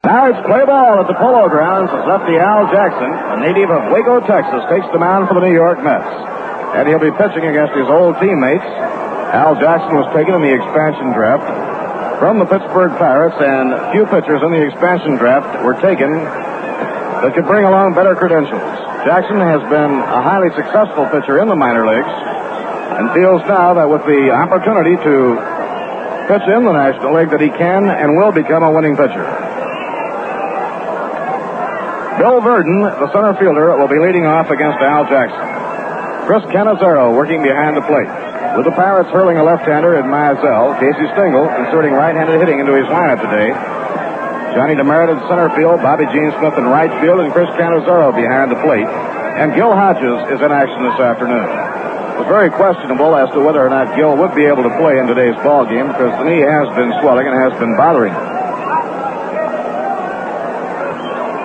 Now it's play ball at the Polo Grounds as lefty Al Jackson, a native of Waco, Texas, takes the mound for the New York Mets. And he'll be pitching against his old teammates. Al Jackson was taken in the expansion draft from the Pittsburgh Pirates, and few pitchers in the expansion draft were taken that could bring along better credentials. Jackson has been a highly successful pitcher in the minor leagues and feels now that with the opportunity to pitch in the National League that he can and will become a winning pitcher. Bill Verdon, the center fielder, will be leading off against Al Jackson. Chris Cannizzaro working behind the plate. With the Pirates hurling a left-hander at Mizell, Casey Stengel inserting right-handed hitting into his lineup today. Johnny Demerit in center field, Bobby Gene Smith in right field, and Chris Cannizzaro behind the plate. And Gil Hodges is in action this afternoon. It was very questionable as to whether or not Gil would be able to play in today's ball game because the knee has been swelling and has been bothering him.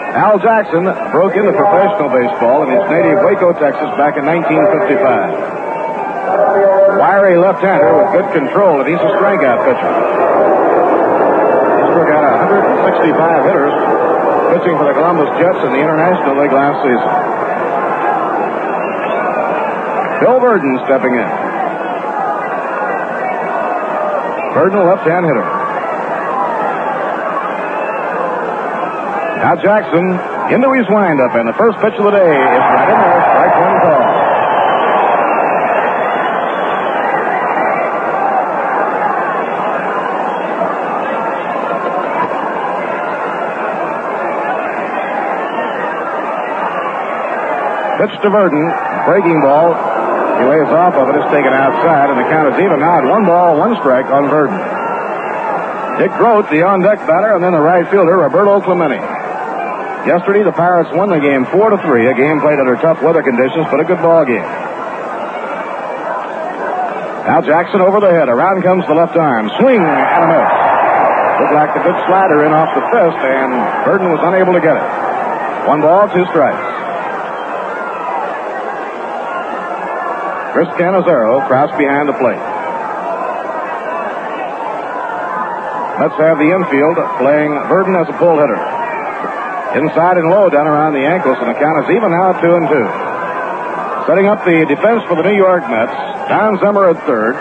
Al Jackson broke into professional baseball in his native Waco, Texas, back in 1955. Wiry left-hander with good control, and he's a strikeout pitcher. He's struck out 165 hitters pitching for the Columbus Jets in the International League last season. Bill Verdon stepping in. Verdon, left-hand hitter. Now Jackson into his windup, and the first pitch of the day is right in there. Strike one call. Pitch to Verdon, breaking ball. He lays off of it. It's taken outside, and the count is even now at 1-1 strike on Verdon. Dick Grote, the on-deck batter, and then the right fielder, Roberto Clemente. Yesterday, the Pirates won the game 4-3, a game played under tough weather conditions, but a good ball game. Now Jackson over the head. Around comes the left arm. Swing and a miss. Looked like the good slider in off the fist, and Verdon was unable to get it. 1 ball, 2 strikes. Chris Cannizzaro crouched behind the plate. Let's have the infield playing Verdon as a pull hitter. Inside and low down around the ankles, and the count is even now 2-2. Setting up the defense for the New York Mets, Don Zimmer at third.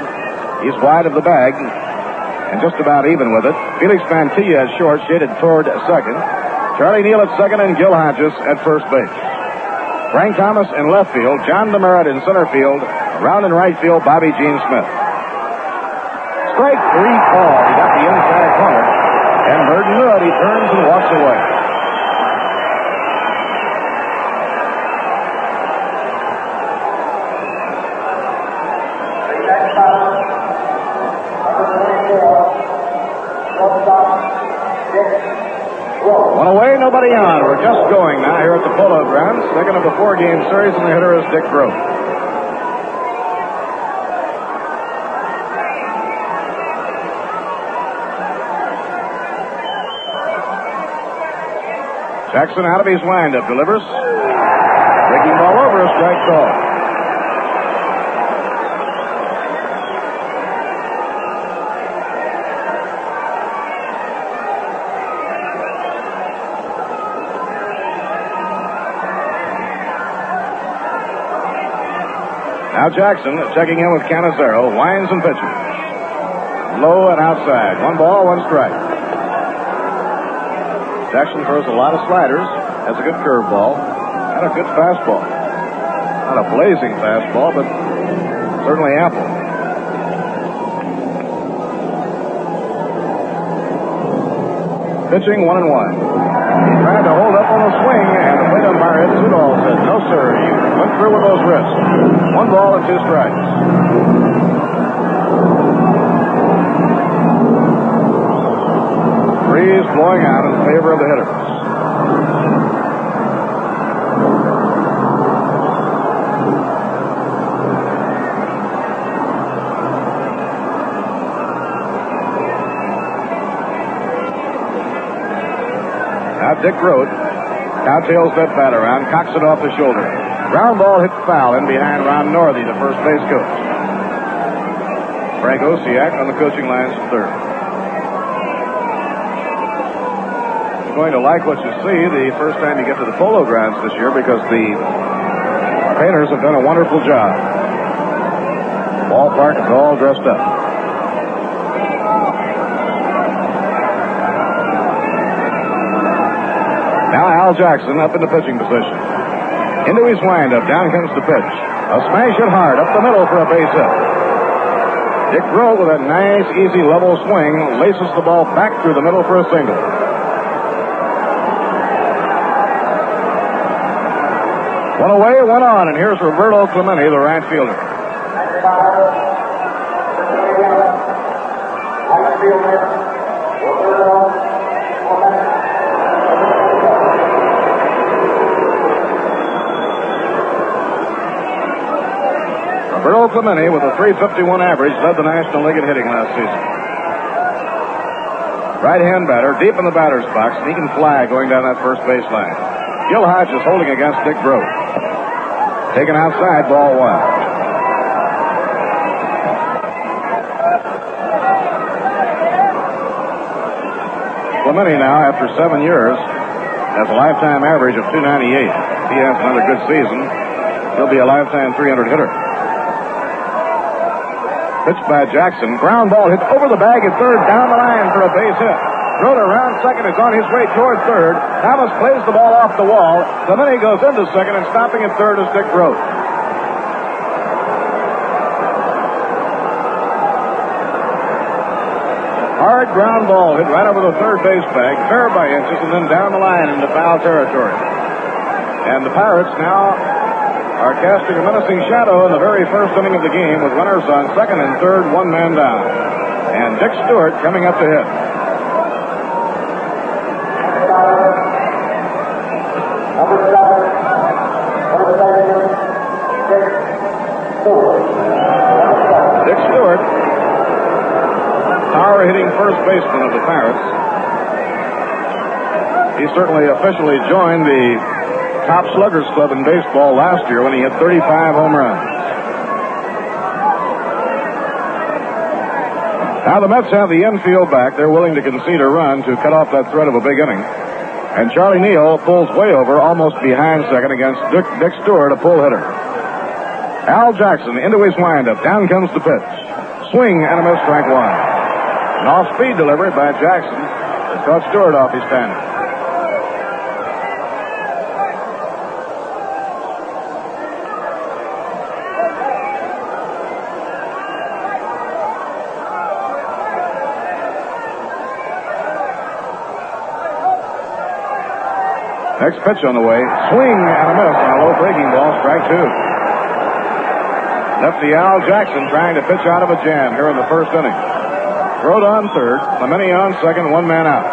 He's wide of the bag and just about even with it. Felix Mantilla at short, shaded toward second. Charlie Neal at second, and Gil Hodges at first base. Frank Thomas in left field, John Demerit in center field, around in right field, Bobby Gene Smith. Strike 3 call. He got the inside corner, and Verdon knew it. He turns and walks away. One away, nobody on. We're just going now here at the Polo Grounds. Second of a 4-game series, and the hitter is Dick Grote. Jackson out of his windup, delivers. Breaking ball over, a strike call. Now Jackson checking in with Cannizzaro, winds and pitches. Low and outside. 1 ball, 1 strike. Jackson throws a lot of sliders, has a good curveball, and a good fastball. Not a blazing fastball, but certainly ample. Pitching 1-1. He tried to hold up on a swing, and the plate umpire hit 2 balls. Said, no, sir, you went through with those wrists. 1 ball and 2 strikes. Breeze blowing out in favor of the hitters. Now Dick Grote cowtails that bat around, cocks it off the shoulder. Ground ball hit foul in behind Ron Northey, the first base coach. Frank Osiak on the coaching lines for third. going to like what you see the first time you get to the Polo Grounds this year because the painters have done a wonderful job. Ballpark is all dressed up. Now Al Jackson up in the pitching position. Into his windup, down comes the pitch. A smash hit hard up the middle for a base hit. Dick Groh with a nice, easy, level swing laces the ball back through the middle for a single. One away, one on, and here's Roberto Clemente, the right fielder. Roberto Clemente, with a .351 average, led the National League in hitting last season. Right-hand batter, deep in the batter's box, and he can fly going down that first base line. Gil Hodges holding against Dick Groh. Taken outside, ball one. Clemente now, after 7 years, has a lifetime average of .298. If he has another good season, he'll be a lifetime .300 hitter. Pitched by Jackson. Ground ball hit over the bag at third, down the line for a base hit. Groh around second is on his way toward third. Thomas plays the ball off the wall. Clemente goes into second, and stopping at third is Dick Groh. Hard ground ball hit right over the third base bag, fair by inches, and then down the line into foul territory. And the Pirates now are casting a menacing shadow in the very first inning of the game with runners on second and third, one man down. And Dick Stewart coming up to hit. Dick Stewart, power-hitting first baseman of the Pirates. He certainly officially joined the top sluggers club in baseball last year when he hit 35 home runs. Now the Mets have the infield back. They're willing to concede a run to cut off that threat of a big inning. And Charlie Neal pulls way over, almost behind second against Dick Stewart, a pull hitter. Al Jackson into his windup. Down comes the pitch. Swing and a miss, strike one. An off-speed delivery by Jackson has caught Stewart off his panic. Next pitch on the way. Swing and a miss on a low breaking ball. Strike two. Lefty Al Jackson trying to pitch out of a jam here in the first inning. Groh on third. Clemente on second. One man out.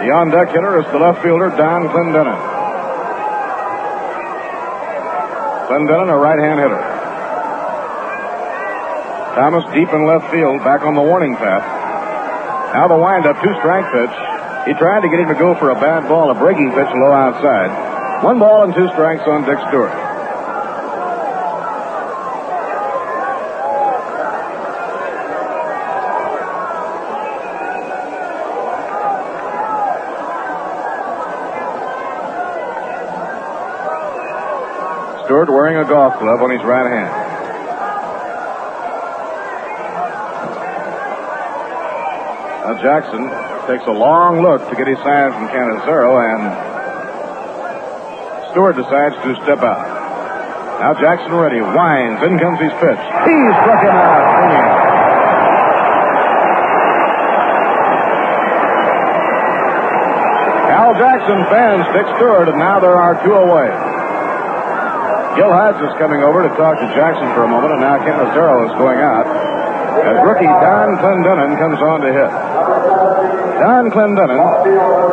The on-deck hitter is the left fielder, Don Clendenin. Clendenin, a right-hand hitter. Thomas deep in left field, back on the warning path. Now the windup, two-strike pitch. He tried to get him to go for a bad ball, a breaking pitch low outside. 1 ball and 2 strikes on Dick Stewart. Stewart wearing a golf glove on his right hand. Now Jackson takes a long look to get his sign from Cannizzaro, and Stewart decides to step out. Now Jackson ready, winds, in comes his pitch. He struck him out swinging. Al Jackson fans Dick Stewart, and now there are 2 away. Gil Hodges is coming over to talk to Jackson for a moment, and now Cannizzaro is going out as rookie Don Clendenin comes on to hit. Don Clendenin,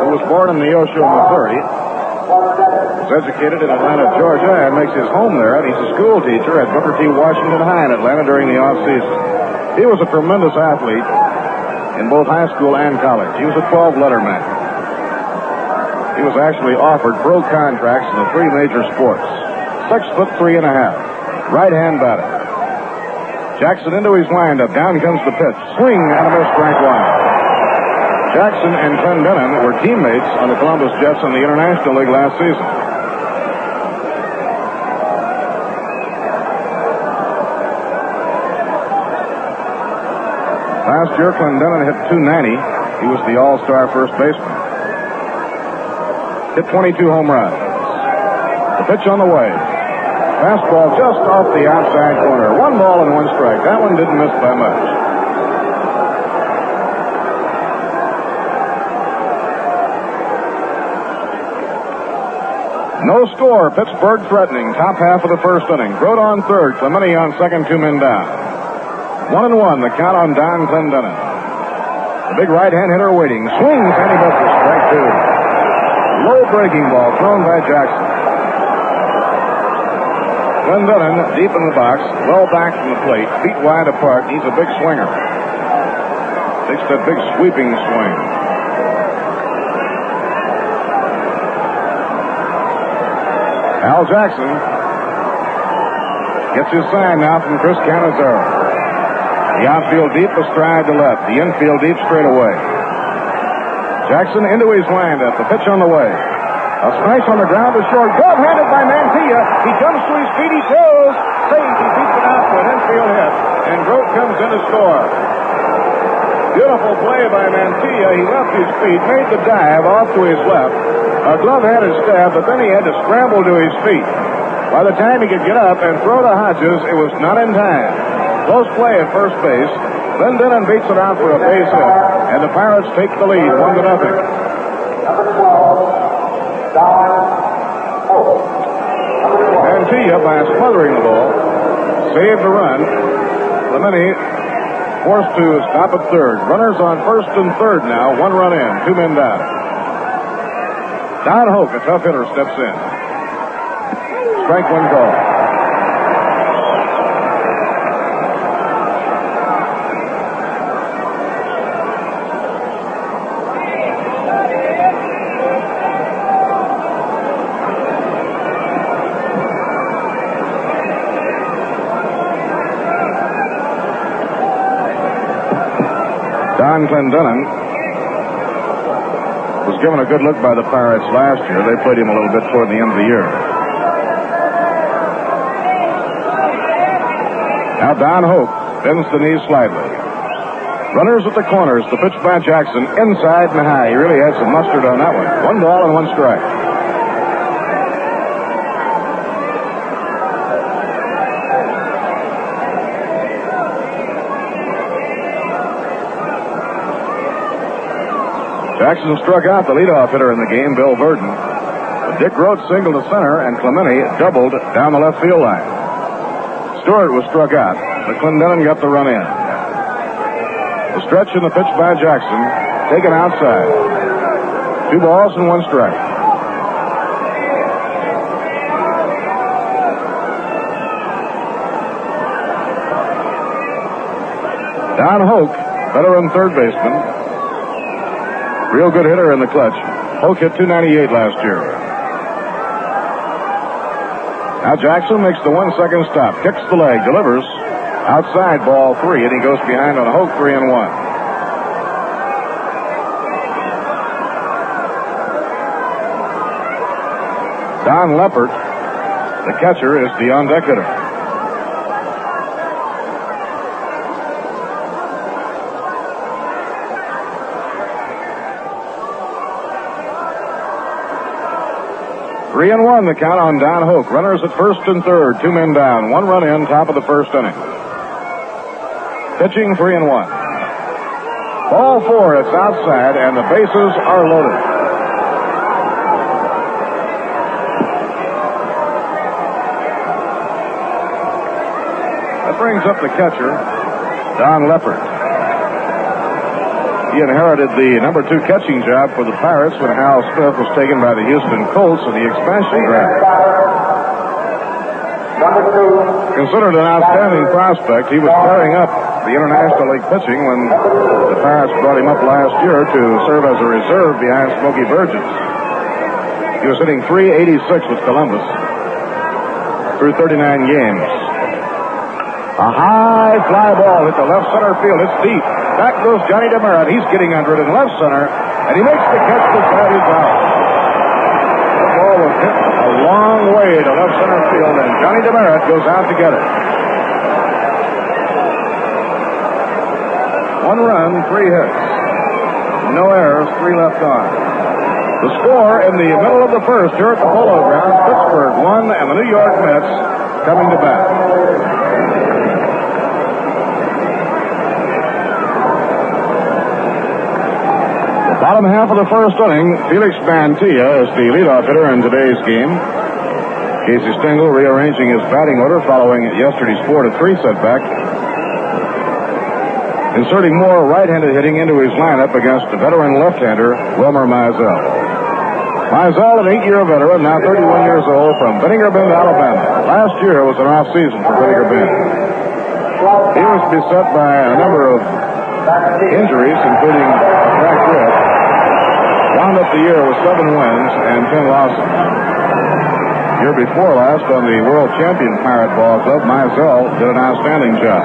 who was born in Neosho, Missouri, was educated in Atlanta, Georgia, and makes his home there, and he's a school teacher at Booker T. Washington High in Atlanta during the off-season. He was a tremendous athlete in both high school and college. He was a 12-letter man. He was actually offered pro contracts in the 3 major sports. 6'3.5", right-hand batter. Jackson into his windup. Down comes the pitch. Swing and a miss, strike one. Jackson and Clendenin were teammates on the Columbus Jets in the International League last season. Last year, Clendenin hit .290. He was the all-star first baseman. Hit 22 home runs. The pitch on the way. Fastball just off the outside corner. 1 ball and 1 strike. That one didn't miss by much. No score. Pittsburgh threatening. Top half of the first inning. Grote on third. Clemente on second. 2 men down. 1-1. The count on Don Clendenin. The big right-hand hitter waiting. Swings and he misses. Strike 2. Low breaking ball thrown by Jackson. Clendenin deep in the box, well back from the plate, feet wide apart. He's a big swinger. Takes that big sweeping swing. Al Jackson gets his sign now from Chris Cannizzaro. The outfield deep, astride to left. The infield deep, straight away. Jackson into his windup. The pitch on the way. A smash on the ground to short. Glove-handed by Mantilla. He jumps to his feet. He throws. Saves. He beats it out for an infield hit. And Grote comes in to score. Beautiful play by Mantilla. He left his feet, made the dive off to his left. A glove-handed stab, but then he had to scramble to his feet. By the time he could get up and throw to Hodges, it was not in time. Close play at first base. Clendenin beats it out for a base hit. And the Pirates take the lead 1-0. Mantilla, by smothering the ball, saved the run. Clemente forced to stop at third. Runners on first and third now. 1 run in. 2 men down. Don Hoke, a tough hitter, steps in. Strike 1 call. Don Clendenin was given a good look by the Pirates last year. They played him a little bit toward the end of the year. Now Don Hoke bends the knees slightly. Runners at the corners. The pitch by Jackson. Inside and high. He really had some mustard on that one. 1 ball and 1 strike. Jackson struck out the leadoff hitter in the game, Bill Verdon. Dick Grote singled to center, and Clemente doubled down the left field line. Stewart was struck out, but Clendenin got the run in. The stretch and the pitch by Jackson, taken outside. 2 balls and 1 strike. Don Hoke, veteran third baseman. Real good hitter in the clutch. Hoke hit .298 last year. Now Jackson makes the 1-second stop. Kicks the leg. Delivers. Outside, ball 3. And he goes behind on Hoke, 3-1. Don Leppert, the catcher, is the on-deck hitter. Three and 1, the count on Don Hoke. Runners at first and third. 2 men down. 1 run in, top of the first inning. Pitching 3-1. Ball 4, it's outside, and the bases are loaded. That brings up the catcher, Don Leppert. He inherited the number 2 catching job for the Pirates when Hal Smith was taken by the Houston Colts in the expansion draft. Considered an outstanding prospect, he was tearing up the International League pitching when the Pirates brought him up last year to serve as a reserve behind Smokey Burgess. He was hitting .386 with Columbus through 39 games. A high fly ball hit the left center field. It's deep. Back goes Johnny Demerit. He's getting under it in left center, and he makes the catch beside his out. The ball was hit a long way to left center field, and Johnny Demerit goes out to get it. 1 run, 3 hits. No errors, 3 left on. The score in the middle of the first here at the Polo Grounds, Pittsburgh 1 and the New York Mets coming to bat. The bottom half of the first inning, Felix Mantilla is the leadoff hitter in today's game. Casey Stengel rearranging his batting order following yesterday's 4-3 setback. Inserting more right-handed hitting into his lineup against the veteran left-hander Wilmer Mizell. Mizell, an 8-year veteran, now 31 years old, from Vinegar Bend, Alabama. Last year was an off season for Vinegar Bend. He was beset by a number of injuries, including a cracked wrist. Wound up the year with 7 wins and 10 losses. Year before last, on the world champion Pirate Ball Club, Mizell did an outstanding job.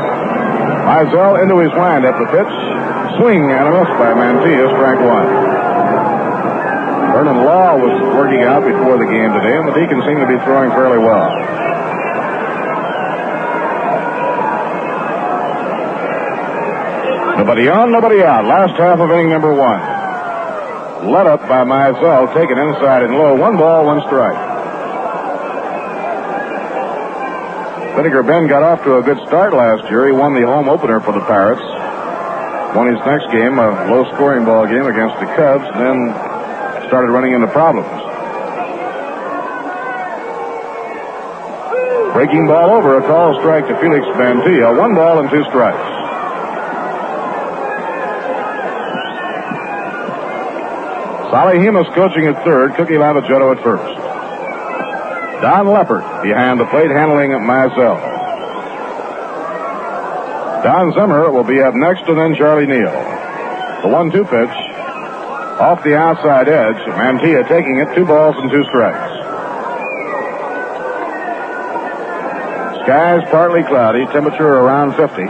Mizell into his windup, the pitch, swing and a miss by Mantilla, strike 1. Vernon Law was working out before the game today, and the Deacons seem to be throwing fairly well. Nobody on, nobody out. Last half of inning number 1. Let up by Mizell, taken inside and low. 1 ball, 1 strike. Vinegar Bend got off to a good start last year. He won the home opener for the Pirates. Won his next game, a low-scoring ball game against the Cubs, and then started running into problems. Breaking ball over, a call strike to Felix Mantilla. 1 ball and 2 strikes. Solly Hemus coaching at third, Cookie Lavagetto at first. Don Leppert behind the plate handling Mizell. Don Zimmer will be up next, and then Charlie Neal. The 1-2 pitch off the outside edge. Mantilla taking it, 2 balls and 2 strikes. Skies partly cloudy, temperature around 50.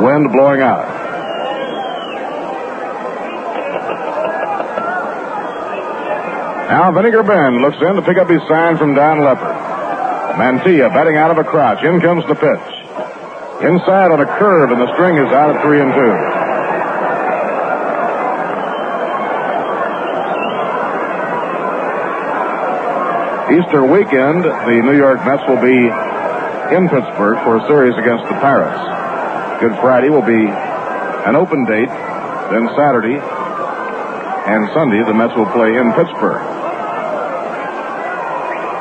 Wind blowing out. Now Vinegar Bend looks in to pick up his sign from Don Leppert. Mantilla batting out of a crouch. In comes the pitch. Inside on a curve, and the string is out at 3-2. Easter weekend, the New York Mets will be in Pittsburgh for a series against the Pirates. Good Friday will be an open date. Then Saturday and Sunday, the Mets will play in Pittsburgh.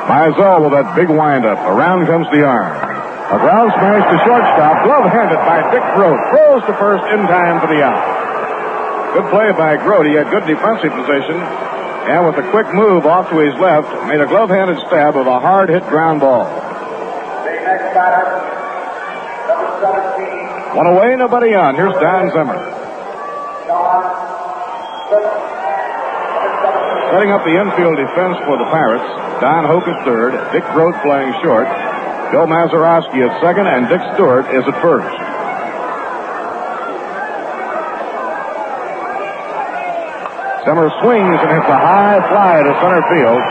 Mizell with that big windup. Around comes the arm. A ground smash to shortstop. Glove-handed by Dick Grote. Throws to first in time for the out. Good play by Grote. He had good defensive position. And with a quick move off to his left, made a glove-handed stab of a hard-hit ground ball. One away, nobody on. Here's Don Zimmer. Setting up the infield defense for the Pirates, Don Hoke at third, Dick Grote playing short, Bill Mazeroski at second, and Dick Stewart is at first. Zimmer swings and hits a high fly to center field.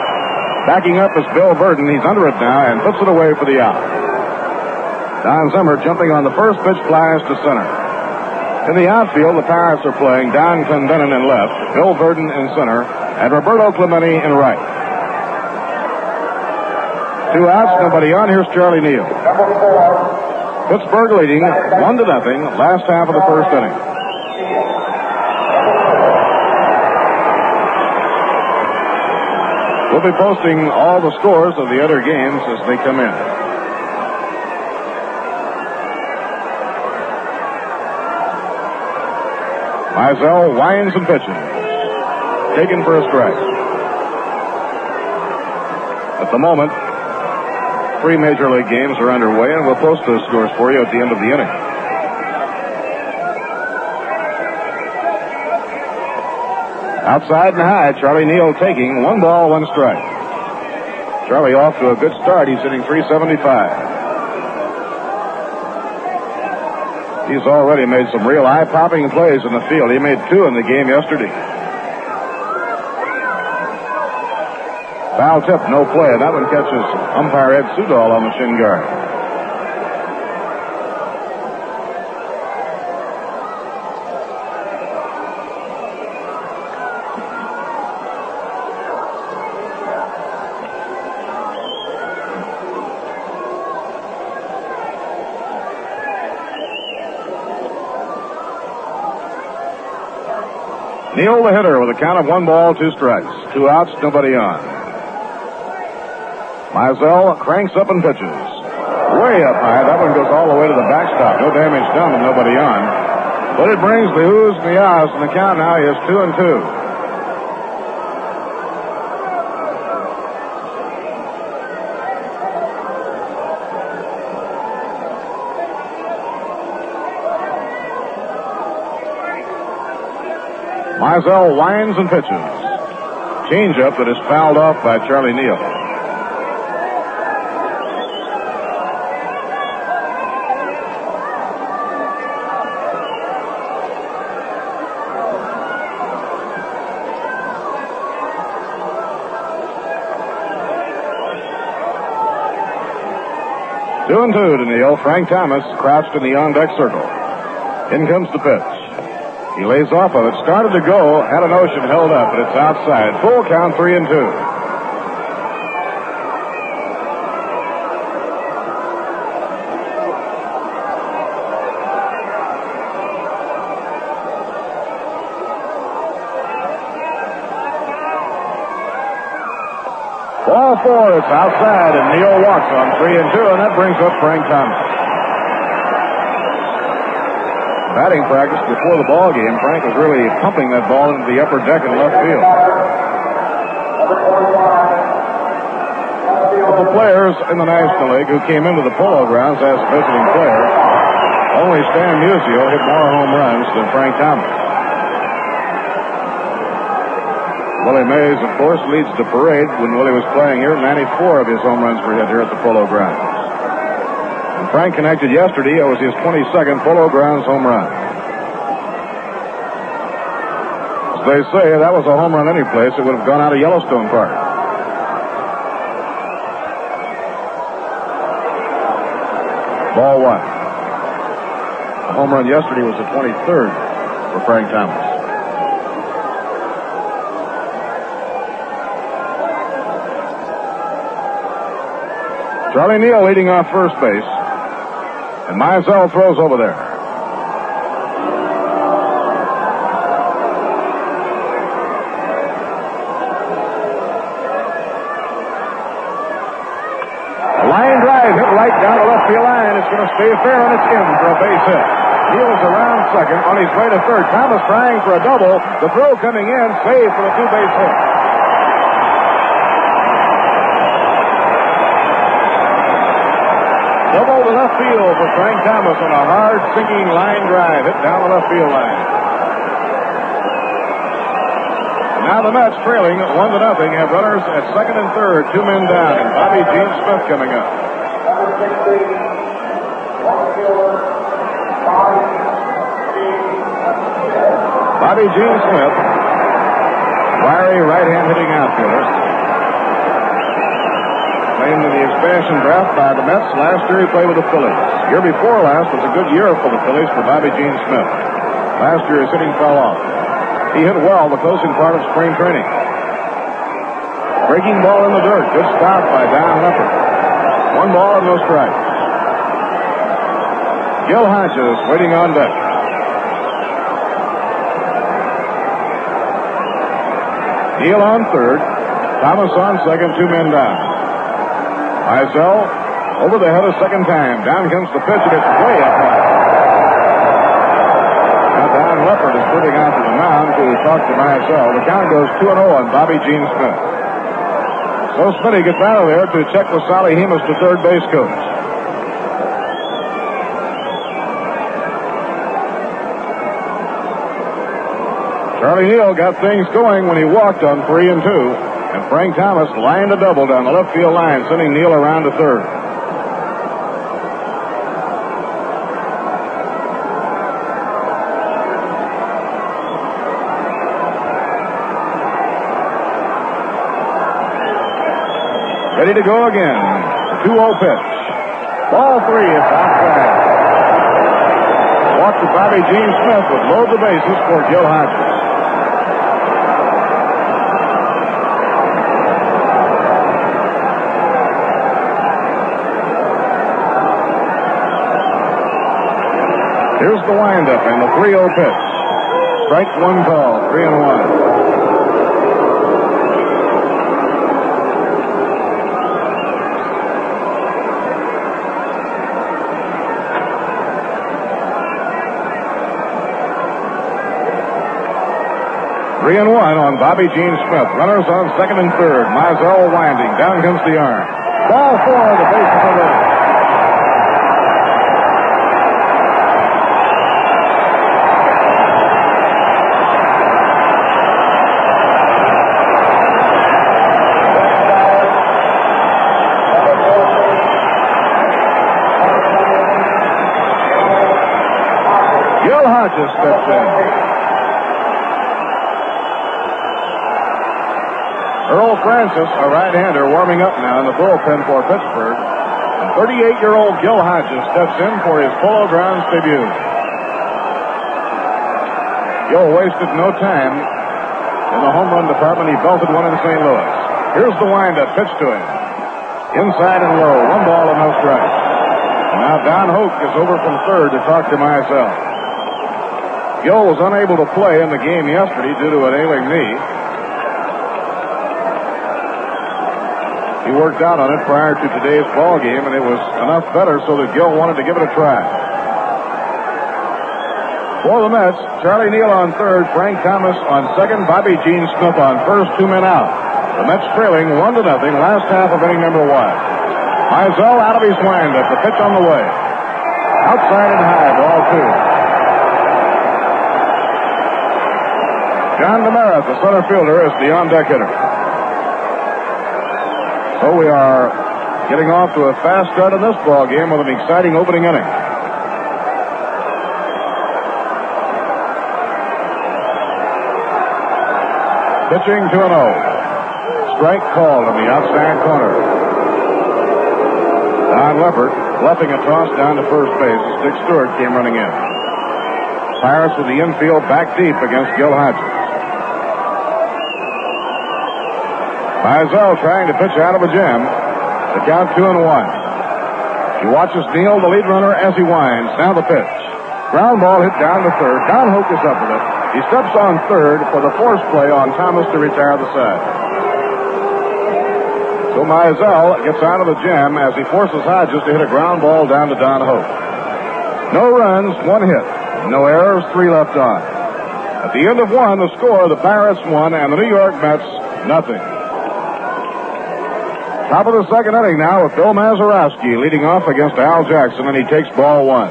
Backing up is Bill Burden. He's under it now and puts it away for the out. Don Zimmer jumping on the first pitch, flies to center. In the outfield, the Pirates are playing Don Clendenin in left, Bill Burden in center, and Roberto Clemente in right. 2 outs, nobody on. Here's Charlie Neal. Pittsburgh leading 1-0, last half of the first inning. We'll be posting all the scores of the other games as they come in. Mizell winds and pitches. Taken for a strike. At the moment, 3 Major League games are underway, and we'll post those scores for you at the end of the inning. Outside and high, Charlie Neal taking 1 ball, 1 strike. Charlie off to a good start. He's hitting .375. He's already made some real eye-popping plays in the field. He made 2 in the game yesterday. Foul tip, no play. That one catches umpire Ed Sudol on the shin guard. Neal, the hitter, with a count of 1 ball, 2 strikes. 2 outs, nobody on. Mizell cranks up and pitches. Way up high. That one goes all the way to the backstop. No damage done and nobody on. But it brings the oohs and the ahs, and the count now is 2-2. Mizell winds and pitches. Changeup that is fouled off by Charlie Neal. Two and 2 to Neal. Frank Thomas crouched in the on-deck circle. In comes the pitch. He lays off of it. Started to go. Had a notion held up, but it's outside. Full count, 3-2. Ball 4, it's outside, and Neal walks on 3-2, and that brings up Frank Thomas. Batting practice before the ball game, Frank was really pumping that ball into the upper deck in left field. Of the players in the National League who came into the Polo Grounds as a visiting player, only Stan Musial hit more home runs than Frank Thomas. Willie Mays, of course, leads the parade. When Willie was playing here, 94 of his home runs were hit here at the Polo Grounds. And Frank connected yesterday. It was his 22nd Polo Grounds home run. As they say, that was a home run any place. It would have gone out of Yellowstone Park. Ball 1. The home run yesterday was the 23rd for Frank Thomas. Charlie Neal leading off first base. And Mizell throws over there. A line drive hit right down the left field line. It's going to stay fair, and it's in for a base hit. Neal's around second on his way to third. Thomas trying for a double. The throw coming in, save for the 2-base hit. Double to left field for Frank Thomas on a hard sinking line drive hit down the left field line. And now the Mets trailing 1-0 have runners at second and third, 2 men down, and Bobby Gene Smith coming up. Bobby Gene Smith, wiry right-hand hitting outfielder. Named in the expansion draft by the Mets. Last year he played with the Phillies. Year before last was a good year for the Phillies for Bobby Gene Smith. Last year his hitting fell off. He hit well the closing part of spring training. Breaking ball in the dirt. Good stop by Don Leppert. 1 ball and no strikes. Gil Hodges waiting on deck. Neal on third. Thomas on second, 2 men down. Mizell over the head a second time. Down comes the pitch, and it's way up high. Now Don Leppert is putting out to the mound to talk to Mizell. The count goes 2-0 on Bobby Gene Smith. So Smitty gets out of there to check with Sally Hemus, the third base coach. Charlie Neal got things going when he walked on 3-2. And Frank Thomas lined a double down the left field line, sending Neal around to third. Ready to go again. 2-0 pitch. Ball 3 is outside. Walk to Bobby Gene Smith would load the bases for Gil Hodges. Here's the windup and the 3-0 pitch. Strike one call, 3-1. Three and one on Bobby Gene Smith. Runners on second and third. Mizell winding. Down comes the arm. Ball 4. The bases are loaded. Gil Hodges steps in. Earl Francis, a right-hander, warming up now in the bullpen for Pittsburgh. And 38-year-old Gil Hodges steps in for his Polo Grounds debut. Gil wasted no time in the home run department. He belted one in St. Louis. Here's the windup, pitch to him. Inside and low, 1 ball and no strike. And now Don Hoke is over from third to talk to myself. Gil was unable to play in the game yesterday due to an ailing knee. He worked out on it prior to today's ball game, and it was enough better so that Gil wanted to give it a try. For the Mets, Charlie Neal on third, Frank Thomas on second, Bobby Gene Smith on first, 2 men out. The Mets trailing 1-0, last half of inning number 1. Mizell out of his windup, the pitch on the way. Outside and high, ball 2. John DeMeritt, the center fielder, is the on-deck hitter. So we are getting off to a fast start in this ball game with an exciting opening inning. Pitching 2-0. Strike called in the outside corner. Don Leppert bluffing a toss down to first base as Dick Stewart came running in. Pirates with the infield back deep against Gil Hodges. Mizell trying to pitch out of a jam. The count 2-1. He watches Neal, the lead runner, as he winds. Now the pitch. Ground ball hit down to third. Don Hoke is up with it. He steps on third for the force play on Thomas to retire the side. So Mizell gets out of the jam as he forces Hodges to hit a ground ball down to Don Hoke. No runs, 1 hit. No errors, 3 left on. At the end of 1, the score, the Pirates 1 and the New York Mets nothing. Top of the second inning now with Bill Mazeroski leading off against Al Jackson, and he takes ball 1.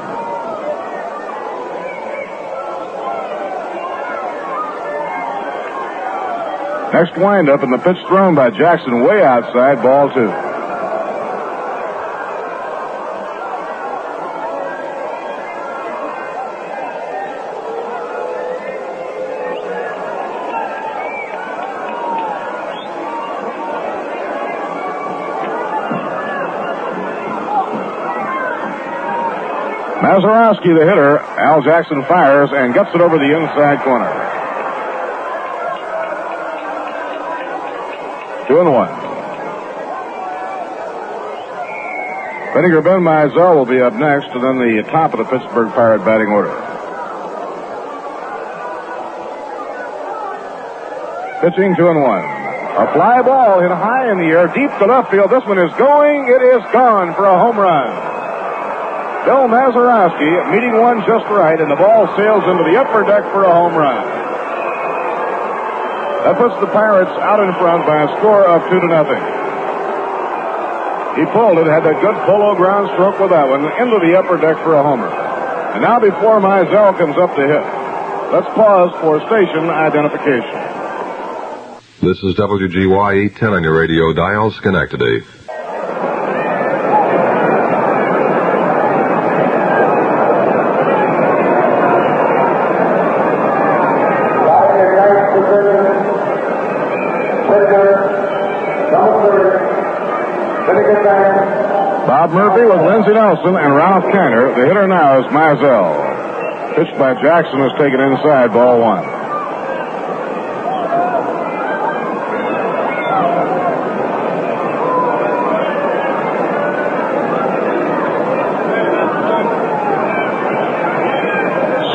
Next windup, and the pitch thrown by Jackson way outside, ball 2. Mazeroski, the hitter. Al Jackson fires and gets it over the inside corner. 2-1. Vinegar Ben Mizell will be up next, and then the top of the Pittsburgh Pirate batting order. Pitching 2-1. A fly ball hit high in the air, deep to left field. This one is going. It is gone for a home run. Bill Mazeroski meeting one just right, and the ball sails into the upper deck for a home run. That puts the Pirates out in front by a score of 2-0. He pulled it, had that good Polo Ground stroke with that one, into the upper deck for a homer. And now before Mizell comes up to hit, let's pause for station identification. This is WGYE 10 on your radio dial, Schenectady. Bob Murphy with Lindsey Nelson and Ralph Kiner. The hitter now is Mizell. Pitched by Jackson is taken inside, ball one.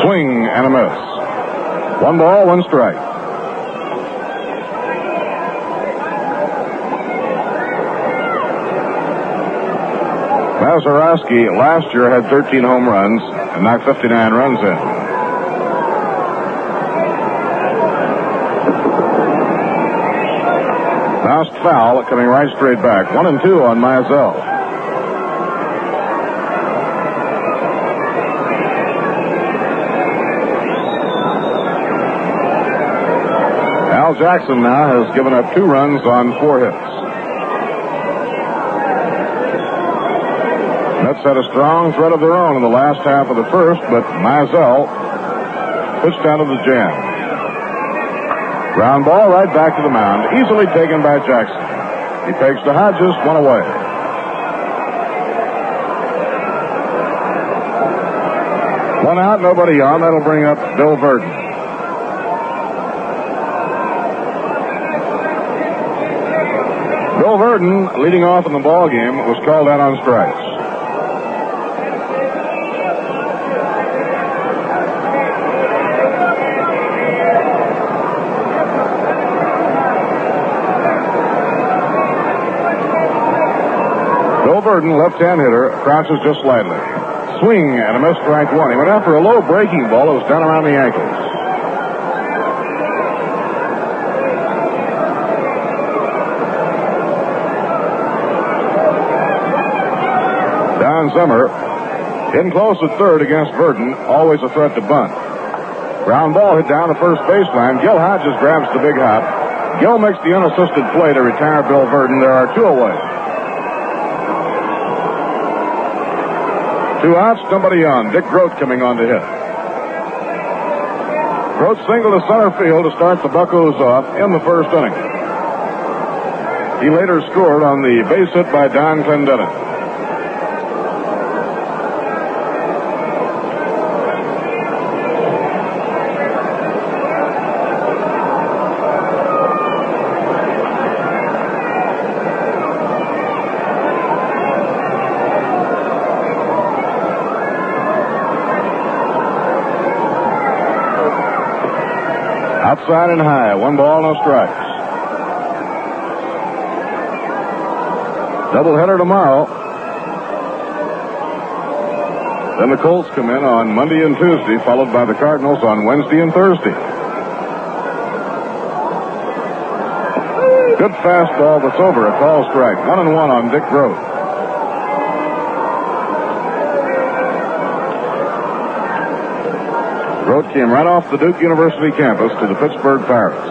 Swing and a miss. 1 ball, 1 strike. Mazeroski last year had 13 home runs and knocked 59 runs in. Bounced foul, coming right straight back. 1-2 on Mizell. Al Jackson now has given up 2 runs on 4 hits. Mets had a strong threat of their own in the last half of the first, but Mizell pitched out of the jam. Ground ball right back to the mound, easily taken by Jackson. He pegs to Hodges, 1 away. One out, nobody on. That'll bring up Bill Verdon. Bill Verdon, leading off in the ball game, was called out on strikes. Verdon, left-hand hitter, crouches just slightly. Swing and a miss, strike 1. He went after a low breaking ball. It was down around the ankles. Don Zimmer in close at third against Verdon, always a threat to bunt. Ground ball hit down the first baseline. Gil Hodges grabs the big hop. Gil makes the unassisted play to retire Bill Verdon. There are 2 away. 2 outs, nobody on. Dick Groat coming on to hit. Groat singled to center field to start the Buccos off in the first inning. He later scored on the base hit by Don Clendenin. Outside and high. 1 ball, no strikes. Doubleheader tomorrow. Then the Colts come in on Monday and Tuesday, followed by the Cardinals on Wednesday and Thursday. Good fastball that's over. A call strike. 1-1 on Dick Groat. Groat came right off the Duke University campus to the Pittsburgh Pirates.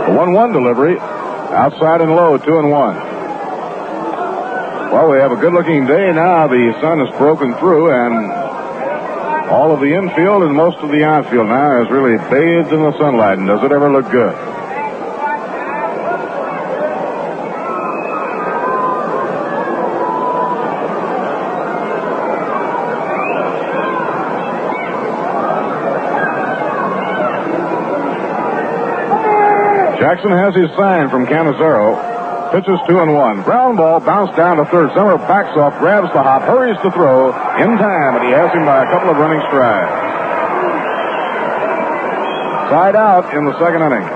The 1-1 delivery, outside and low, 2-1. Well, we have a good-looking day now. The sun has broken through, and all of the infield and most of the outfield now is really bathed in the sunlight. And does it ever look good? Jackson has his sign from Cannizzaro. Pitches 2-1. Ground ball bounced down to third. Zimmer backs off, grabs the hop, hurries to throw in time, and he has him by a couple of running strides. Side out in the second inning.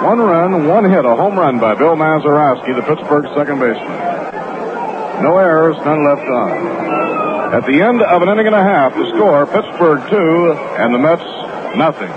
1 run, 1 hit, a home run by Bill Mazeroski, the Pittsburgh second baseman. No errors, none left on. At the end of an inning and a half, the score, Pittsburgh 2 and the Mets nothing.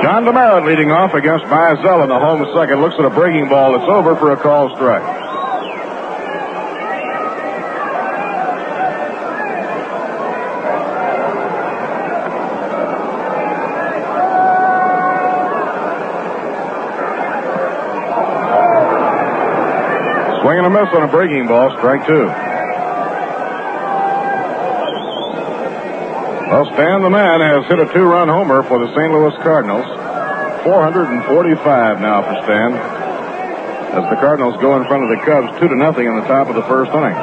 John DeMeritt leading off against Mizell in the home second. Looks at a breaking ball that's over for a call strike. Swing and a miss on a breaking ball, strike two. Well, Stan the Man has hit a two-run homer for the St. Louis Cardinals. 445 now for Stan, as the Cardinals go in front of the Cubs 2-0 in the top of the first inning.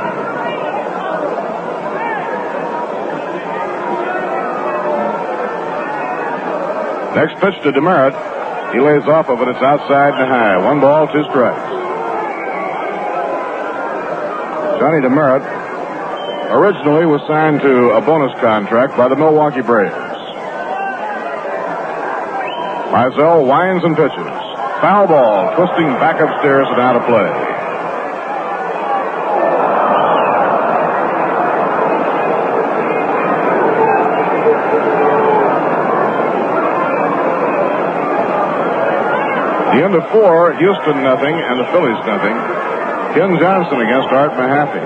Next pitch to DeMerit. He lays off of it. It's outside and high. 1 ball, 2 strikes. Johnny DeMerit originally was signed to a bonus contract by the Milwaukee Braves. Mizell winds and pitches. Foul ball, twisting back upstairs and out of play. The end of 4, Houston nothing, and the Phillies nothing. Ken Johnson against Art Mahaffey.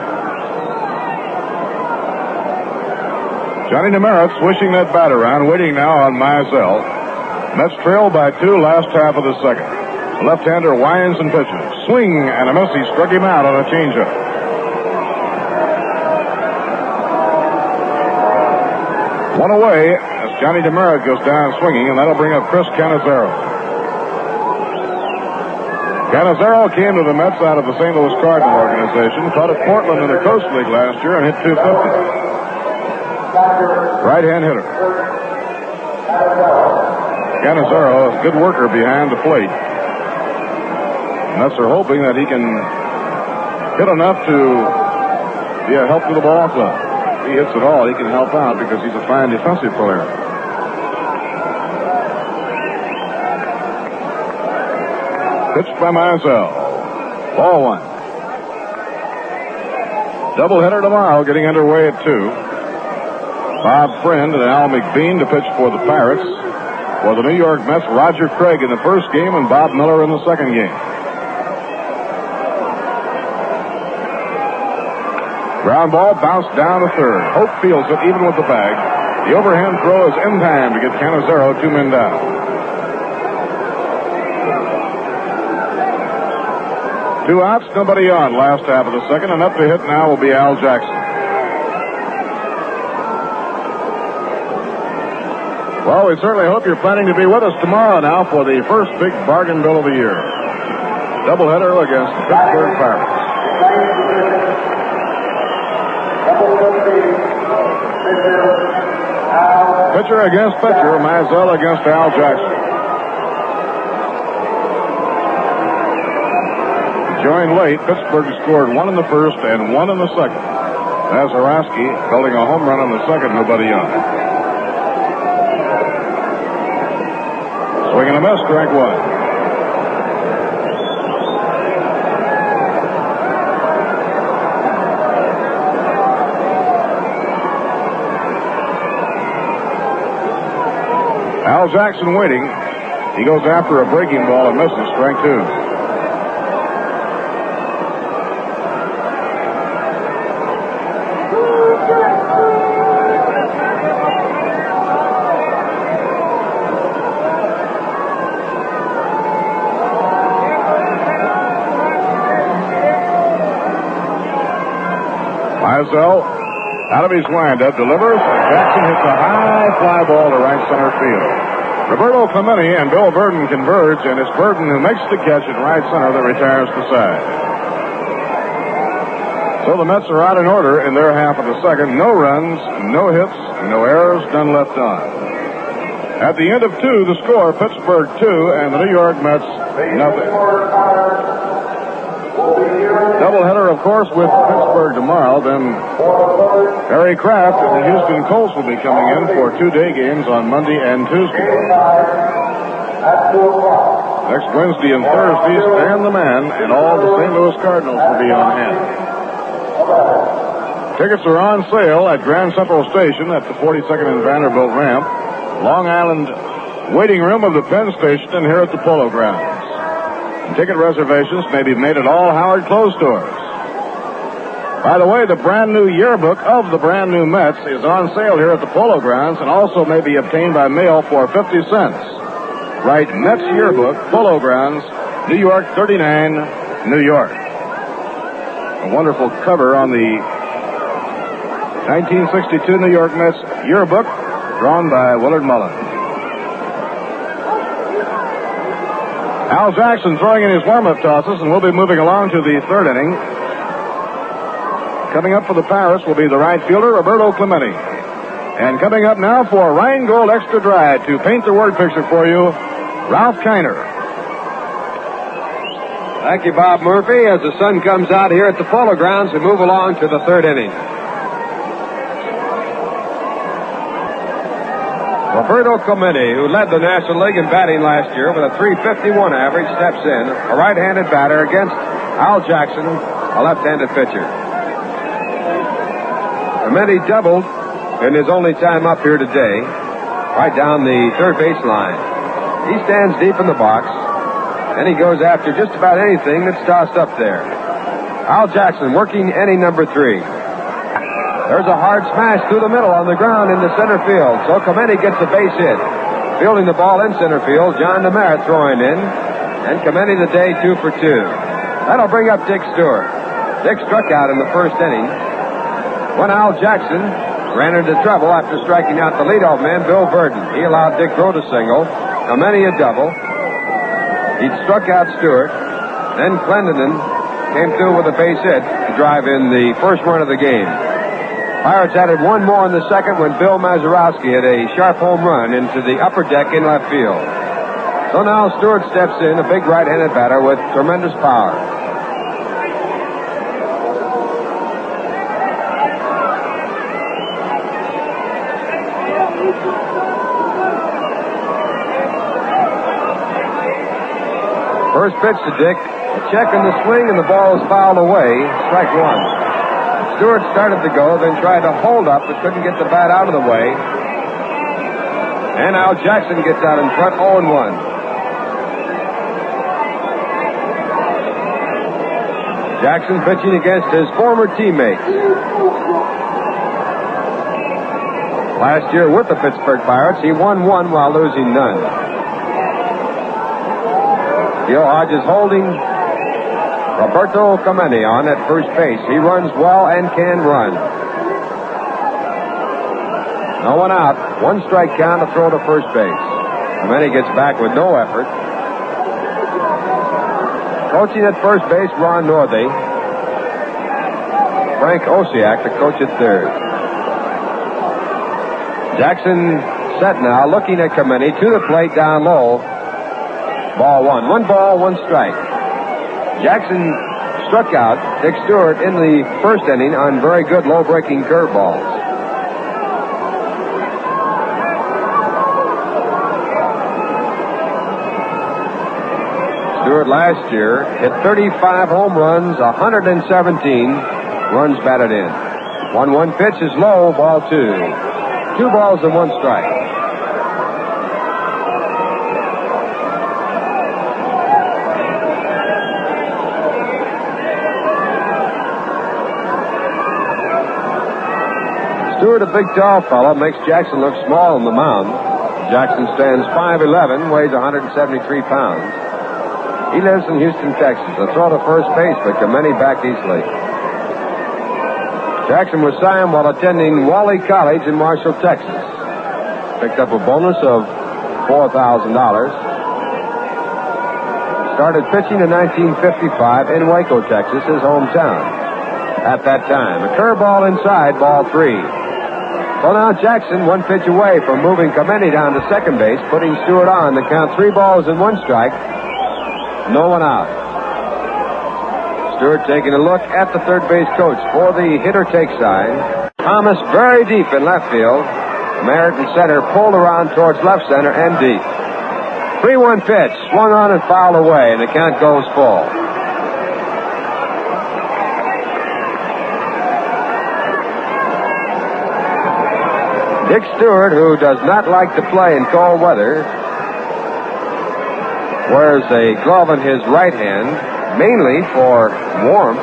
Johnny DeMerit swishing that bat around, waiting now on Mizell. Mets trail by 2, last half of the second. The left-hander winds and pitches. Swing and a miss. He struck him out on a changeup. One away as Johnny DeMerit goes down swinging, and that'll bring up Chris Cannizzaro. Cannizzaro came to the Mets out of the St. Louis Cardinal organization, caught at Portland in the Coast League last year and hit .250. Right-hand hitter. Cannizzaro is a good worker behind the plate. Mets are hoping that he can hit enough to be a help to the ball club. If he hits it all, he can help out because he's a fine defensive player. Pitched by Mizell. Ball 1. Doubleheader tomorrow, getting underway at 2. Bob Friend and Al McBean to pitch for the Pirates. For the New York Mets, Roger Craig in the first game and Bob Miller in the second game. Ground ball bounced down to third. Hope fields it even with the bag. The overhand throw is in time to get Cannizzaro 2 men down. 2 outs, nobody on last half of the second, and up to hit now will be Al Jackson. Well, we certainly hope you're planning to be with us tomorrow now for the first big bargain bill of the year. Doubleheader against the Pittsburgh Pirates. Pitcher against pitcher, Mizell against Al Jackson. Joined late, Pittsburgh scored 1 in the first and 1 in the second. Mazeroski building a home run in the second, nobody on. Swing and a miss, strike 1. Al Jackson waiting. He goes after a breaking ball and misses, strike 2. Mizell, out of his windup, delivers. Jackson hits a high fly ball to right center field. Roberto Clemente and Bill Burden converge, and it's Burden who makes the catch at right center that retires the side. So the Mets are out in order in their half of the second. No runs, no hits, no errors, none left on. At the end of 2, the score, Pittsburgh 2 and the New York Mets nothing. Doubleheader, of course, with Pittsburgh tomorrow. Then Harry Kraft and the Houston Colts will be coming in for 2-day games on Monday and Tuesday. Next Wednesday and Thursday, Stan the Man and all the St. Louis Cardinals will be on hand. Tickets are on sale at Grand Central Station at the 42nd and Vanderbilt ramp, Long Island waiting room of the Penn Station, and here at the Polo Grounds. Ticket reservations may be made at all Howard Clothes stores. By the way, the brand new yearbook of the brand new Mets is on sale here at the Polo Grounds and also may be obtained by mail for 50 cents. Write Mets Yearbook, Polo Grounds, New York 39, New York. A wonderful cover on the 1962 New York Mets yearbook, drawn by Willard Mullen. Al Jackson throwing in his warm-up tosses, and we'll be moving along to the third inning. Coming up for the Pirates will be the right fielder, Roberto Clemente. And coming up now for Rheingold Extra Dry to paint the word picture for you, Ralph Kiner. Thank you, Bob Murphy. As the sun comes out here at the Polo Grounds, we move along to the third inning. Roberto Clemente, who led the National League in batting last year with a .351 average, steps in, a right-handed batter against Al Jackson, a left-handed pitcher. Clemente doubled in his only time up here today, right down the third base line. He stands deep in the box, and he goes after just about anything that's tossed up there. Al Jackson working inning number 3. There's a hard smash through the middle on the ground into center field. So Clemente gets a base hit. Fielding the ball in center field, John DeMeritt throwing in. And Clemente today 2 for 2. That'll bring up Dick Stewart. Dick struck out in the first inning when Al Jackson ran into trouble after striking out the leadoff man, Bill Burden. He allowed Dick Groh to single, Clemente a double. He'd struck out Stewart. Then Clendenin came through with a base hit to drive in the first run of the game. Pirates added one more in the second when Bill Mazeroski hit a sharp home run into the upper deck in left field. So now Stewart steps in, a big right-handed batter with tremendous power. First pitch to Dick, a check in the swing, and the ball is fouled away. Strike one. Stewart started to go, then tried to hold up, but couldn't get the bat out of the way. And Al Jackson gets out in front, 0-1. Jackson pitching against his former teammates. Last year with the Pittsburgh Pirates, he won one while losing none. Gil Hodges holding Roberto Clemente on at first base. He runs well and can run. No one out. One strike count to throw to first base. Clemente gets back with no effort. Coaching at first base, Ron Northey. Frank Osiak, the coach at third. Jackson set now, looking at Clemente to the plate down low. Ball one. 1 ball, 1 strike. Jackson struck out Dick Stewart in the first inning on very good low-breaking curveballs. Stewart last year hit 35 home runs, 117 runs batted in. 1-1 pitch is low, ball 2. 2 balls and 1 strike. Stewart, a big tall fellow, makes Jackson look small on the mound. Jackson stands 5'11", weighs 173 pounds. He lives in Houston, Texas. A throw to first base, but Clemente back easily. Jackson was signed while attending Wally College in Marshall, Texas. Picked up a bonus of $4,000. Started pitching in 1955 in Waco, Texas, his hometown. At that time, a curveball inside, ball 3. So now Jackson 1 pitch away from moving Clemente down to second base, putting Stewart on. The count 3 balls and 1 strike. No one out. Stewart taking a look at the third base coach for the hitter take sign. Thomas very deep in left field. Merritt in center pulled around towards left center and deep. 3-1 pitch, swung on and fouled away, and the count goes full. Dick Stewart, who does not like to play in cold weather, wears a glove in his right hand, mainly for warmth,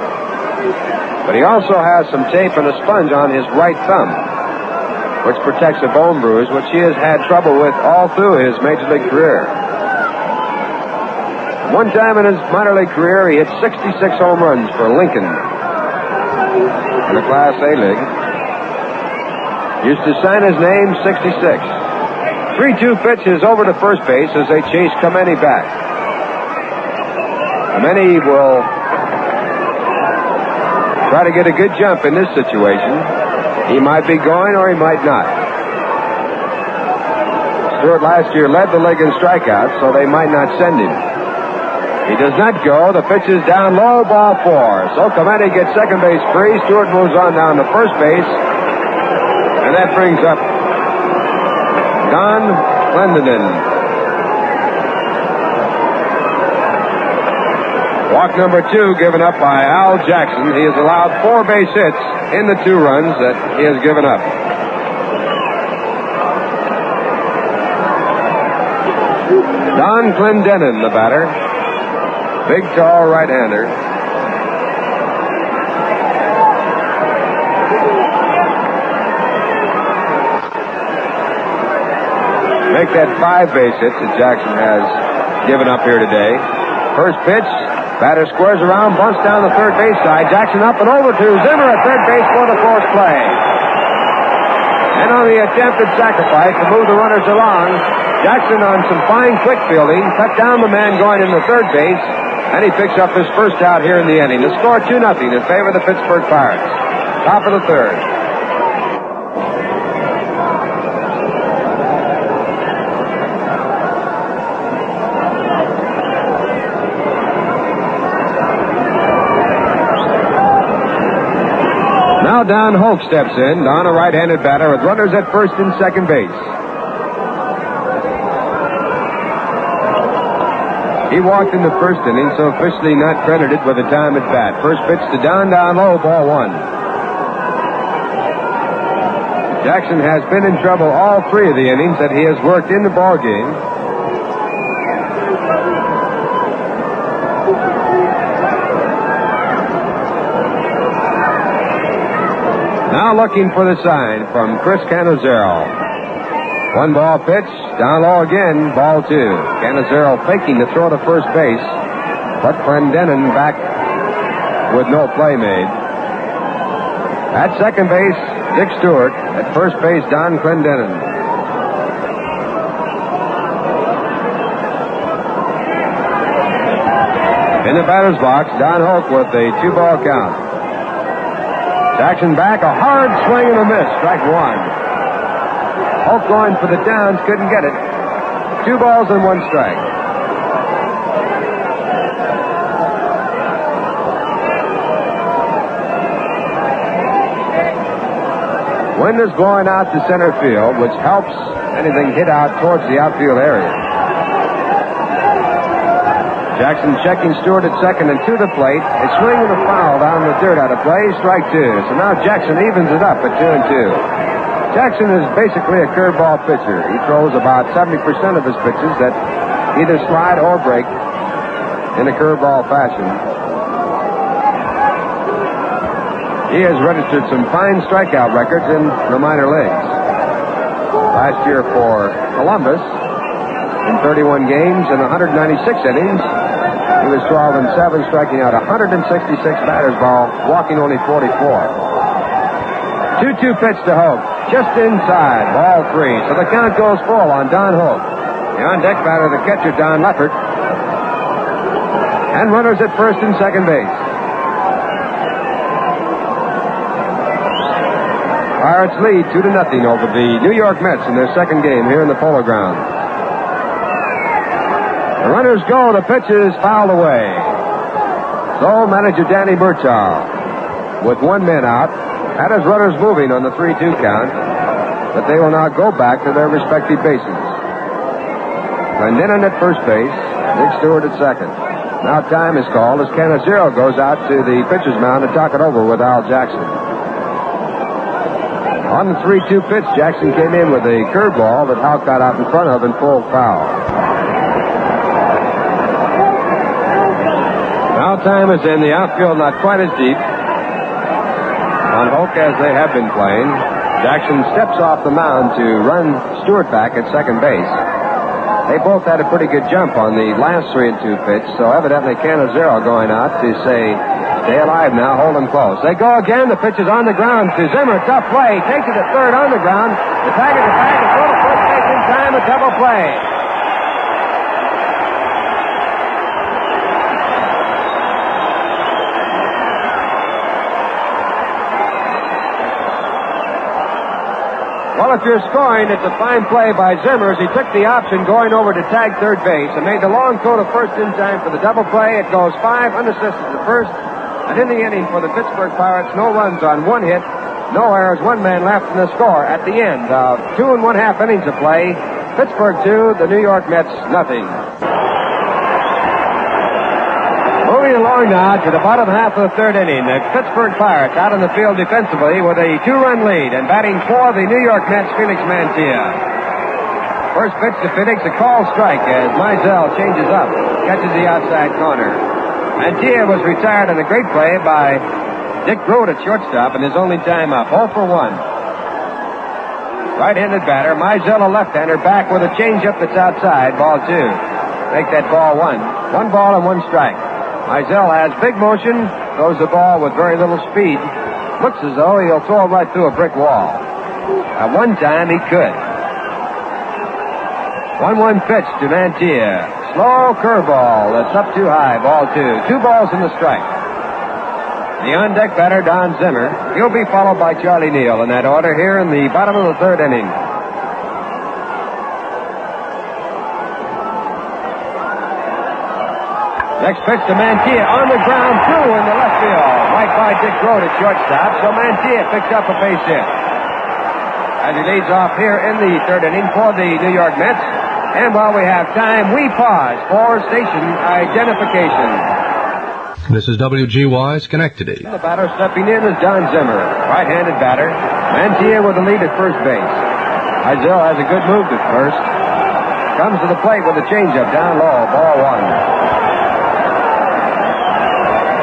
but he also has some tape and a sponge on his right thumb, which protects a bone bruise, which he has had trouble with all through his major league career. One time in his minor league career, he hit 66 home runs for Lincoln. in the Class A League. Used to sign his name 66. 3-2 pitch is over to first base as they chase Clemente back. Clemente will try to get a good jump in this situation. He might be going or he might not. Stewart last year led the league in strikeouts, so they might not send him. He does not go. The pitch is down low, ball 4. So Clemente gets second base free. Stewart moves on down to first base. And that brings up Don Clendenin. Walk number 2 given up by Al Jackson. He has allowed 4 base hits in the 2 runs that he has given up. Don Clendenin, the batter. Big, tall right-hander. Make that 5 base hits that Jackson has given up here today. First pitch, batter squares around, bunts down the third base side. Jackson up and over to Zimmer at third base for the forced play. And on the attempted sacrifice to move the runners along, Jackson on some fine quick fielding cut down the man going in the third base, and he picks up his first out here in the inning. The score 2-0 in favor of the Pittsburgh Pirates. Top of the third. Now Don Hoke steps in. Don, a right-handed batter with runners at first and second base. He walked in the first inning, so officially not credited with a time at bat. First pitch to Don, down low, ball 1. Jackson has been in trouble all 3 of the innings that he has worked in the ball game. Now looking for the sign from Chris Cannizzaro. 1 ball pitch, down low again, ball 2. Cannizzaro faking to throw to first base, but Clendenin back with no play made. At second base, Dick Stewart. At first base, Don Clendenin. In the batter's box, Don Hoke with a 2-ball count. Jackson back, a hard swing and a miss, strike 1. Hope going for the downs, couldn't get it. 2 balls and 1 strike. Wind is blowing out to center field, which helps anything hit out towards the outfield area. Jackson checking Stewart at second and to the plate. A swing and a foul down the dirt out of play, strike 2. So now Jackson evens it up at 2-2. Jackson is basically a curveball pitcher. He throws about 70% of his pitches that either slide or break in a curveball fashion. He has registered some fine strikeout records in the minor leagues. Last year for Columbus, in 31 games and 196 innings, he was 12-7, striking out 166 batters ball, walking only 44. 2-2 pitch to Hoke. Just inside, ball 3. So the count goes full on Don Hoke. The on-deck batter, the catcher, Don Leppert. And runners at first and second base. Pirates lead 2-0 over the New York Mets in their second game here in the Polo Grounds. The runners go. The pitch is fouled away. So manager Danny Murtaugh, with 1 man out, had his runners moving on the 3-2 count, but they will now go back to their respective bases. Clendenin at first base, Dick Stewart at second. Now time is called as Cannizzaro goes out to the pitcher's mound to talk it over with Al Jackson. On the 3-2 pitch, Jackson came in with a curveball that Houck got out in front of and pulled foul. Now time is in. The outfield not quite as deep on Hoke as they have been playing. Jackson steps off the mound to run Stewart back at second base. They both had a pretty good jump on the last 3-2 pitch, so evidently Cannizzaro going out to say Stay alive now, hold them close. They go again. The pitch is on the ground to Zimmer. Tough play. Takes it to third on the ground. The tag is back. It's going to first base in time. A double play. Well, if you're scoring, it's a fine play by Zimmer as he took the option going over to tag third base and made the long throw to first in time for the double play. It goes 5 unassisted to first. And in the inning for the Pittsburgh Pirates, no runs on 1 hit, no errors, 1 man left in the score. At the end of 2 1/2 innings of play, Pittsburgh 2, the New York Mets nothing. Moving along now to the bottom half of the third inning, the Pittsburgh Pirates out on the field defensively with a 2-run lead, and batting for the New York Mets, Felix Mantilla. First pitch to Felix, a called strike as Mizell changes up, catches the outside corner. Mantilla was retired on a great play by Dick Groat at shortstop in his only time up, 0 for 1. Right-handed batter, Mizell a left-hander, back with a changeup that's outside, ball 2. Make that ball 1. 1 ball and 1 strike. Mizell has big motion, throws the ball with very little speed. Looks as though he'll throw it right through a brick wall. At one time, he could. 1-1 pitch to Mantilla. Slow curveball that's up too high, ball 2. 2 balls and a strike. The on-deck batter, Don Zimmer. He'll be followed by Charlie Neal in that order here in the bottom of the third inning. Next pitch to Mantilla on the ground through in the left field. Right by Dick Groat at shortstop, so Mantilla picks up a base hit. As he leads off here in the third inning for the New York Mets. And while we have time, we pause for station identification. This is WGY Schenectady. The batter stepping in is Don Zimmer, right-handed batter. Mantilla with the lead at first base. Mizell has a good move at first. Comes to the plate with a changeup down low, ball 1.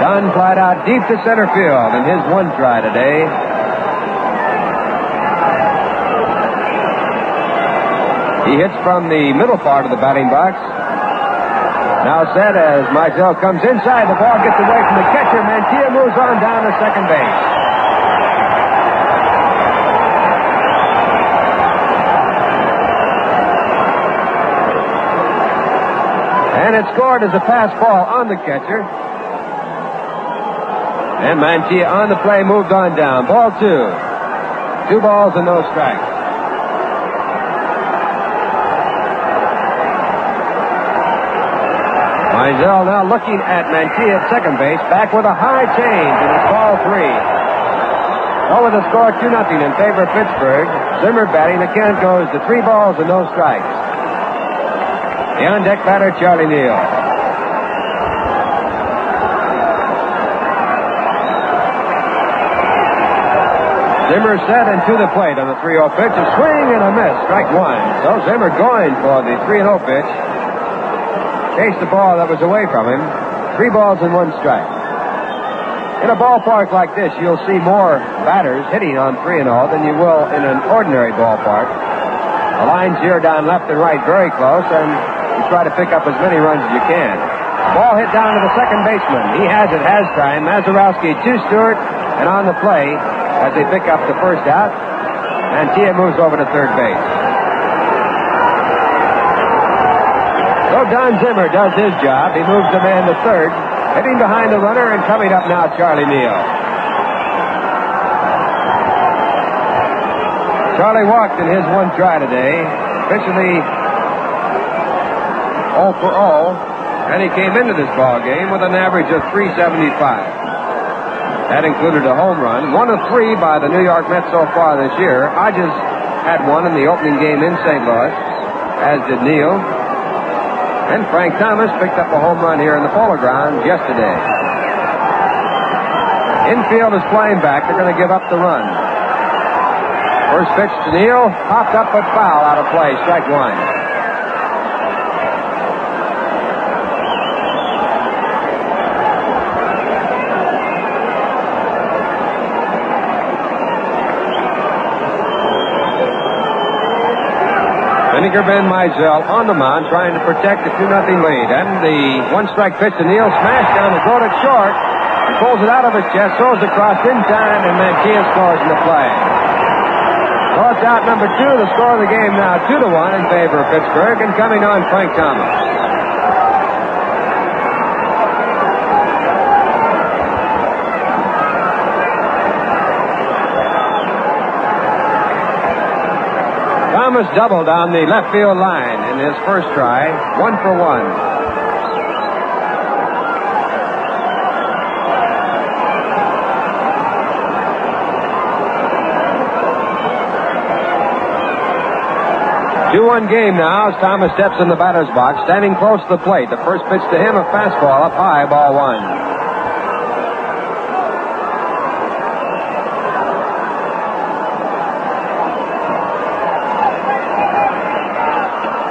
Don flied out deep to center field in his 1 try today. He hits from the middle part of the batting box. Now set as Mizell comes inside. The ball gets away from the catcher. Mantilla moves on down to second base. And it's scored as a pass ball on the catcher. And Mantilla on the play moved on down. Ball 2. 2 balls and no strikes. Mizell now looking at Mantilla at second base, back with a high change, and it's ball 3. Well, with the score 2-0 in favor of Pittsburgh, Zimmer batting. The count goes to 3 balls and no strikes. The on-deck batter, Charlie Neal. Zimmer set and to the plate on the 3-0 pitch. A swing and a miss, strike 1. So Zimmer going for the 3-0 pitch. Chased the ball that was away from him. 3 balls and 1 strike. In a ballpark like this, you'll see more batters hitting on 3-0 than you will in an ordinary ballpark. The lines here down left and right very close, and you try to pick up as many runs as you can. Ball hit down to the second baseman. He has it, has time. Mazeroski to Stewart, and on the play, as they pick up the first out, Mantilla moves over to third base. So Don Zimmer does his job. He moves the man to third, hitting behind the runner, and coming up now, Charlie Neal. Charlie walked in his 1 try today, officially 0 for 0, and he came into this ball game with an average of .375. That included a home run, 1 of 3 by the New York Mets so far this year. Hodges had 1 in the opening game in St. Louis, as did Neal. And Frank Thomas picked up a home run here in the Polo Grounds yesterday. Infield is flying back. They're going to give up the run. First pitch to Neal, popped up but foul out of play, strike 1. Vinegar Ben Mizell on the mound trying to protect the 2-0 lead. And the 1-strike pitch to Neal, smashed down the Groat at short. pulls it out of his chest, throws across in time, and Mantilla scores in the play. So it's out number 2. The score of the game now 2-1 in favor of Pittsburgh, and coming on Frank Thomas. Thomas doubled on the left field line in his first try, 1 for 1. Two-one game now as Thomas steps in the batter's box, standing close to the plate. The first pitch to him, a fastball up high, ball 1.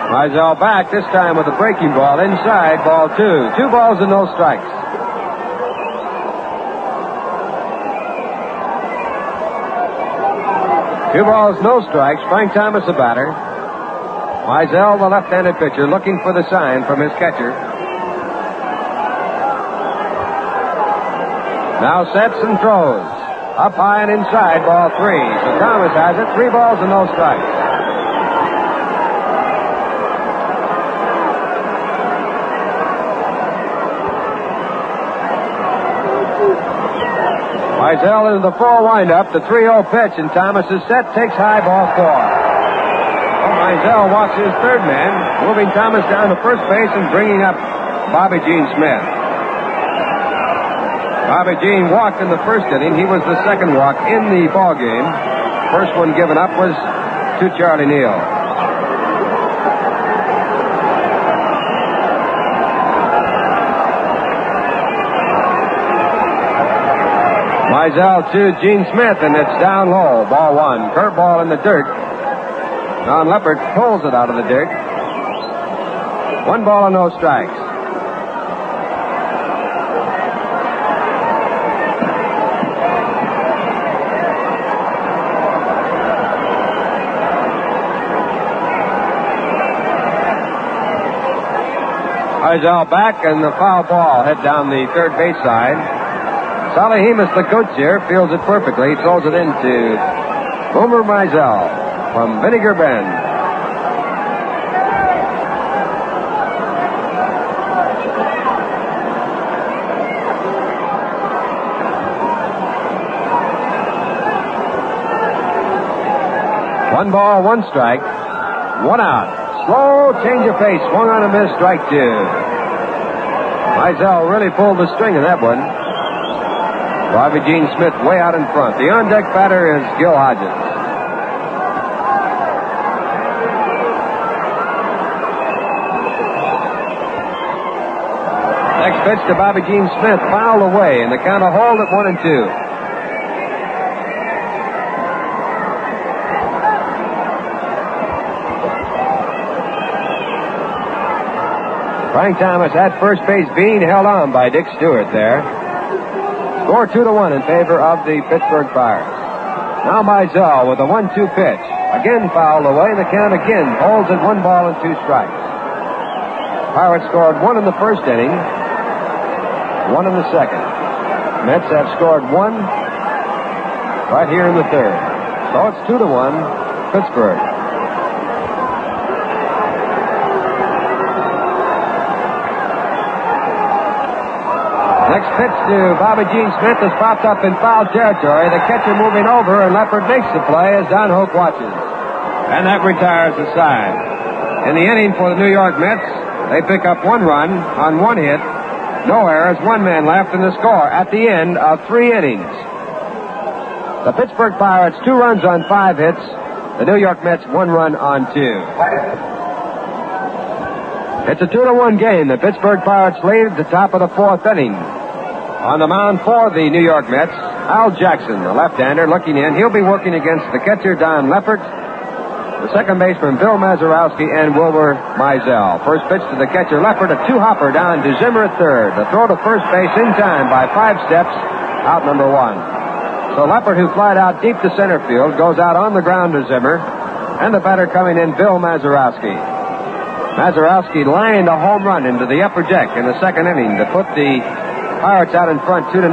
Mizell back, this time with a breaking ball inside, ball 2. 2 balls and no strikes. Two balls, no strikes. Frank Thomas, the batter. Mizell, the left-handed pitcher, looking for the sign from his catcher. Now sets and throws. Up high and inside, ball 3. So Thomas has it. 3 balls and no strikes. Mizell into the full windup, the 3-0 pitch, and Thomas is set, takes high, ball 4. Mizell watches third man, moving Thomas down to first base and bringing up Bobby Gene Smith. Bobby Gene walked in the first inning. He was the second walk in the ball game. First one given up was to Charlie Neal. Mizell to Gene Smith, and it's down low, ball 1. Curveball in the dirt. Don Leppert pulls it out of the dirt. 1 ball and no strikes. Mizell back, and the foul ball head down the third base side. Salahimus, the coach here, feels it perfectly. Throws it into Boomer Mizell from Vinegar Bend. One ball, 1 strike, 1 out. Slow change of pace, swung on a miss, strike 2. Mizell really pulled the string of that one. Bobby Gene Smith way out in front. The on-deck batter is Gil Hodges. Next pitch to Bobby Gene Smith, fouled away, and the count will hold at 1-2. Frank Thomas at first base, being held on by Dick Stewart there. Score 2-1 in favor of the Pittsburgh Pirates. Now Mizell with a 1-2 pitch. Again fouled away. The count again holds at 1 ball and 2 strikes. Pirates scored 1 in the first inning, 1 in the second. Mets have scored 1 right here in the third. So it's 2-1 Pittsburgh. Next pitch to Bobby Gene Smith is popped up in foul territory. The catcher moving over, and Leppert makes the play as Don Hoak watches. And that retires the side. In the inning for the New York Mets, they pick up 1 run on 1 hit. No errors, 1 man left in the score at the end of 3 innings. The Pittsburgh Pirates 2 runs on 5 hits. The New York Mets 1 run on 2. It's a 2-1 game. The Pittsburgh Pirates lead at the top of the 4th inning. On the mound for the New York Mets, Al Jackson, the left-hander, looking in. He'll be working against the catcher, Don Leppert, the second baseman, Bill Mazeroski, and Wilbur Mizell. First pitch to the catcher, Leppert, a 2-hopper down to Zimmer at third. The throw to first base in time by 5 steps, out number 1. So Leppert, who flied out deep to center field, goes out on the ground to Zimmer, and the batter coming in, Bill Mazeroski. Mazeroski lined a home run into the upper deck in the second inning to put the Pirates out in front 2-0.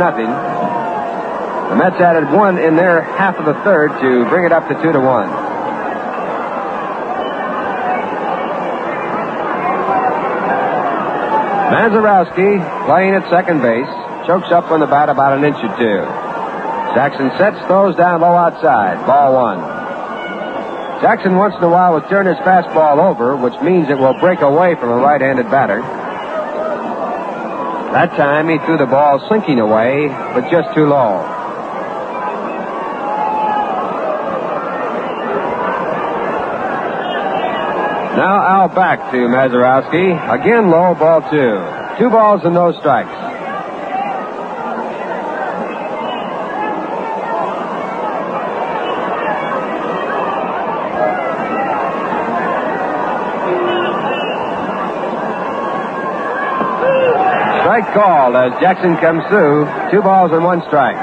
The Mets added one in their half of the third to bring it up to 2-1. Mazurowski playing at second base. Chokes up on the bat about an inch or two. Jackson sets, throws down low outside. Ball one. Jackson once in a while will turn his fastball over, which means it will break away from a right-handed batter. That time he threw the ball sinking away, but just too low. Now Al back to Mazurowski. Again low, ball two. 2 balls and no strikes. Strike called as Jackson comes through. 2 balls and 1 strike.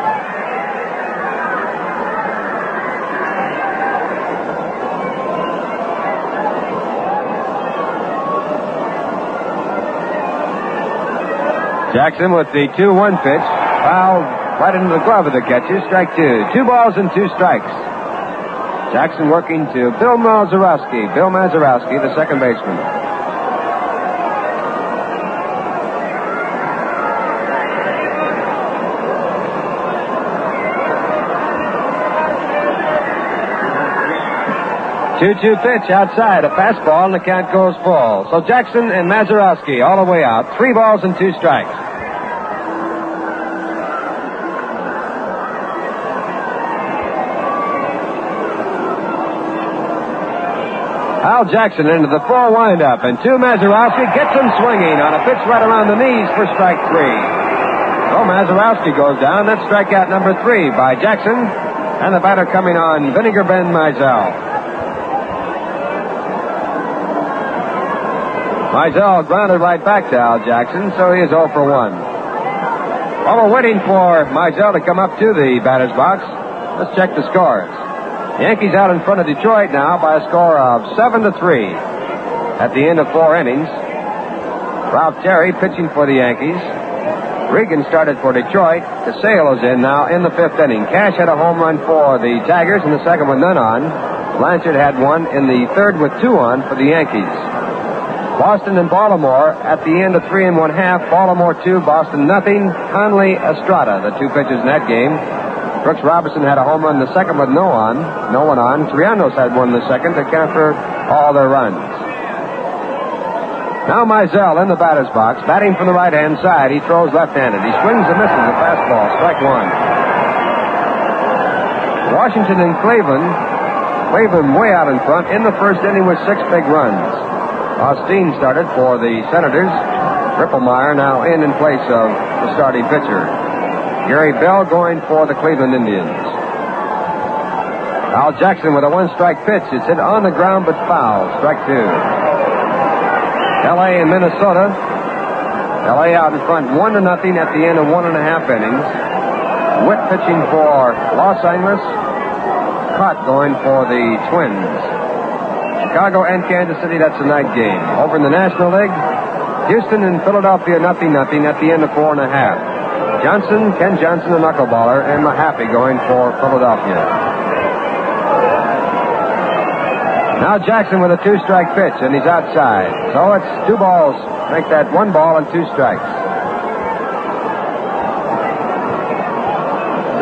Jackson with the 2-1 pitch. Foul right into the glove of the catcher. Strike 2. 2 balls and 2 strikes. Jackson working to Bill Mazurowski. Bill Mazurowski, the second baseman. Two-two pitch outside, a fastball, and the count goes full. So Jackson and Mazurowski all the way out. 3 balls and 2 strikes. Al Jackson into the full windup, and to Mazurowski gets him swinging on a pitch right around the knees for strike 3. So Mazurowski goes down. That's strikeout number 3 by Jackson, and the batter coming on, Vinegar Ben Mizell. Mizell grounded right back to Al Jackson, so he is 0 for 1. While we're waiting for Mizell to come up to the batter's box, let's check the scores. The Yankees out in front of Detroit now by a score of 7-3 at the end of 4 innings. Ralph Terry pitching for the Yankees. Regan started for Detroit. Casale is in now in the 5th inning. Cash had a home run for the Tigers in the second with none on. Blanchard had one in the third with 2 on for the Yankees. Boston and Baltimore at the end of 3 1/2. Baltimore 2, Boston nothing. Conley, Estrada, the 2 pitchers in that game. Brooks Robinson had a home run in the second with no one on. Trianos had one in the second to count for all their runs. Now Mizell in the batter's box, batting from the right-hand side. He throws left-handed. He swings and misses a fastball. Strike 1. Washington and Cleveland. Cleveland way out in front in the first inning with 6 big runs. Austin started for the Senators. Ripplemeyer now in place of the starting pitcher. Gary Bell going for the Cleveland Indians. Al Jackson with a 1-strike pitch. It's hit on the ground but foul. Strike 2. L.A. and Minnesota. L.A. out in front 1-0 at the end of 1.5 innings. Witt pitching for Los Angeles. Cott going for the Twins. Chicago and Kansas City, that's a night game. Over in the National League, Houston and Philadelphia 0-0 at the end of 4.5. Johnson, Ken Johnson, a knuckleballer, and Mahaffey going for Philadelphia. Now Jackson with a 2-strike pitch, and he's outside. So it's 2 balls. Make that 1 ball and 2 strikes.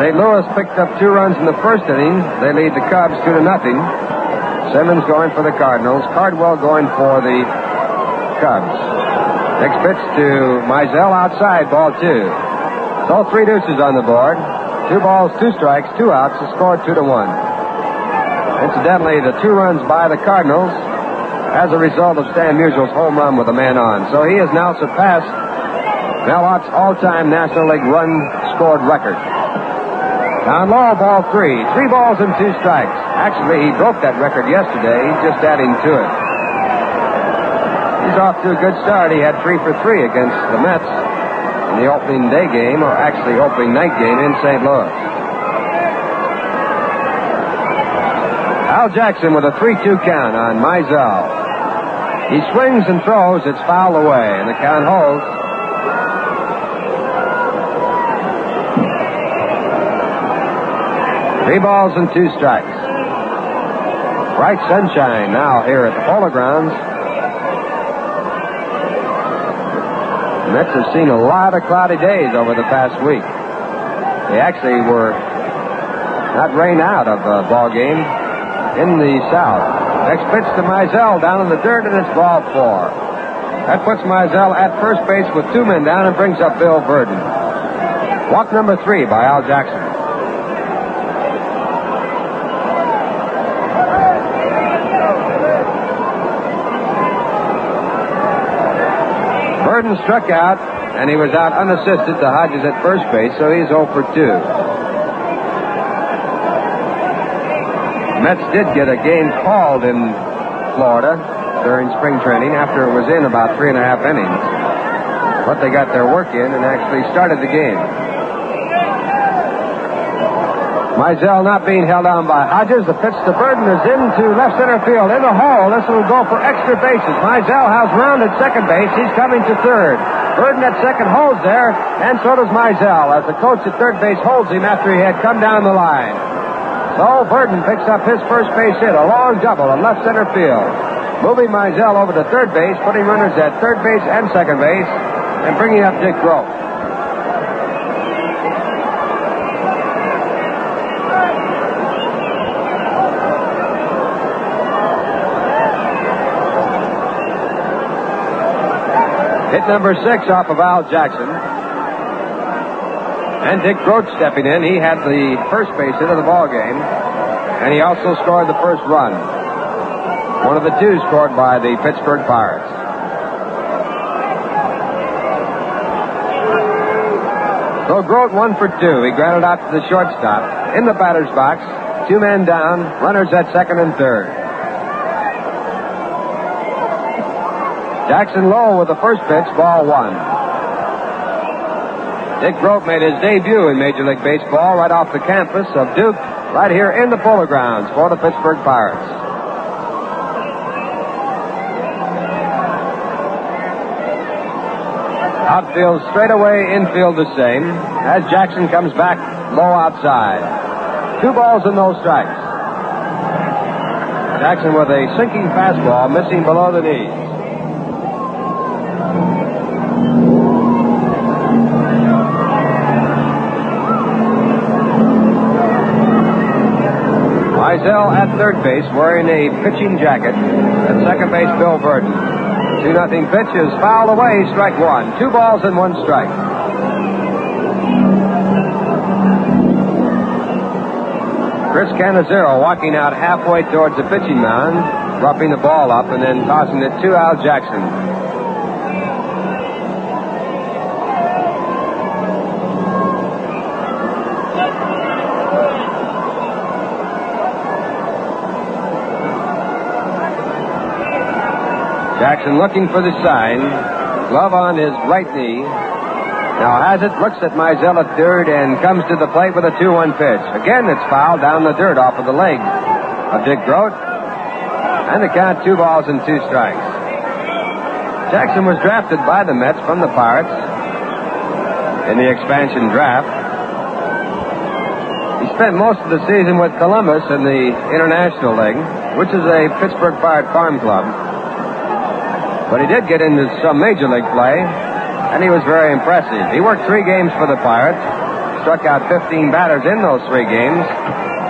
St. Louis picked up 2 runs in the first inning. They lead the Cubs 2-0. Simmons going for the Cardinals. Cardwell going for the Cubs. Next pitch to Mizell outside, ball 2. So 3 deuces on the board. 2 balls, 2 strikes, 2 outs. The score 2-1. Incidentally, the 2 runs by the Cardinals as a result of Stan Musial's home run with a man on. So he has now surpassed Mel Ott's all-time National League run scored record. Down low, ball 3. 3 balls and 2 strikes. Actually, he broke that record yesterday. He's just adding to it. He's off to a good start. He had 3 for 3 against the Mets in the opening day game, or actually opening night game in St. Louis. Al Jackson with a 3-2 count on Mizell. He swings and throws. It's fouled away, and the count holds. 3 balls and 2 strikes. Bright sunshine now here at the Polo Grounds. The Mets have seen a lot of cloudy days over the past week. They actually were not rained out of a ball game in the South. Next pitch to Mizell down in the dirt, and it's ball 4. That puts Mizell at first base with 2 men down and brings up Bill Verdon. Walk number 3 by Al Jackson. Verdon struck out, and he was out unassisted to Hodges at first base, so he's 0 for 2. Mets did get a game called in Florida during spring training after it was in about 3.5 innings. But they got their work in and actually started the game. Mizell not being held down by Hodges. The pitch to Verdon is into left center field. In the hole, this will go for extra bases. Mizell has rounded second base. He's coming to third. Verdon at second holds there, and so does Mizell, as the coach at third base holds him after he had come down the line. So Verdon picks up his first base hit, a long double in left center field. Moving Mizell over to third base, putting runners at third base and second base, and bringing up Dick Groat. Hit number 6 off of Al Jackson. And Dick Groat stepping in. He had the first base hit of the ball game, and he also scored the first run. One of the 2 scored by the Pittsburgh Pirates. So Groat 1 for 2. He grounded out to the shortstop. In the batter's box, 2 men down, runners at second and third. Jackson low with the first pitch, ball 1. Dick Groat made his debut in Major League Baseball right off the campus of Duke, right here in the Polo Grounds for the Pittsburgh Pirates. Outfield straight away, infield the same, as Jackson comes back low outside. 2 balls and no strikes. Jackson with a sinking fastball, missing below the knees. Mizell at third base wearing a pitching jacket. At second base, Bill Verdon. 2-0 pitch is fouled away, strike 1. 2 balls and 1 strike. Chris Cannizzaro walking out halfway towards the pitching mound, roughing the ball up and then tossing it to Al Jackson. Jackson looking for the sign. Glove on his right knee. Now has it, looks at Mizell at third, and comes to the plate with a 2-1 pitch. Again, it's fouled down the dirt off of the leg of Dick Groat. And the count, 2 balls and 2 strikes. Jackson was drafted by the Mets from the Pirates in the expansion draft. He spent most of the season with Columbus in the International League, which is a Pittsburgh Pirate farm club. But he did get into some Major League play, and he was very impressive. He worked 3 games for the Pirates, struck out 15 batters in those 3 games,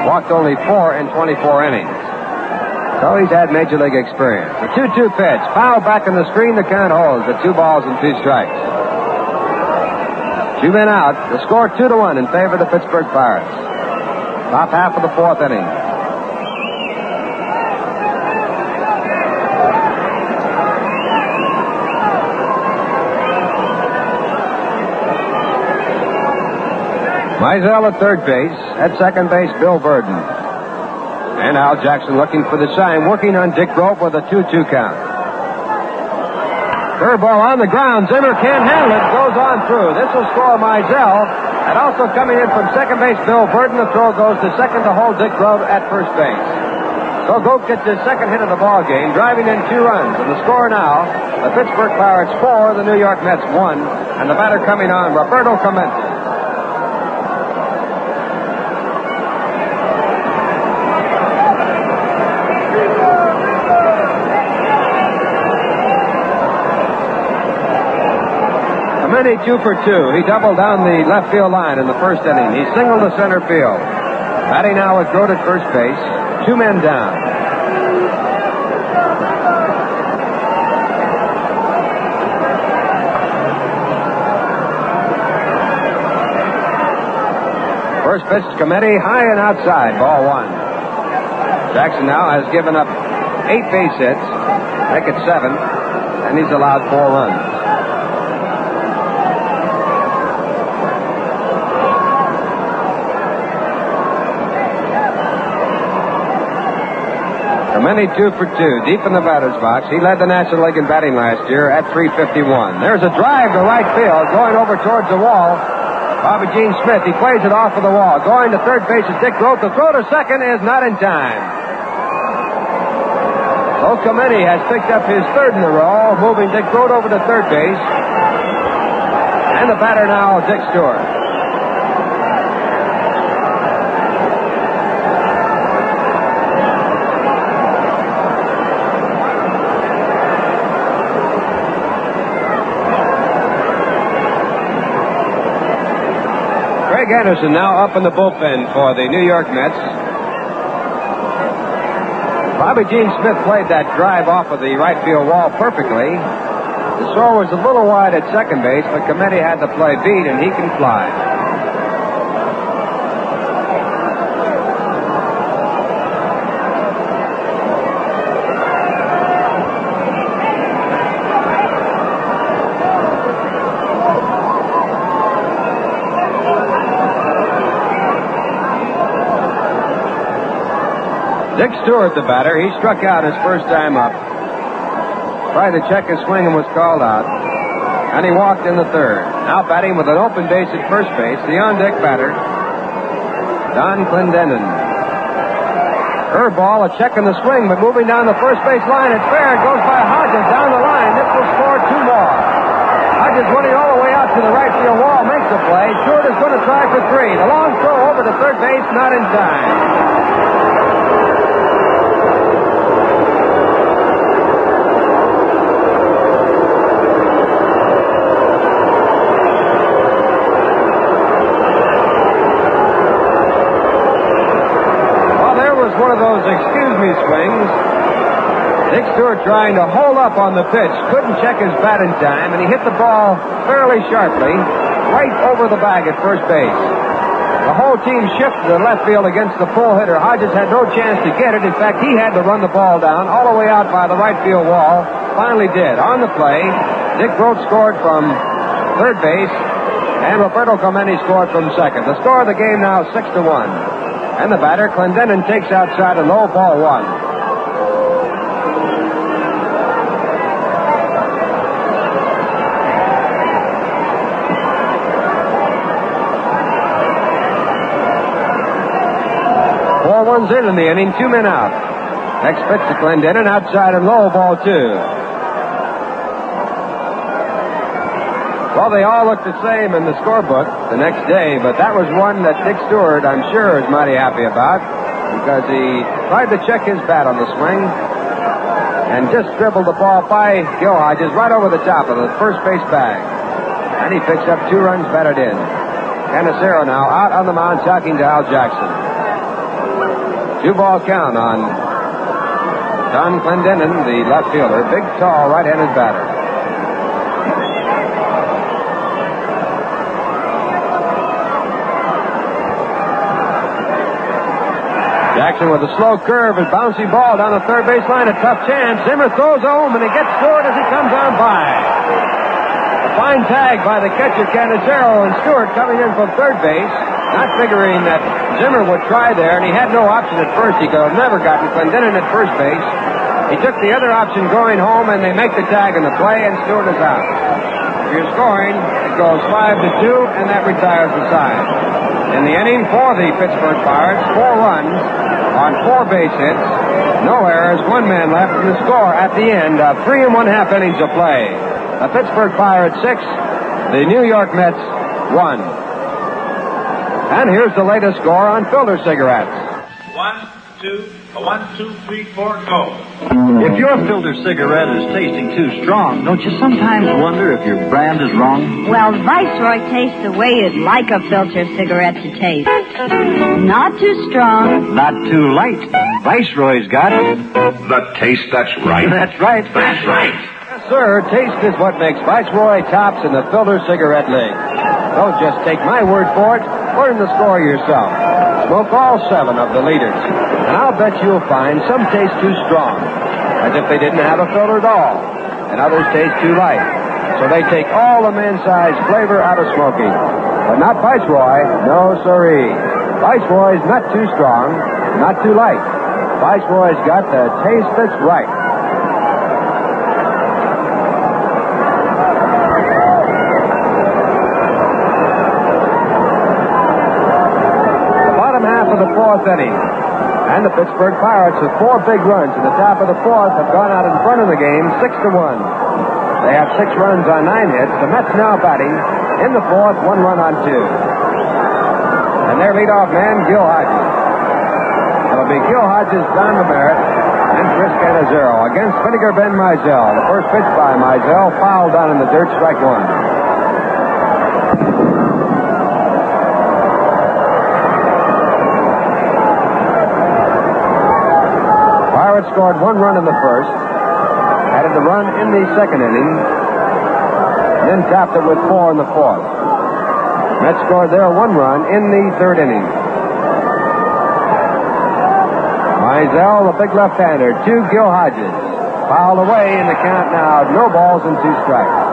walked only 4 in 24 innings. So he's had Major League experience. The 2-2 pitch, foul back in the screen, the count holds at 2 balls and 2 strikes. 2 men out, the score 2-1 in favor of the Pittsburgh Pirates. Top half of the 4th inning. Mizell at third base. At second base, Bill Verdon. And Al Jackson looking for the sign, working on Dick Groat with a 2-2 count. Curveball on the ground. Zimmer can't handle it. Goes on through. This will score Mizell. And also coming in from second base, Bill Verdon. The throw goes to second to hold Dick Groat at first base. So Groat gets his second hit of the ball game, driving in 2 runs. And the score now, the Pittsburgh Pirates 4, the New York Mets 1. And the batter coming on, Roberto Clemente. Clemente 2 for 2. He doubled down the left field line in the first inning. He singled to center field. Batting now with Grote at first base. 2 men down. First pitch to Clemente, high and outside, ball 1. Jackson now has given up 8 base hits, make it 7, and he's allowed 4 runs. Clemente 2 for 2, deep in the batter's box. He led the National League in batting last year at .351. There's a drive to right field, going over towards the wall. Bobby Gene Smith, he plays it off of the wall. Going to third base is Dick Grote. The throw to second is not in time. So Clemente has picked up his 3rd in a row, moving Dick Grote over to third base. And the batter now, Dick Stewart. Greg Anderson now up in the bullpen for the New York Mets. Bobby Gene Smith played that drive off of the right field wall perfectly. The score was a little wide at second base, but Clemente had the play beat, and he can fly. Dick Stewart, the batter, he struck out his first time up. Tried to check his swing and was called out. And he walked in the third. Now batting with an open base at first base, the on-deck batter, Don Clendenin. Curveball, a check in the swing, but moving down the first base line, it's fair. It goes by Hodges down the line. This will score 2 more. Hodges running all the way out to the right field wall, makes the play. Stewart is going to try for 3. The long throw over to third base, not in time. One of those excuse-me swings. Dick Stewart trying to hold up on the pitch. Couldn't check his bat in time, and he hit the ball fairly sharply right over the bag at first base. The whole team shifted to left field against the full hitter. Hodges had no chance to get it. In fact, he had to run the ball down all the way out by the right field wall. Finally did. On the play, Dick Grote scored from third base, and Roberto Clemente scored from second. The score of the game now 6-1. And the batter, Clendenin, takes outside a low, ball 1. Ball 1's in the inning, 2 men out. Next pitch to Clendenin, outside and low, ball 2. Well, they all look the same in the scorebook the next day, but that was one that Dick Stewart, I'm sure, is mighty happy about because he tried to check his bat on the swing and just dribbled the ball by Gil Hodges right over the top of the first base bag. And he picks up 2 runs batted in. Cannicero now out on the mound talking to Al Jackson. 2-ball count on Don Clendenin, the left fielder, big, tall, right-handed batter. Jackson with a slow curve and bouncy ball down the third base line. A tough chance. Zimmer throws home, and he gets Stewart as he comes on by. A fine tag by the catcher, Cannicero, and Stewart coming in from third base, not figuring that Zimmer would try there, and he had no option at first. He could have never gotten Clendenin at first base. He took the other option going home, and they make the tag in the play, and Stewart is out. If you're scoring, it goes 5-2, and that retires the side. In the inning for the Pittsburgh Pirates, 4 runs on 4 base hits, no errors, 1 man left, and the score at the end of 3 1/2 innings of play. The Pittsburgh Pirates 6, the New York Mets 1. And here's the latest score on filter cigarettes. 1, A 1, 2, 3, 4, go. If your filter cigarette is tasting too strong, don't you sometimes wonder if your brand is wrong? Well, Viceroy tastes the way you'd like a filter cigarette to taste. Not too strong. Not too light. Viceroy's got The taste that's right. That's right. That's right. Yes, sir. Taste is what makes Viceroy tops in the filter cigarette league. Don't just take my word for it. Learn the score yourself. Smoke all 7 of the leaders. And I'll bet you'll find some taste too strong, as if they didn't have a filter at all. And others taste too light. So they take all the man-sized flavor out of smoking. But not Viceroy. No, sirree. Viceroy's not too strong, not too light. Viceroy's got the taste that's right. The 4th inning. And the Pittsburgh Pirates, with 4 big runs in the top of the 4th, have gone out in front of the game 6-1. They have 6 runs on 9 hits. The Mets now batting in the 4th, 1 run on 2. And their leadoff man, Gil Hodges. It'll be Gil Hodges, John Demeritte, and Chris Cannizzaro against Vinegar Ben Mizell. The first pitch by Mizell, fouled down in the dirt, strike 1. Scored 1 run in the first, added the run in the second inning, then tapped it with 4 in the 4th. Mets scored their 1 run in the 3rd inning. Mizell, the big left-hander, to Gil Hodges. Fouled away in the count now, no balls and 2 strikes.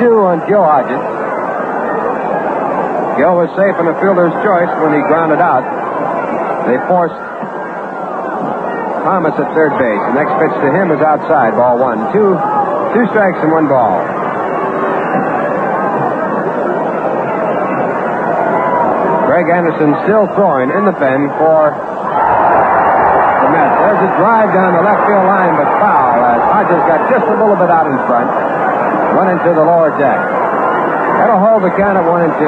On Gil Hodges. Gil was safe in the fielder's choice when he grounded out. They forced Thomas at third base. The next pitch to him is outside, ball 1. Two strikes and 1 ball. Greg Anderson still throwing in the pen for the Mets. There's a drive down the left field line, but foul as Hodges got just a little bit out in front. Run into the lower deck. That'll hold the count at 1 and 2.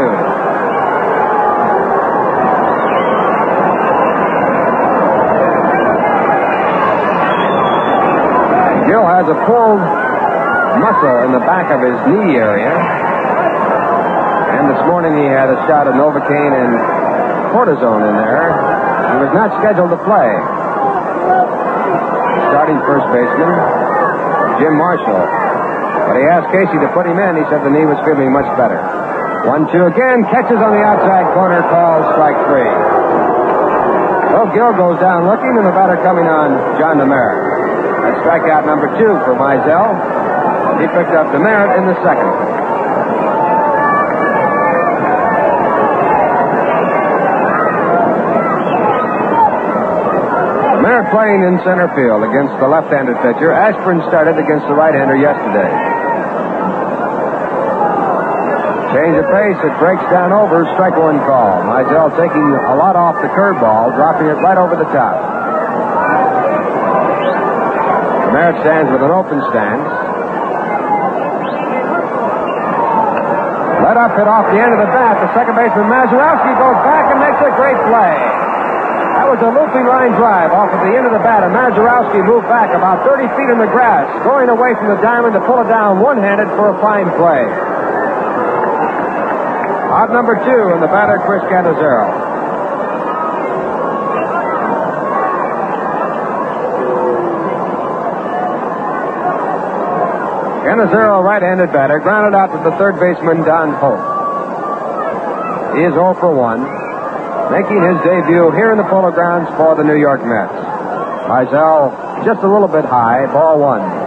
Gil has a pulled muscle in the back of his knee area. And this morning he had a shot of Novocaine and cortisone in there. He was not scheduled to play. Starting first baseman, Jim Marshall. But he asked Casey to put him in. He said the knee was feeling much better. 1-2 again. Catches on the outside corner. Calls strike 3. So Gil goes down looking, and the batter coming on, John Demeritte. That's strikeout number 2 for Mizell. He picked up Demeritte in the second. Demeritte playing in center field against the left-handed pitcher. Ashburn started against the right-hander yesterday. Change of pace, it breaks down over, strike 1 call. Mizell taking a lot off the curveball, dropping it right over the top. Demeritte stands with an open stance. Let up, hit off the end of the bat. The second baseman Mazeroski goes back and makes a great play. That was a looping line drive off of the end of the bat, and Mazeroski moved back about 30 feet in the grass, going away from the diamond to pull it down one-handed for a fine play. Out number 2, and the batter, Chris Cannizzaro. Cannizzaro, right-handed batter, grounded out to the third baseman, Don Hope. He is 0 for 1, making his debut here in the Polo Grounds for the New York Mets. Mizell just a little bit high, ball 1.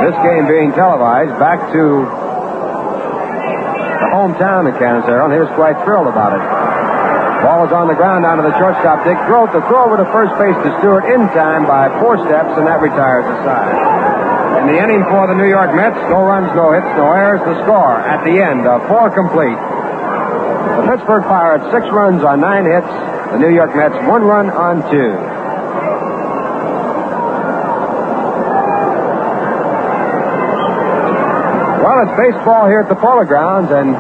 This game being televised back to the hometown of Cannizzaro, and he was quite thrilled about it. Ball is on the ground down to the shortstop, Dick Groth. The throw over to first base to Stewart in time by 4 steps, and that retires the side. in the inning for the New York Mets. No runs, no hits, no errors. The score at the end of 4 complete. The Pittsburgh Pirates 6 runs on 9 hits. The New York Mets 1 run on 2. Well, it's baseball here at the Polo Grounds, and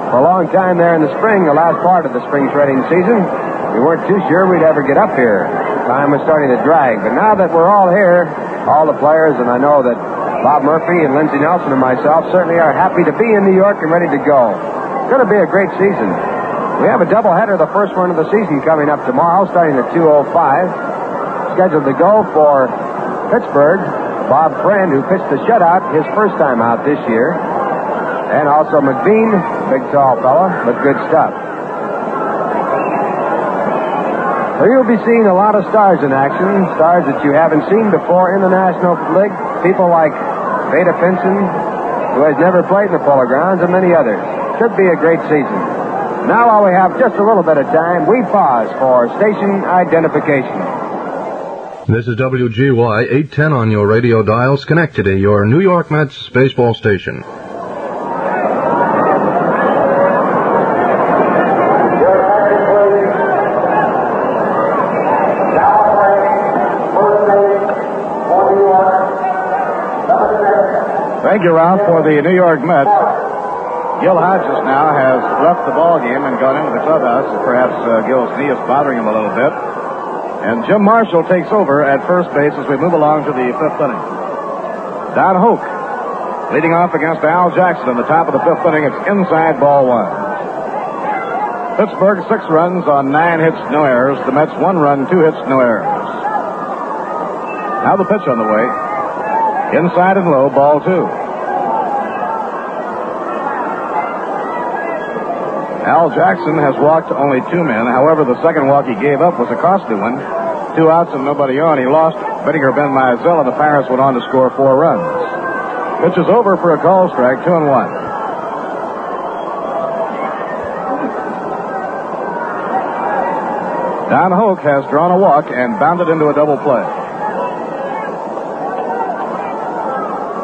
for a long time there in the spring, the last part of the spring training season, we weren't too sure we'd ever get up here. Time was starting to drag, but now that we're all here, all the players, and I know that Bob Murphy and Lindsey Nelson and myself certainly are happy to be in New York and ready to go. It's going to be a great season. We have a doubleheader, the first one of the season, coming up tomorrow, starting at 2:05. Scheduled to go for Pittsburgh, Bob Friend, who pitched the shutout, his first time out this year. And also McBean, big tall fella, but good stuff. So you'll be seeing a lot of stars in action, stars that you haven't seen before in the National League. People like Vada Pinson, who has never played in the Polo Grounds, and many others. Should be a great season. Now, while we have just a little bit of time, we pause for station identification. This is WGY 810 on your radio dial, Schenectady, your New York Mets baseball station. Thank you, Ralph, for the New York Mets. Gil Hodges now has left the ball game and gone into the clubhouse. Perhaps Gil's knee is bothering him a little bit. And Jim Marshall takes over at first base as we move along to the 5th inning. Don Hoke leading off against Al Jackson in the top of the 5th inning. It's inside, ball 1. Pittsburgh 6 runs on 9 hits, no errors. The Mets 1 run, 2 hits, no errors. Now the pitch on the way. Inside and low, ball 2. Al Jackson has walked only 2 men. However, the second walk he gave up was a costly one. 2 outs and nobody on. He lost Bettinger Ben Mizell, and the Pirates went on to score 4 runs. Pitch is over for a call strike, 2-1. Don Hoke has drawn a walk and bounded into a double play.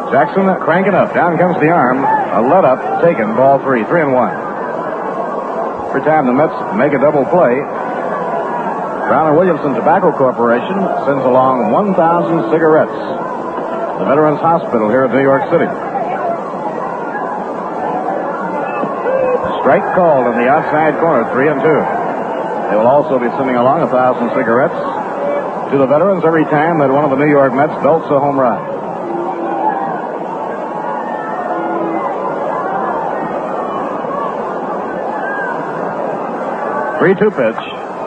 Jackson cranking up. Down comes the arm. A let-up taken. Ball 3. 3-1. Every time the Mets make a double play, Brown & Williamson Tobacco Corporation sends along 1,000 cigarettes to the Veterans Hospital here in New York City. Strike called in the outside corner. 3-2. They will also be sending along 1,000 cigarettes to the veterans every time that one of the New York Mets belts a home run. Three-two pitch.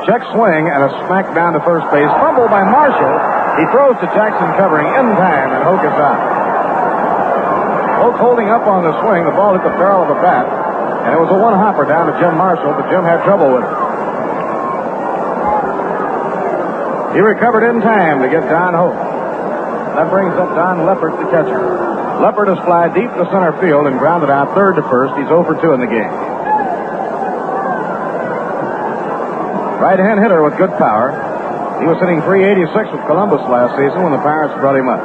Check swing and a smack down to first base. Fumble by Marshall. He throws to Jackson covering in time, and Hoke is out. Hoke holding up on the swing. The ball hit the barrel of the bat, and it was a one-hopper down to Jim Marshall, but Jim had trouble with it. He recovered in time to get Don Hoke. That brings up Don Leppert, the catcher. Leppert has fly deep to center field and grounded out third to first. He's 0 for 2 in the game. Right-hand hitter with good power. He was hitting .386 with Columbus last season when the Pirates brought him up.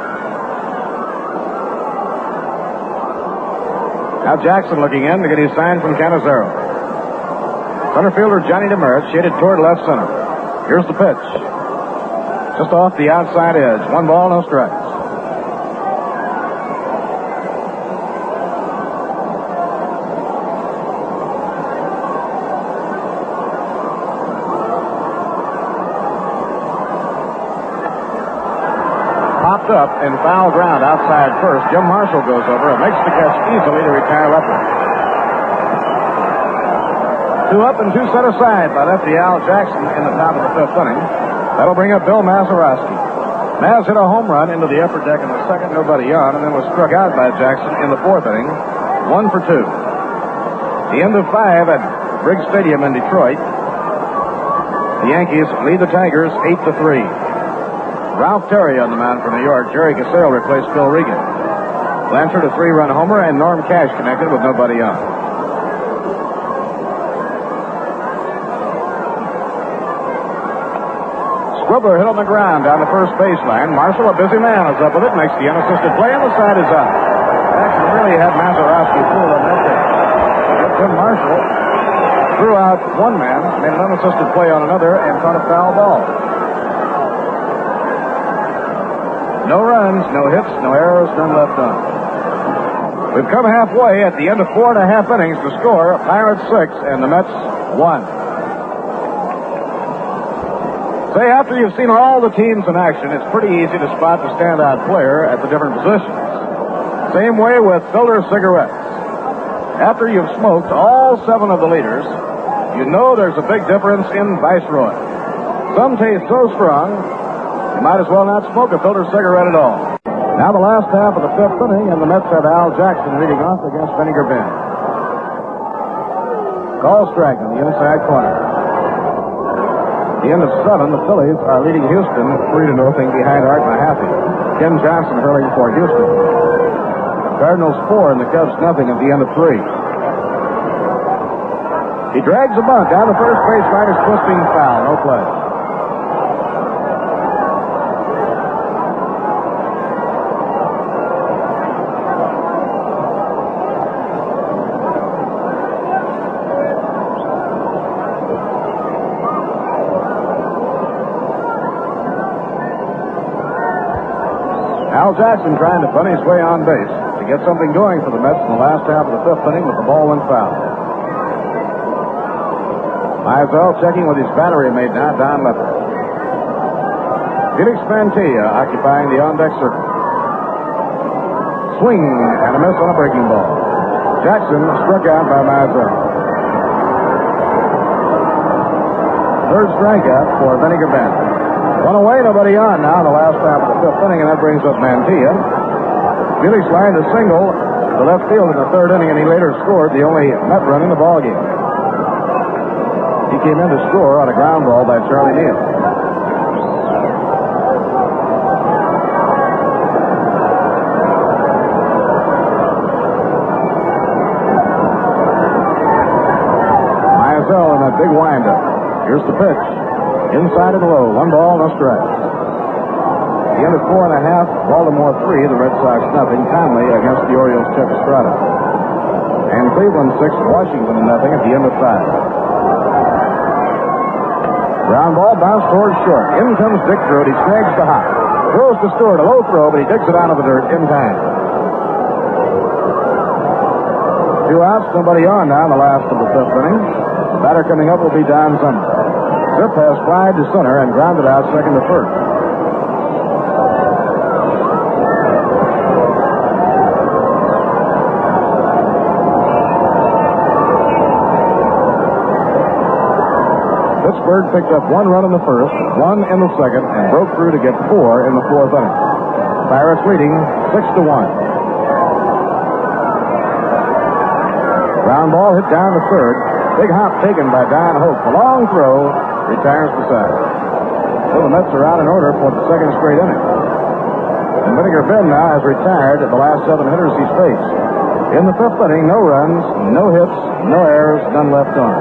Now Jackson looking in to get his sign from Cannizzaro. Center fielder Johnny Demers shaded toward left center. Here's the pitch. Just off the outside edge. 1 ball, no strikes. Up and foul ground outside first. Jim Marshall goes over and makes the catch easily to retire Leppert. 2 up and 2 set aside by lefty Al Jackson in the top of the 5th inning. That'll bring up Bill Mazeroski. Maz hit a home run into the upper deck in the second, nobody on, and then was struck out by Jackson in the 4th inning. 1 for 2. The end of 5 at Briggs Stadium in Detroit. The Yankees lead the Tigers 8-3. Ralph Terry on the mound for New York. Jerry Casale replaced Phil Regan. Blanchard a 3-run homer, and Norm Cash connected with nobody on. Squibbler hit on the ground down the first baseline. Marshall, a busy man, is up with it. Makes the unassisted play, and the side is up. Jackson really had Mazeroski fooled on that day. But Tim Marshall threw out one man, made an unassisted play on another, and caught a foul ball. No runs, no hits, no errors, none left on. We've come halfway at the end of 4.5 innings to score Pirates 6 and the Mets 1. Say, after you've seen all the teams in action, it's pretty easy to spot the standout player at the different positions. Same way with filter cigarettes. After you've smoked all 7 of the leaders, you know there's a big difference in Viceroy. Some taste so strong, you might as well not smoke a filter cigarette at all. Now the last half of the 5th inning, and the Mets have Al Jackson leading off against Vinegar Bend. Call strike on the inside corner. At the end of 7, the Phillies are leading Houston 3-0 behind Art Mahaffey. Ken Johnson hurling for Houston. Cardinals 4 and the Cubs nothing at the end of 3. He drags a bunt down the first baseline, is twisting foul, no play. Al Jackson trying to bunt his way on base to get something going for the Mets in the last half of the 5th inning, but the ball went foul. Mizell checking with his battery mate now, Don Lepper. Felix Mantilla occupying the on-deck circle. Swing and a miss on a breaking ball. Jackson struck out by Mizell. Third strikeout for Vinegar Bend. One away, nobody on now in the last half of the 5th inning, and that brings up Mantilla. Felix lined a single to left field in the 3rd inning, and he later scored the only Met run in the ballgame. He came in to score on a ground ball by Charlie Neal. Mizell in that big windup. Here's the pitch. Inside and low, 1 ball, no strike. At the end of 4.5, Baltimore 3, the Red Sox nothing. Conley against the Orioles, Chuck Estrada. And Cleveland 6, Washington nothing at the end of 5. Ground ball bounced towards short. In comes Dick Drude. He snags the hop. Throws to Stewart, a low throw, but he digs it out of the dirt in time. 2 outs, nobody on now in the last of the 5th inning. The batter coming up will be Don Sumner. Zip has flied to center and grounded out second to first. Pittsburgh picked up 1 run in the first, 1 in the second, and broke through to get 4 in the 4th inning. Pirates leading 6-1. Ground ball hit down to third. Big hop taken by Don Hope. A long throw. Retires the side. So the Mets are out in order for the 2nd straight inning. And Vinegar Bend now has retired the last 7 hitters he's faced. In the 5th inning, no runs, no hits, no errors, none left on.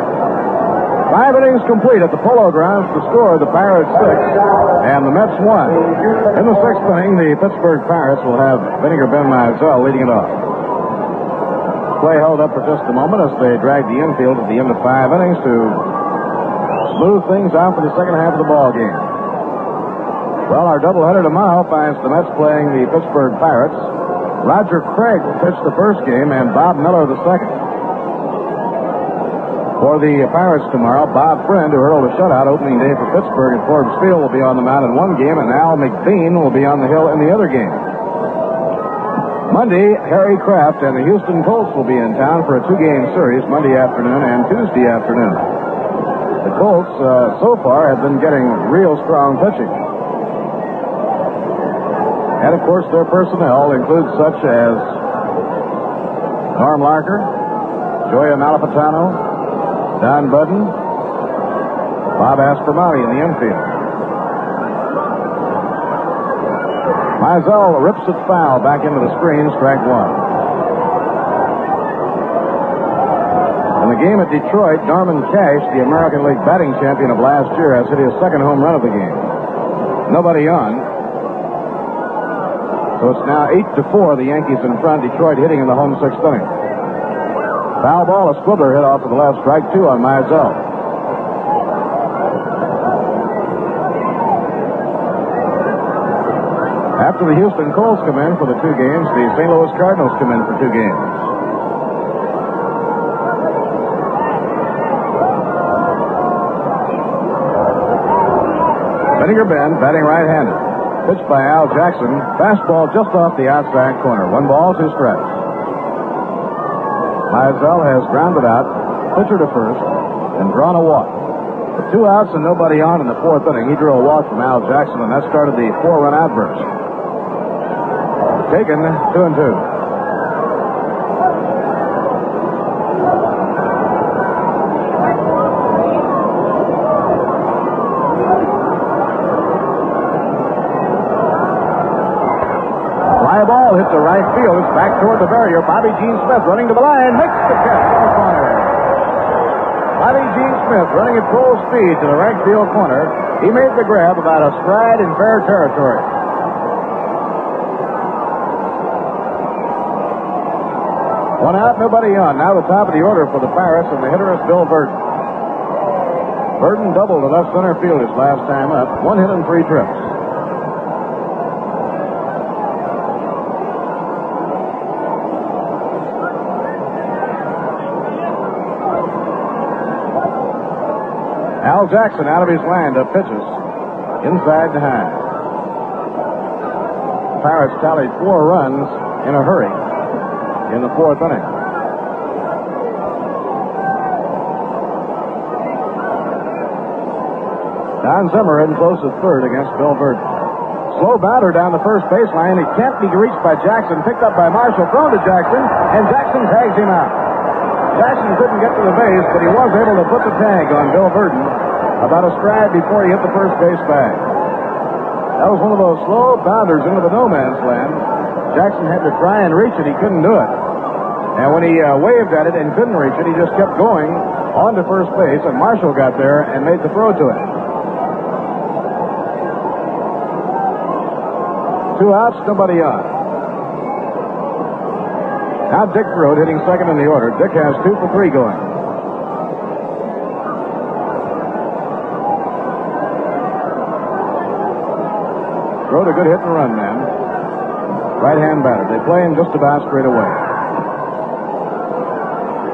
5 innings complete at the Polo Grounds to score the Pirates 6 and the Mets 1. In the 6th inning, the Pittsburgh Pirates will have Vinegar Bend Mizell leading it off. Play held up for just a moment as they drag the infield at the end of 5 innings to smooth things out for the second half of the ball game. Well, our doubleheader tomorrow finds the Mets playing the Pittsburgh Pirates. Roger Craig will pitch the first game and Bob Miller the second. For the Pirates tomorrow, Bob Friend, who hurled a shutout opening day for Pittsburgh at Forbes Field, will be on the mound in one game, and Al McBean will be on the hill in the other game. Monday, Harry Kraft and the Houston Colts will be in town for a 2-game series Monday afternoon and Tuesday afternoon. The Colts, so far, have been getting real strong pitching. And, of course, their personnel includes such as Norm Larker, Joey Malapatano, Don Budden, Bob Aspromonte in the infield. Mizell rips it foul back into the screen, strike 1. In the game at Detroit, Norman Cash, the American League batting champion of last year, has hit his second home run of the game. Nobody on. So it's now 8-4, the Yankees in front. Detroit hitting in the home sixth inning. Foul ball, a squibbler hit off to the left, strike two on Mizell. After the Houston Colts come in for the 2 games, the St. Louis Cardinals come in for 2 games. Vinegar Bend batting right-handed. Pitched by Al Jackson. Fastball just off the outside corner. 1 ball, 2 strikes. Mizell has grounded out, pitcher to first, and drawn a walk. With 2 outs and nobody on in the 4th inning, he drew a walk from Al Jackson, and that started the 4-run outburst. Taken 2-2. Hit to right field. It's back toward the barrier. Bobby Gene Smith running to the line. Makes the catch in the corner. Bobby Gene Smith running at full speed to the right field corner. He made the grab about a stride in fair territory. One out, nobody on. Now the top of the order for the Pirates, and the hitter is Bill Burton. Burton doubled to left center field his last time up. 1 hit and 3 trips. Al Jackson out of his wind-up pitches. Inside to high. The Pirates tallied 4 runs in a hurry in the 4th inning. Don Zimmer in close at third against Bill Burton. Slow bounder down the first baseline. It can't be reached by Jackson. Picked up by Marshall. Thrown to Jackson, and Jackson tags him out. Jackson couldn't get to the base, but he was able to put the tag on Bill Burton about a stride before he hit the first base bag. That was one of those slow bounders into the no man's land. Jackson had to try and reach it. He couldn't do it. And when he waved at it and couldn't reach it, he just kept going on to first base, and Marshall got there and made the throw to it. 2 outs, nobody on. Now Dick Grote hitting second in the order. Dick has 2 for 3 going. Grote a good hit and run man. Right-hand batter. They play him just about straight away.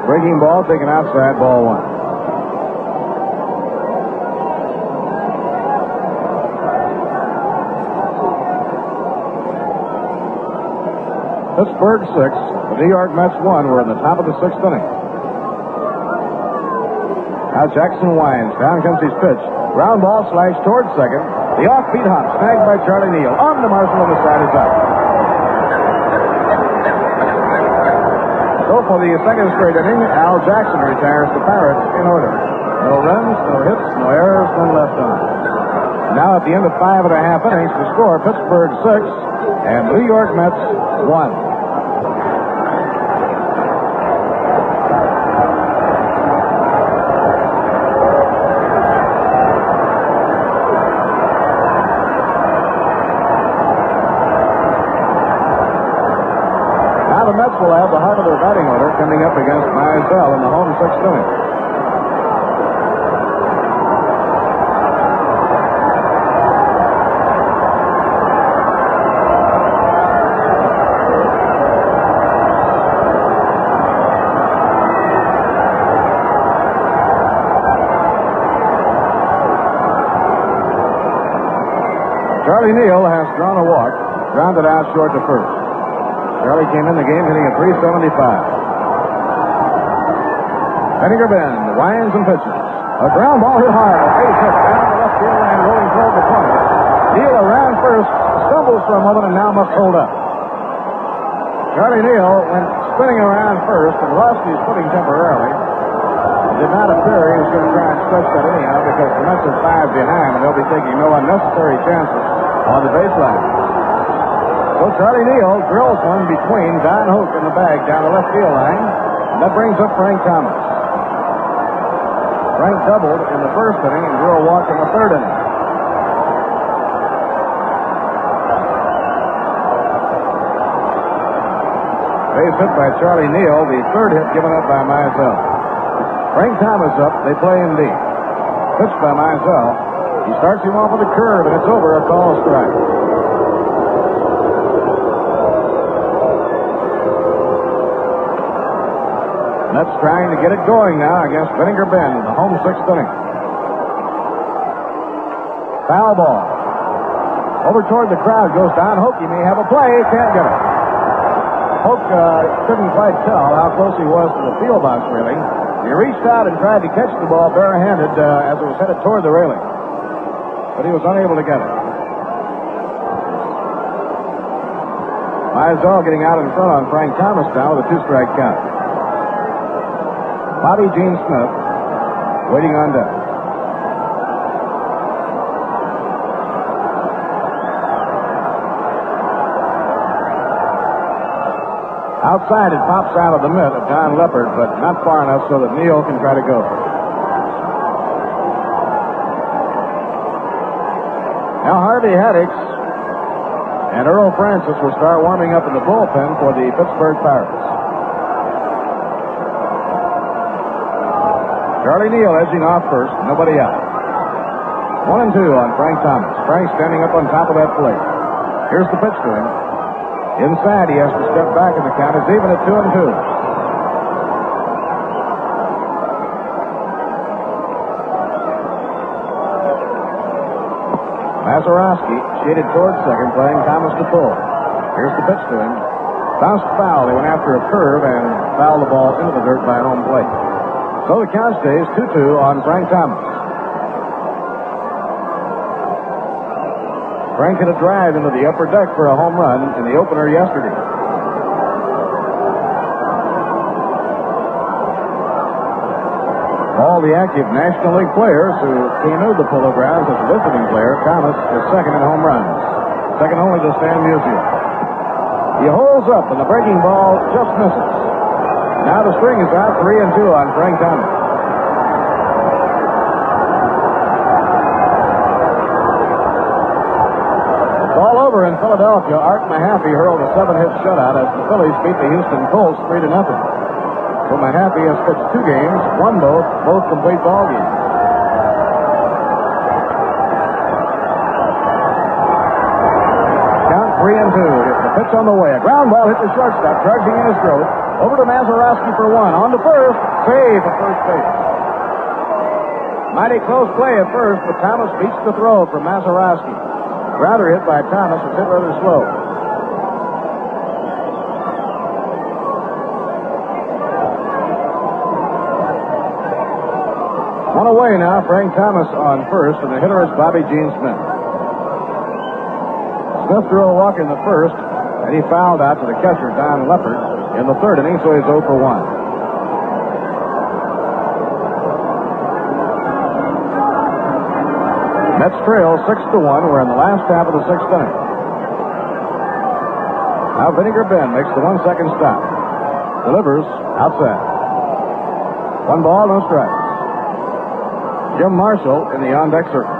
Breaking ball taken outside, ball 1. Pittsburgh 6, the New York Mets 1. We're in the top of the 6th inning. Now Jackson winds. Down comes his pitch. Ground ball slashed towards second. The offbeat hop snagged by Charlie Neal. On to Marshall, and the side is up. So for the second straight inning, Al Jackson retires the Pirates in order. No runs, no hits, no errors, none left on. Now at the end of 5 1/2 innings, the score, Pittsburgh 6 and New York Mets 1. The Mets will have the heart of their batting order coming up against Mizell in the home 6th inning. Charlie Neal has drawn a walk, grounded out short to first. Charlie came in the game hitting a .375. Vinegar Bend winds and pitches. A ground ball hit hard. A base hit down the left field line, rolling toward the corner. Neal around first, stumbles for a moment, and now must hold up. Charlie Neal went spinning around first and lost his footing temporarily. It did not appear he was going to try and stretch that anyhow because the Mets are 5 behind, and they'll be taking no unnecessary chances on the baseline. So Charlie Neal drills one between Don Hoke and the bag down the left field line. And that brings up Frank Thomas. Frank doubled in the first inning and drew a walk in the 3rd inning. Base hit by Charlie Neal, the third hit given up by Mizell. Frank Thomas up, they play him deep. Pitch by Mizell. He starts him off with a curve, and it's over, a call strike. Mets trying to get it going now against Vinegar Bend, the home sixth inning. Foul ball. Over toward the crowd goes down. Hokie may have a play. Can't get it. Hoke couldn't quite tell how close he was to the field box railing. He reached out and tried to catch the ball barehanded as it was headed toward the railing. But he was unable to get it. Mizell getting out in front on Frank Thomas now with a two-strike count. Bobby Gene Smith waiting on deck. Outside, it pops out of the mitt of Don Leppard, but not far enough so that Neal can try to go. Now Harvey Haddix and Earl Francis will start warming up in the bullpen for the Pittsburgh Pirates. Charlie Neal edging off first, nobody out. 1-2 on Frank Thomas. Frank standing up on top of that plate. Here's the pitch to him. Inside, he has to step back, and the count is even at 2-2. Mazeroski shaded towards second, playing Thomas to pull. Here's the pitch to him. Bounced foul. He went after a curve and fouled the ball into the dirt by home plate. So the count stays 2-2 on Frank Thomas. Frank hit a drive into the upper deck for a home run in the opener yesterday. All the active National League players who came into the Polo Grounds as a visiting player, Thomas is second in home runs. Second only to Stan Musial. He holds up and the breaking ball just misses. Now the string is out, 3-2 on Frank Thomas. All over in Philadelphia, Art Mahaffey hurled a 7-hit shutout as the Phillies beat the Houston Colts 3-0. So Mahaffey has pitched 2 games, won both complete ball games. Count 3-2. The pitch on the way. A ground ball hit the shortstop, charging in his throat. Over to Mazeroski for 1. On to first. Save at first base. Mighty close play at first, but Thomas beats the throw from Mazeroski. Grounder hit by Thomas was hit rather slow. One away now, Frank Thomas on first, and the hitter is Bobby Gene Smith. Smith threw a walk in the first, and he fouled out to the catcher, Don Leppard, in the third inning, so he's 0 for 1. Mets trail 6-1. We're in the last half of the sixth inning. Now Vinegar Bend makes the 1-second stop. Delivers outside. 1 ball, no strikes. Jim Marshall in the on-deck circle.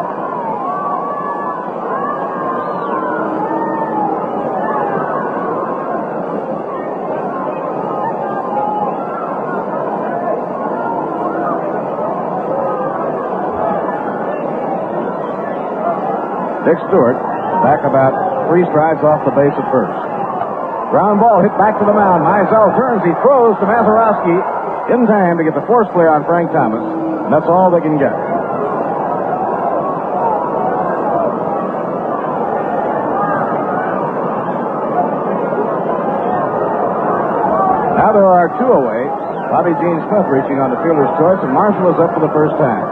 Dick Stewart back about 3 strides off the base at first. Ground ball hit back to the mound. Mizell turns. He throws to Mazeroski in time to get the force play on Frank Thomas. And that's all they can get. Now there are 2 away. Bobby Gene Smith reaching on the fielder's choice, and Marshall is up for the first time.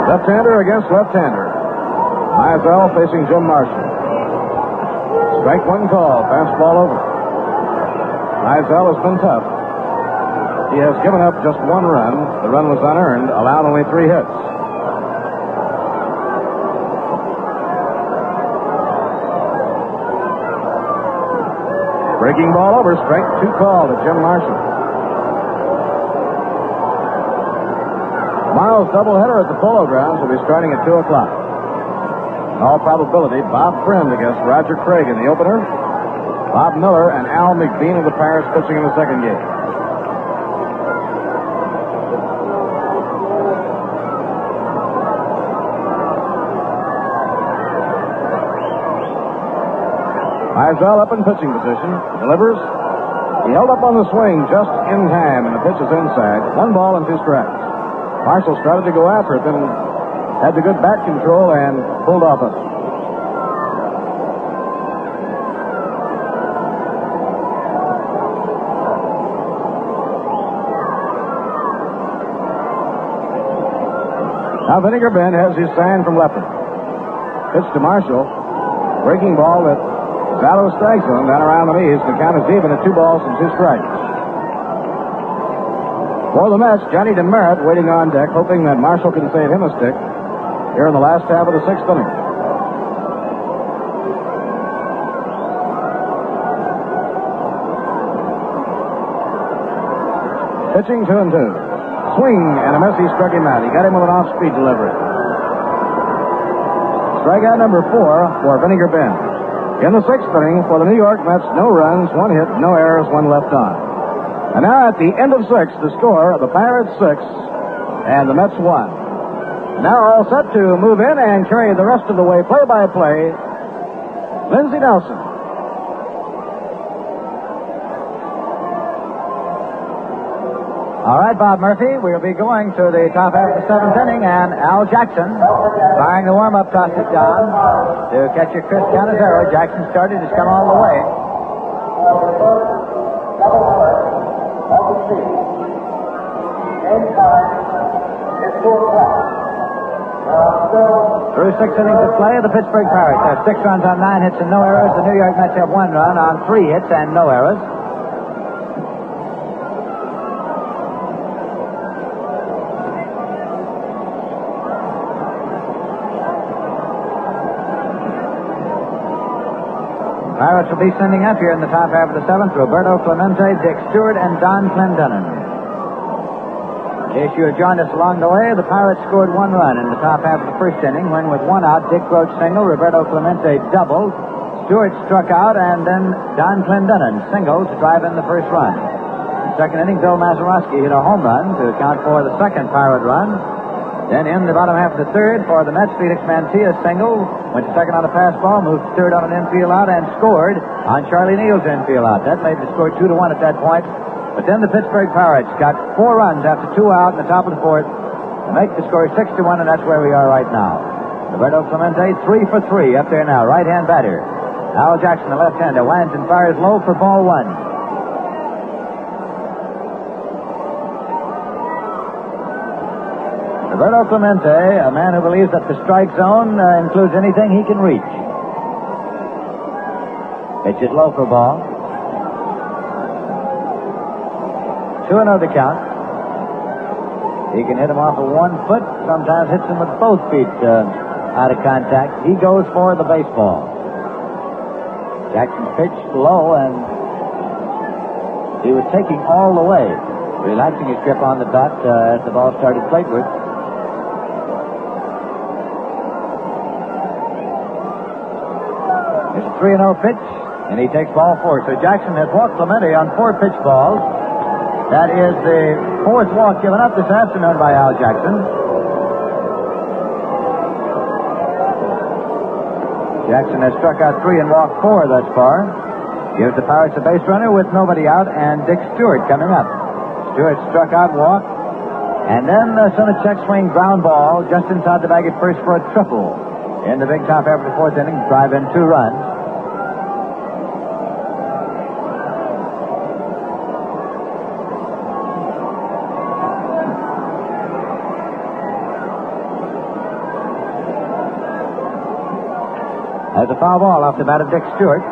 Left-hander against left-hander. Mizell facing Jim Marshall. Strike 1 call. Fastball over. Mizell has been tough. He has given up just 1 run. The run was unearned, allowed only 3 hits. Breaking ball over. Strike 2 call to Jim Marshall. Dials doubleheader at the Polo Grounds will be starting at 2 o'clock. In all probability, Bob Friend against Roger Craig in the opener. Bob Miller and Al McBean of the Pirates pitching in the second game. Mizell up in pitching position. Delivers. He held up on the swing just in time, and the pitch is inside. 1 ball and 2 strikes. Marshall started to go after it, then had the good bat control and pulled off it. Now Vinegar Bend has his sign from Lepton. Pitch to Marshall. Breaking ball that Zalo strikes him down around the knees. The count is even at 2 balls and 2 strikes. For the Mets, Johnny DeMeritt waiting on deck, hoping that Marshall can save him a stick here in the last half of the 6th inning. Pitching 2-2. Swing and a miss. He struck him out. He got him with an off-speed delivery. Strikeout number 4 for Vinegar Bend. In the 6th inning for the New York Mets, no runs, 1 hit, no errors, 1 left on. And now at the end of 6, the score, the Pirates 6 and the Mets 1. Now all set to move in and carry the rest of the way play-by-play, Lindsey Nelson. All right, Bob Murphy, we'll be going to the top half of the 7th inning, and Al Jackson firing the warm-up tosses down to catcher Chris Canizero. Jackson started, has come all the way. Through 6 innings of play, the Pittsburgh Pirates have 6 runs on 9 hits and no errors. The New York Mets have 1 run on 3 hits and no errors. Pirates will be sending up here in the top half of the 7th Roberto Clemente, Dick Stewart, and Don Clendenin. In case you have joined us along the way, the Pirates scored 1 run in the top half of the 1st inning when, with 1 out, Dick Roach singled, Roberto Clemente doubled, Stewart struck out, and then Don Clendenin singled to drive in the 1st run. In the 2nd inning, Bill Mazeroski hit a home run to account for the 2nd Pirate run. Then in the bottom half of the 3rd, for the Mets, Felix Mantilla singled, went to second on a pass ball, moved to 3rd on an infield out, and scored on Charlie Neal's infield out. That made the score 2-1 at that point. But then the Pittsburgh Pirates got 4 runs after 2 out in the top of the 4th to make the score 6-1, and that's where we are right now. Roberto Clemente, 3 for 3 up there now, right-hand batter. Al Jackson, the left-hander, winds and fires low for ball 1. Roberto Clemente, a man who believes that the strike zone includes anything he can reach. Pitch it low for ball. 2-0 the count. He can hit him off of 1 foot, sometimes hits him with both feet out of contact. He goes for the baseball. Jackson pitched low, and he was taking all the way, relaxing his grip on the bat as the ball started plateward. It's a 3-0 pitch, and he takes ball 4. So Jackson has walked Clemente on 4 pitch balls. That is the 4th walk given up this afternoon by Al Jackson. Jackson has struck out 3 and walked 4 thus far. Gives the Pirates a base runner with nobody out, and Dick Stewart coming up. Stewart struck out, walked, and then sent a check swing ground ball just inside the bag at first for a triple. In the big top half of the 4th inning, drive in 2 runs. There's a foul ball off the bat of Dick Stewart.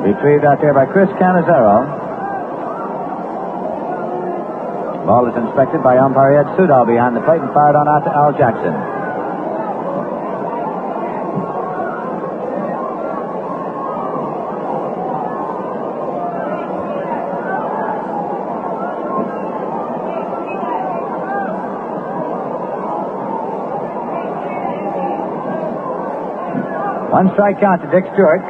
Retrieved out there by Chris Canizero. Ball is inspected by umpire Ed Sudol behind the plate and fired on out to Al Jackson. One strike count to Dick Stewart.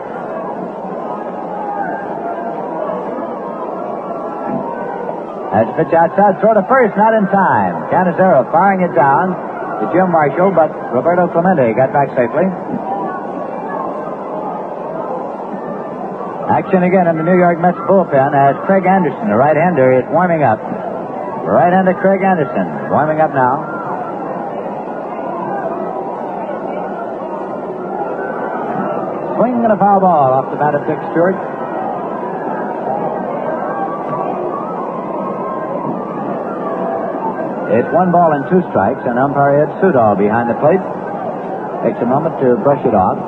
As the pitch outside, throw to first, not in time. Canizero firing it down to Jim Marshall, but Roberto Clemente got back safely. Action again in the New York Mets bullpen as Craig Anderson, the right-hander, is warming up. Right-hander Craig Anderson warming up now. Swing and a foul ball off the bat of Dick Stewart. It's 1 ball and 2 strikes, and umpire Ed Sudol behind the plate. Takes a moment to brush it off.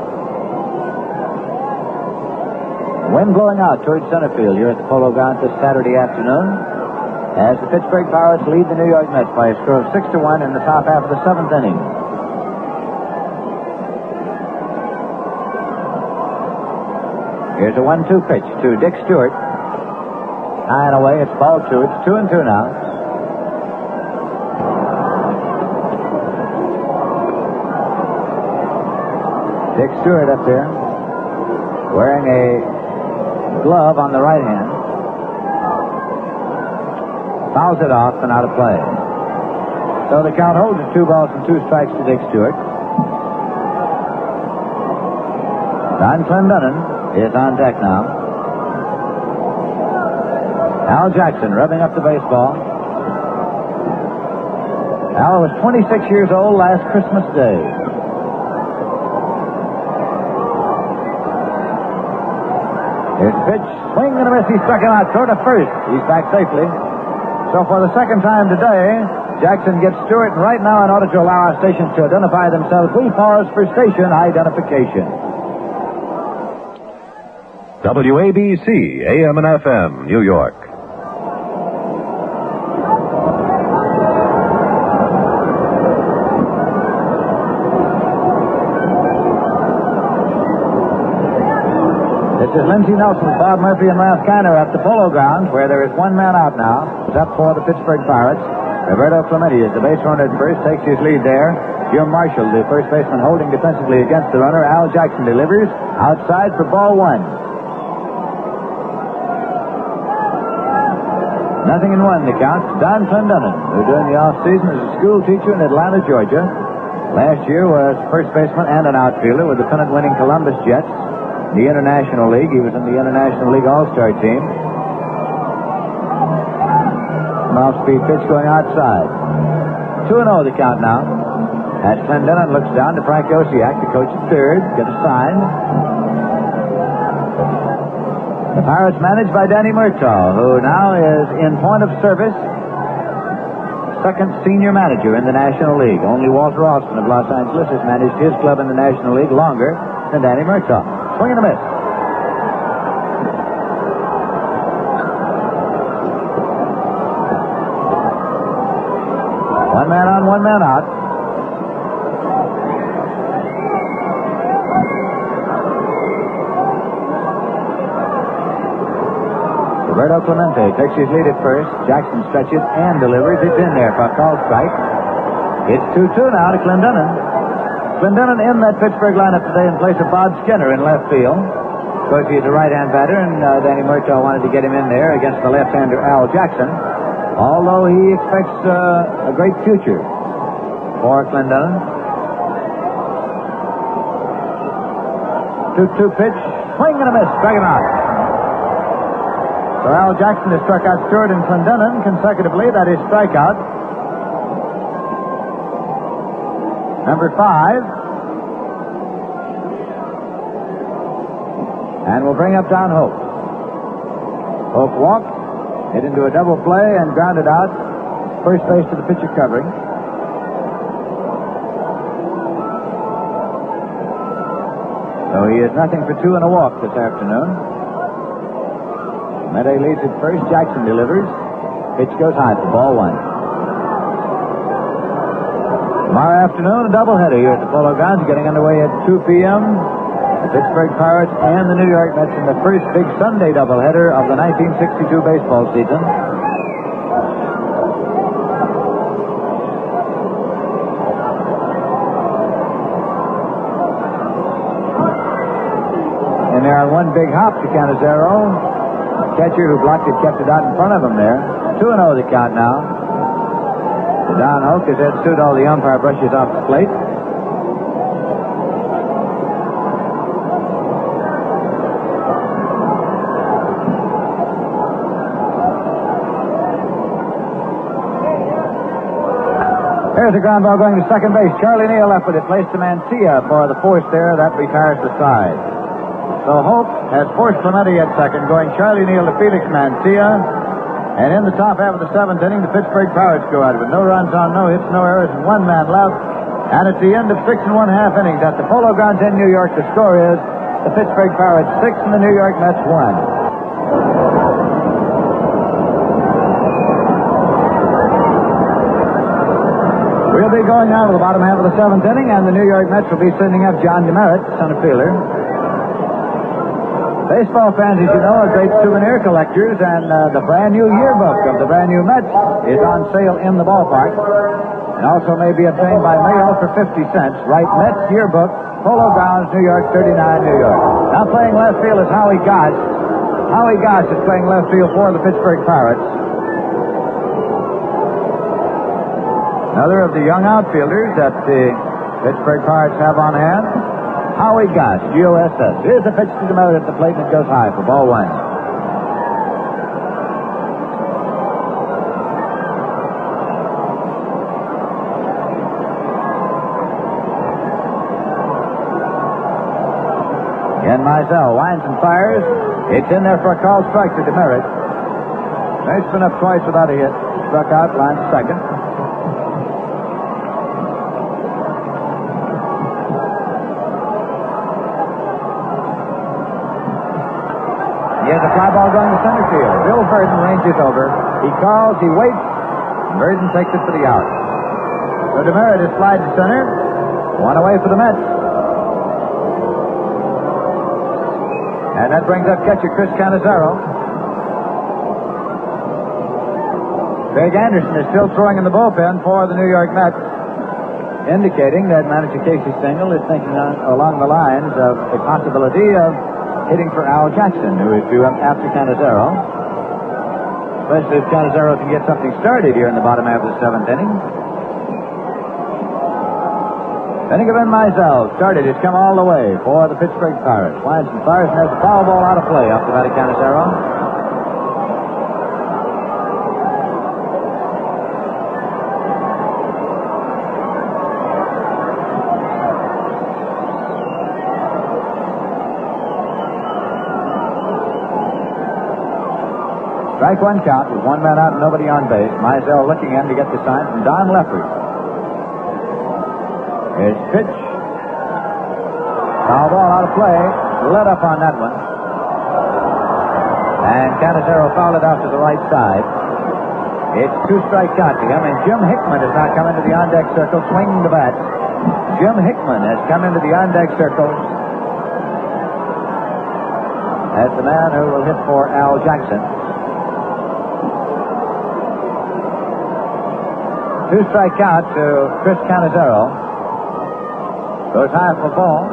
Wind blowing out towards center field here at the Polo Grounds this Saturday afternoon as the Pittsburgh Pirates lead the New York Mets by a score of 6-1 in the top half of the 7th inning. Here's a 1-2 pitch to Dick Stewart. High and away, it's ball 2. It's 2-2 now. Dick Stewart up there wearing a glove on the right hand. Fouls it off and out of play. So the count holds at 2 balls and 2 strikes to Dick Stewart. Don Clendenin is on deck now. Al Jackson rubbing up the baseball. Al was 26 years old last Christmas Day. Here's the pitch. Swing and a miss. He struck him out. Throw to first. He's back safely. So for the second time today, Jackson gets Stewart. And right now, in order to allow our stations to identify themselves, we pause for station identification. WABC, AM and FM, New York. This is Lindsey Nelson, Bob Murphy, and Ralph Kiner at the Polo Grounds, where there is 1 man out now. It's up for the Pittsburgh Pirates. Roberto Clemente is the base runner at first, takes his lead there. Jim Marshall, the first baseman, holding defensively against the runner. Al Jackson delivers outside for ball 1. 0-1 the count. Don Clendenin, who during the off-season is a school teacher in Atlanta, Georgia. Last year was first baseman and an outfielder with the pennant-winning Columbus Jets. The International League. He was in the International League All-Star team. An off-speed pitch going outside. 2-0 the count now. As Clendenin looks down to Frank Osiak, the coach at third. Get a sign. The Pirates managed by Danny Murtaugh, who now is in point of service. Second senior manager in the National League. Only Walter Austin of Los Angeles has managed his club in the National League longer than Danny Murtaugh. Swing and a miss. One man on, 1 man out. Roberto Clemente takes his lead at first. Jackson stretches and delivers. It's in there for a called strike. It's 2-2 now to Clendenin. Clendenin in that Pittsburgh lineup today in place of Bob Skinner in left field. Of course, he's a right-hand batter, and Danny Murtaugh wanted to get him in there against the left-hander Al Jackson, although he expects a great future for Clendenin. 2-2 pitch. Swing and a miss. Strike him out. So Al Jackson has struck out Stewart and Clendenin consecutively. That is strikeout number 5. And we'll bring up Don Hope. Hope walked, hit into a double play, and grounded out first base to the pitcher covering. So he is nothing for 2 and a walk this afternoon. Mede leads at first. Jackson delivers. Pitch goes high for ball 1. Tomorrow afternoon, a doubleheader here at the Polo Grounds, getting underway at 2 p.m. The Pittsburgh Pirates and the New York Mets in the first big Sunday doubleheader of the 1962 baseball season. in there on one big hop to Canizero. Catcher who blocked it kept it out in front of him there. 2-0 the count now. Don Hoke has had sued all the umpire brushes off the plate. Here's a ground ball going to second base. Charlie Neal left with it. Placed to Mancia for the force there. That retires the side. So Hope has forced Clemente at second, going Charlie Neal to Felix Mancia. And in the top half of the seventh inning, the Pittsburgh Pirates go out with no runs on, no hits, no errors, and one man left. And at the end of 6 1/2 innings at the Polo Grounds in New York, the score is the Pittsburgh Pirates 6 and the New York Mets 1. We'll be going now to the bottom half of the seventh inning, and the New York Mets will be sending up John DeMeritt, center fielder. Baseball fans, as you know, are great souvenir collectors, and the brand new yearbook of the brand new Mets is on sale in the ballpark, and also may be obtained by mail for 50 cents. Write Mets Yearbook, Polo Grounds, New York, 39, New York. Now playing left field is Howie Goss. Howie Goss is playing left field for the Pittsburgh Pirates. Another of the young outfielders that the Pittsburgh Pirates have on hand, Howie Goss, G-O-S-S. Here's the pitch to DeMeritt at the plate, and it goes high for ball one. Again, Mizell winds and fires. It's in there for a called strike to DeMeritt. He's been up twice without a hit. Struck out, line to second. He has a fly ball going to center field. Bill Burden ranges over. He calls, he waits, and Burden takes it for the out. So DeMeritt is slide to center. One away for the Mets. And that brings up catcher Chris Canizero. Greg Anderson is still throwing in the bullpen for the New York Mets, indicating that manager Casey Stengel is thinking along the lines of a possibility of hitting for Al Jackson, who is due up after Canizero. Especially if Canizero can get something started here in the bottom half of the seventh inning. Bennigan Mizell started. It's come all the way for the Pittsburgh Pirates. Winds and fires and has a foul ball out of play off the bat of Canizero. Strike one count with one man out and nobody on base. Mizell looking in to get the sign from Don Leffert. His pitch. Foul ball out of play. Let up on that one. And Canizero fouled it out to the right side. It's 2-strike count to him, and Jim Hickman has now come into the on-deck circle swinging the bat. Jim Hickman has come into the on-deck circle as the man who will hit for Al Jackson. 2-strike count to Chris Canizero. Goes high for ball.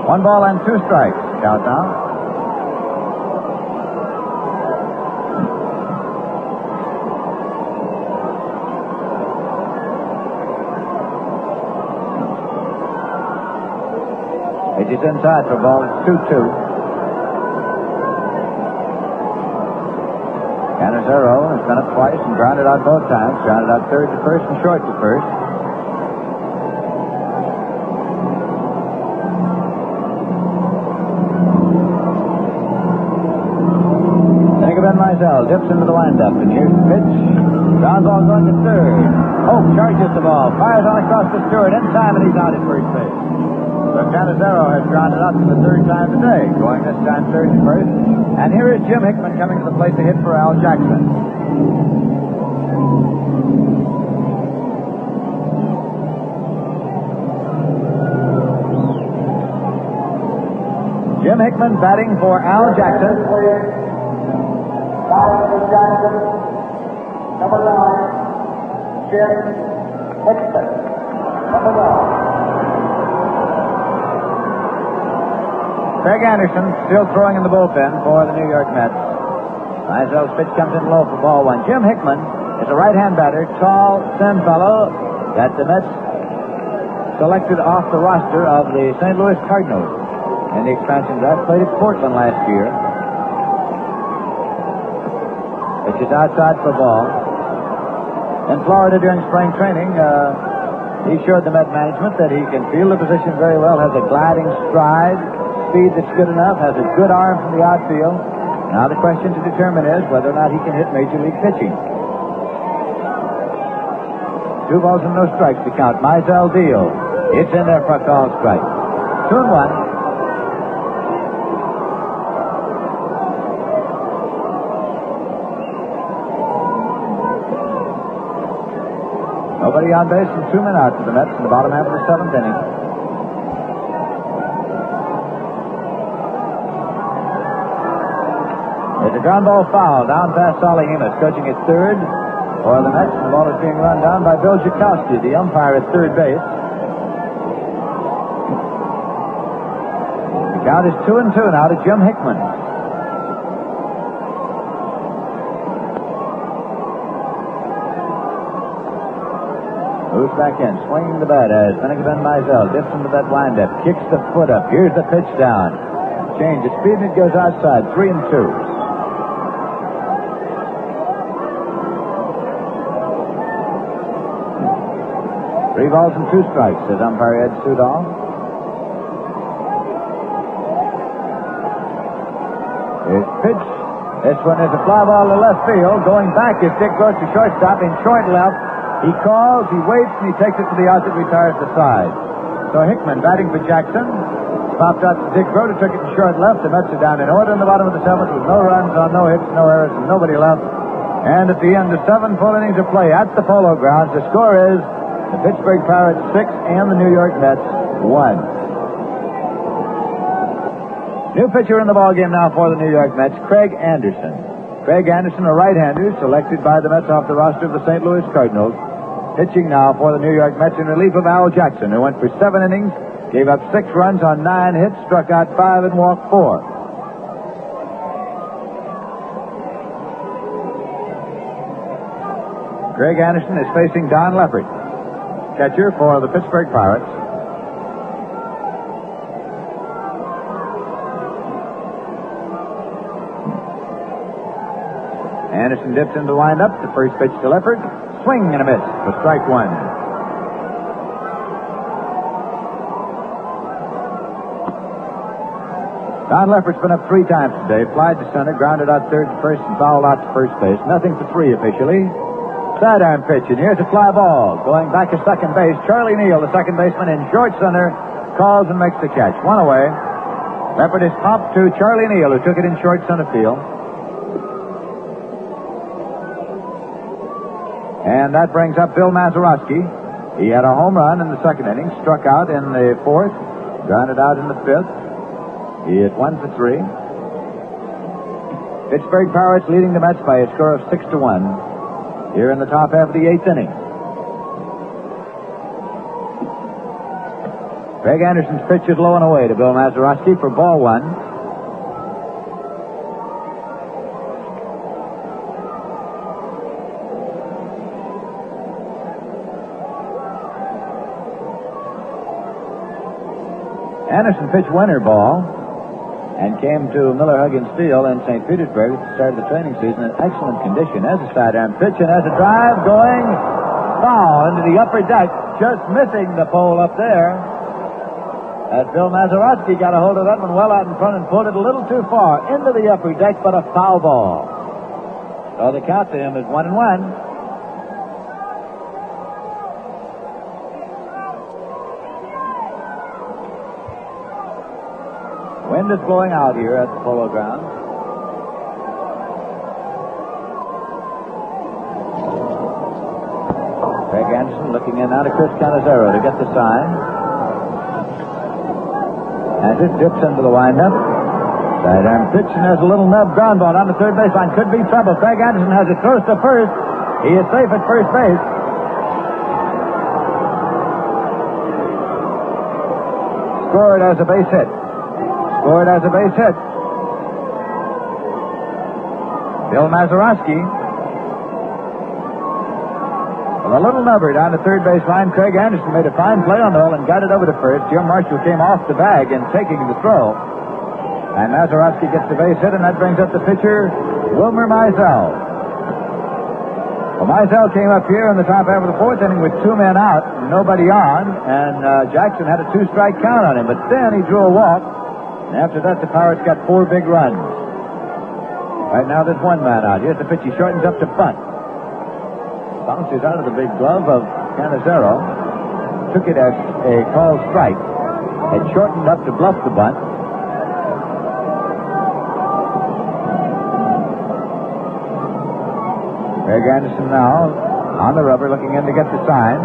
1 ball and 2 strikes. Count now. Pitches inside for ball. It's 2-2. Canizero has been up twice and grounded out both times. Grounded out third to first and short to first. Bennigan Mizell dips into the windup, and here's the pitch. Ground ball going to third. Hope charges the ball, fires on across the Stewart in time, and he's out at first base. So Canizero has grounded out for the third time today, going this time third to first. And here is Jim Hickman coming to the plate to hit for Al Jackson. Jim Hickman batting for Al Jackson. Number 9, Jim Hickman. Number 9. Craig Anderson still throwing in the bullpen for the New York Mets. Meisel's pitch comes in low for ball one. Jim Hickman is a right-hand batter, tall, thin fellow that the Mets selected off the roster of the St. Louis Cardinals in the expansion draft. Played at Portland last year. Pitch is outside for ball. In Florida during spring training, he showed the Met management that he can field the position very well, has a gliding stride, speed that's good enough, has a good arm from the outfield. Now the question to determine is whether or not he can hit Major League pitching. 2 balls and no strikes to count. Meisel deals. It's in there for a call strike. 2-1. Nobody on base and 2 men out for the Mets in the bottom half of the 7th inning. It's a ground ball foul down past Solly Hemus, coaching at third for the Mets. The ball is being run down by Bill Jakowski, the umpire at third base. The count is 2-2 now to Jim Hickman. Moves back in, swinging the bat as Finnegan Ben Meisel dips into that windup, kicks the foot up. Here's the pitch down. Change the speed and it goes outside. 3-2. 3 balls and 2 strikes, says umpire Ed Sudol. His pitch. This one is a fly ball to left field. Going back is Dick Gross to shortstop in short left. He calls, he waits, and he takes it to the out that retires the side. So Hickman batting for Jackson. Popped out to Dick Gross, who took it to short left. The Mets are down in order in the bottom of the 7th with no runs on no hits, no errors, and nobody left. And at the end of 7 full innings of play at the Polo Grounds, the score is the Pittsburgh Pirates 6 and the New York Mets 1. New pitcher in the ballgame now for the New York Mets, Craig Anderson. Craig Anderson, a right-hander, selected by the Mets off the roster of the St. Louis Cardinals. Pitching now for the New York Mets in relief of Al Jackson, who went for 7 innings, gave up 6 runs on 9 hits, struck out 5 and walked 4. Craig Anderson is facing Don Leppert, catcher for the Pittsburgh Pirates. Anderson dips into the windup. The first pitch to Leppert. Swing and a miss for strike 1. Don Leppert's been up 3 times today. Flied to center, grounded out third to first, and fouled out to first base. Nothing for 3 officially. Sidearm pitch, and here's a fly ball. Going back to second base, Charlie Neal, the second baseman in short center, calls and makes the catch. 1 away. Leppert is popped to Charlie Neal, who took it in short center field. And that brings up Bill Mazeroski. He had a home run in the 2nd inning, struck out in the 4th, grounded out in the 5th. He hit 1 for 3. Pittsburgh Pirates leading the Mets by a score of 6-1 here in the top half of the 8th inning. Craig Anderson's pitch is low and away to Bill Mazeroski for ball 1. Anderson pitched winter ball and came to Miller Huggins Field in St. Petersburg at the start of the training season in excellent condition. As a sidearm pitch and as a drive going foul into the upper deck, just missing the pole up there. As Bill Mazeroski got a hold of that one well out in front and pulled it a little too far into the upper deck, but a foul ball. So the count to him is 1-1. Wind is blowing out here at the Polo Grounds. Craig Anderson looking in now to Chris Canizero to get the sign. As it dips into the windup. Sidearm pitch and there's a little nub ground ball on the third baseline. Could be trouble. Craig Anderson has it close to first. He is safe at first base. Scored as a base hit. scored as a base hit. Bill Mazeroski. With a little number down the third base line, Craig Anderson made a fine play on the ball and got it over to first. Jim Marshall came off the bag in taking the throw. And Mazeroski gets the base hit, and that brings up the pitcher, Wilmer Mizell. Well, Mizell came up here in the top half of the fourth inning with 2 men out, nobody on, and Jackson had a 2-strike count on him. But then he drew a walk, and after that the Pirates got 4 big runs. Right now there's 1 man out. Here's the pitch. He shortens up to bunt. Bounces out of the big glove of Canizero. Took it as a called strike. Had shortened up to bluff the bunt. Craig Anderson now on the rubber, looking in to get the sign.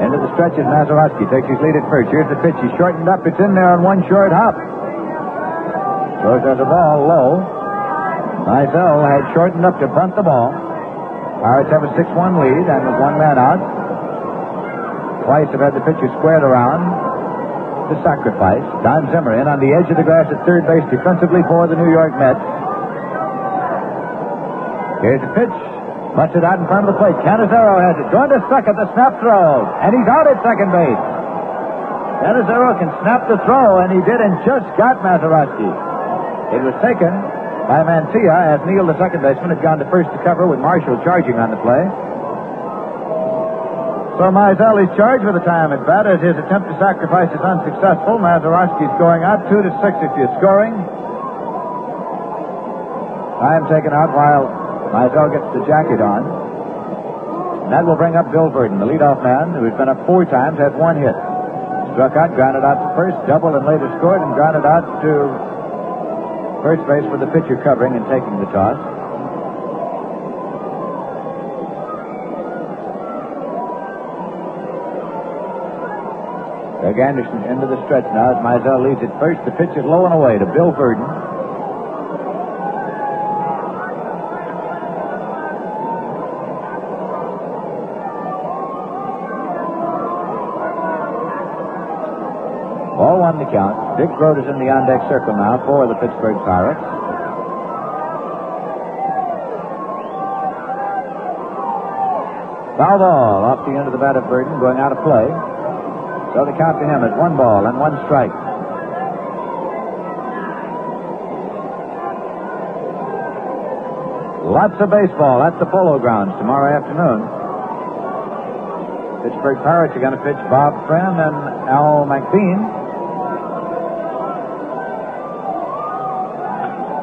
Into the stretch is Mazeroski. Takes his lead at first. Here's the pitch. He's shortened up. It's in there on 1 short hop. Goes as a ball low. Mizell had shortened up to bunt the ball. Pirates have a 6-1 lead, and with 1 man out. Twice have had the pitcher squared around to sacrifice. Don Zimmer in on the edge of the grass at third base defensively for the New York Mets. Here's the pitch. Puts it out in front of the plate. Canizero has it. Going to second, the snap throw. And he's out at second base. Canizero can snap the throw, and he did, and just got Mazeroski. It was taken by Mancia as Neal, the second baseman, had gone to first to cover with Marshall charging on the play. So Mizell is charged with a time at bat as his attempt to sacrifice is unsuccessful. Mazeroski's going out 2-6 if you're scoring. Time taken out while Mizell gets the jacket on. And that will bring up Bill Verdon, the leadoff man, who's been up 4 times, has 1 hit. Struck out, grounded out to first, doubled and later scored, and grounded out to first base for the pitcher covering and taking the toss. Craig Anderson into the stretch now as Mizell leads at first. The pitch is low and away to Bill Verdon. Ball 1 to count. Dick Grote is in the on-deck circle now for the Pittsburgh Pirates. Foul ball off the end of the bat of Verdon, going out of play. So the count to him is 1 ball and 1 strike. Lots of baseball at the Polo Grounds tomorrow afternoon. Pittsburgh Pirates are going to pitch Bob Friend and Al McBean.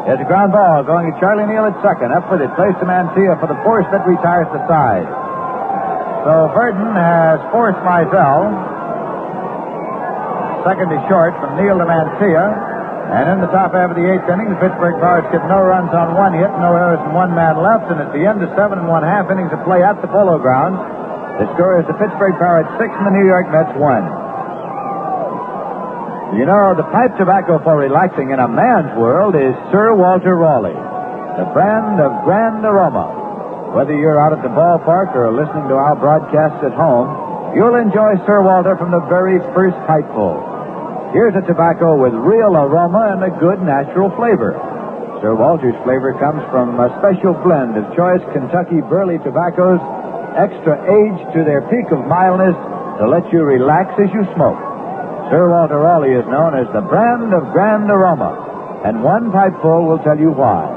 There's a ground ball going to Charlie Neal at second. Up with it, placed to Mancia for the force that retires the side. So Verdon has forced Mizell. Second is short from Neal to Mancia. And in the top half of the 8th inning, the Pittsburgh Pirates get no runs on 1 hit, no errors, and 1 man left. And at the end of 7 1/2 innings of play at the Polo Grounds, the score is the Pittsburgh Pirates 6 and the New York Mets 1. You know, the pipe tobacco for relaxing in a man's world is Sir Walter Raleigh, the brand of grand aroma. Whether you're out at the ballpark or listening to our broadcasts at home, you'll enjoy Sir Walter from the very first pipeful. Here's a tobacco with real aroma and a good natural flavor. Sir Walter's flavor comes from a special blend of choice Kentucky burley tobaccos, extra aged to their peak of mildness to let you relax as you smoke. Sir Walter Raleigh is known as the brand of grand aroma, and 1 pipeful will tell you why.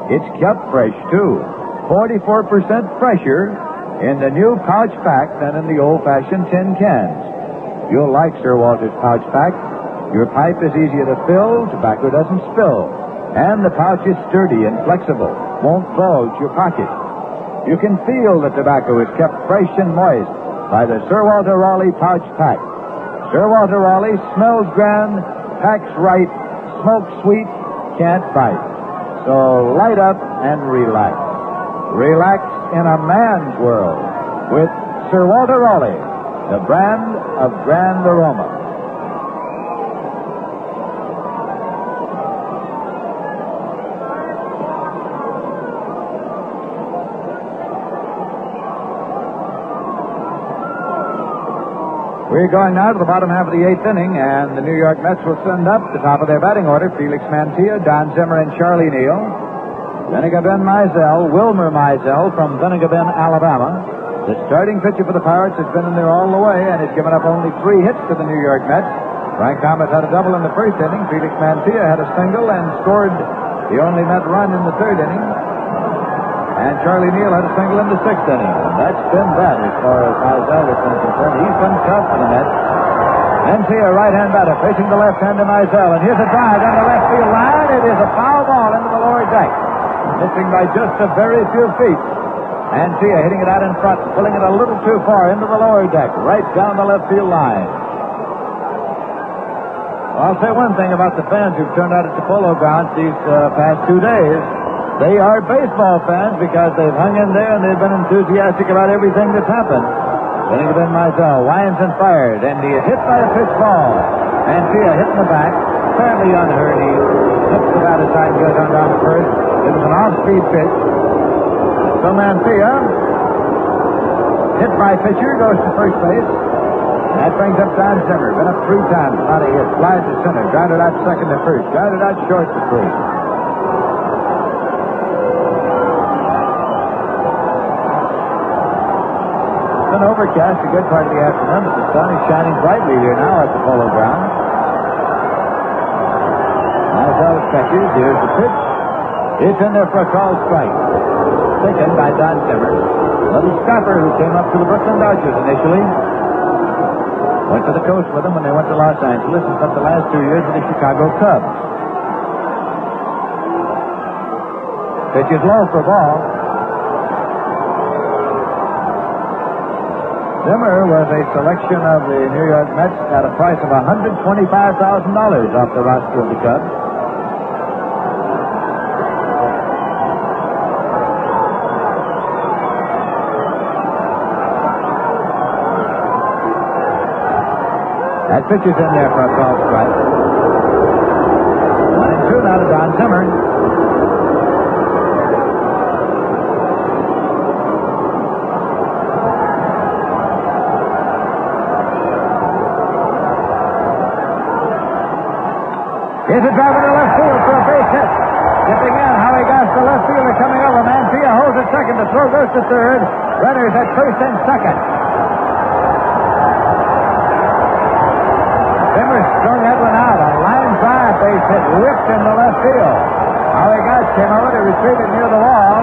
It's kept fresh, too. 44% fresher in the new pouch pack than in the old-fashioned tin cans. You'll like Sir Walter's pouch pack. Your pipe is easier to fill, tobacco doesn't spill, and the pouch is sturdy and flexible, won't bulge your pocket. You can feel the tobacco is kept fresh and moist by the Sir Walter Raleigh pouch pack. Sir Walter Raleigh smells grand, packs right, smokes sweet, can't bite. So light up and relax. Relax in a man's world with Sir Walter Raleigh, the brand of grand aroma. We're going now to the bottom half of the 8th inning, and the New York Mets will send up the top of their batting order: Felix Mantilla, Don Zimmer, and Charlie Neal. Vinegar Ben Mizell, Wilmer Mizell from Vinegar Bend, Alabama. The starting pitcher for the Pirates has been in there all the way and has given up only 3 hits to the New York Mets. Frank Thomas had a double in the first inning. Felix Mantilla had a single and scored the only Met run in the 3rd inning. And Charlie Neal had a single in the 6th inning. And that's been that as far as Mizell is concerned. He's been tough for the Mets. Mantilla, right-hand batter, facing the left-hander Mizell. And here's a drive down the left field line. It is a foul ball into the lower deck. Missing by just a very few feet. Mantilla hitting it out in front, pulling it a little too far into the lower deck, right down the left field line. Well, I'll say one thing about the fans who've turned out at the Polo Grounds these past 2 days. They are baseball fans because they've hung in there and they've been enthusiastic about everything that's happened. Vinegar Ben Mizell winds and fired, and he is hit by a pitch ball. Mantilla hit in the back, fairly unhurt. He slips the bat aside and goes on down to first. It was an off-speed pitch. So Mantilla, hit by pitcher, goes to first base. That brings up Don Zimmer. Been up 3 times, not a hit. Flies to center, grounded out second to first, grounded out short to first. It's been overcast a good part of the afternoon, but the sun is shining brightly here now at the Polo Grounds. Mizell catches. Here's the pitch. It's in there for a called strike. Taken by Don Zimmer. Little stopper who came up to the Brooklyn Dodgers initially. Went to the coast with them when they went to Los Angeles and spent the last 2 years with the Chicago Cubs. Pitch is low for a ball. Zimmer was a selection of the New York Mets at a price of $125,000 off the roster of the Cubs. That pitch is in there for a called strike. 1-2 now to Don Zimmer. Here's a drive into left field for a base hit. Dipping in, Howie Goss, the left fielder coming over. Mantilla holds at second. The throw goes to third. Runners at first and second. Zimmer strung that one out. A line drive base hit whipped into left field. Howie Goss came over to retrieve it near the wall.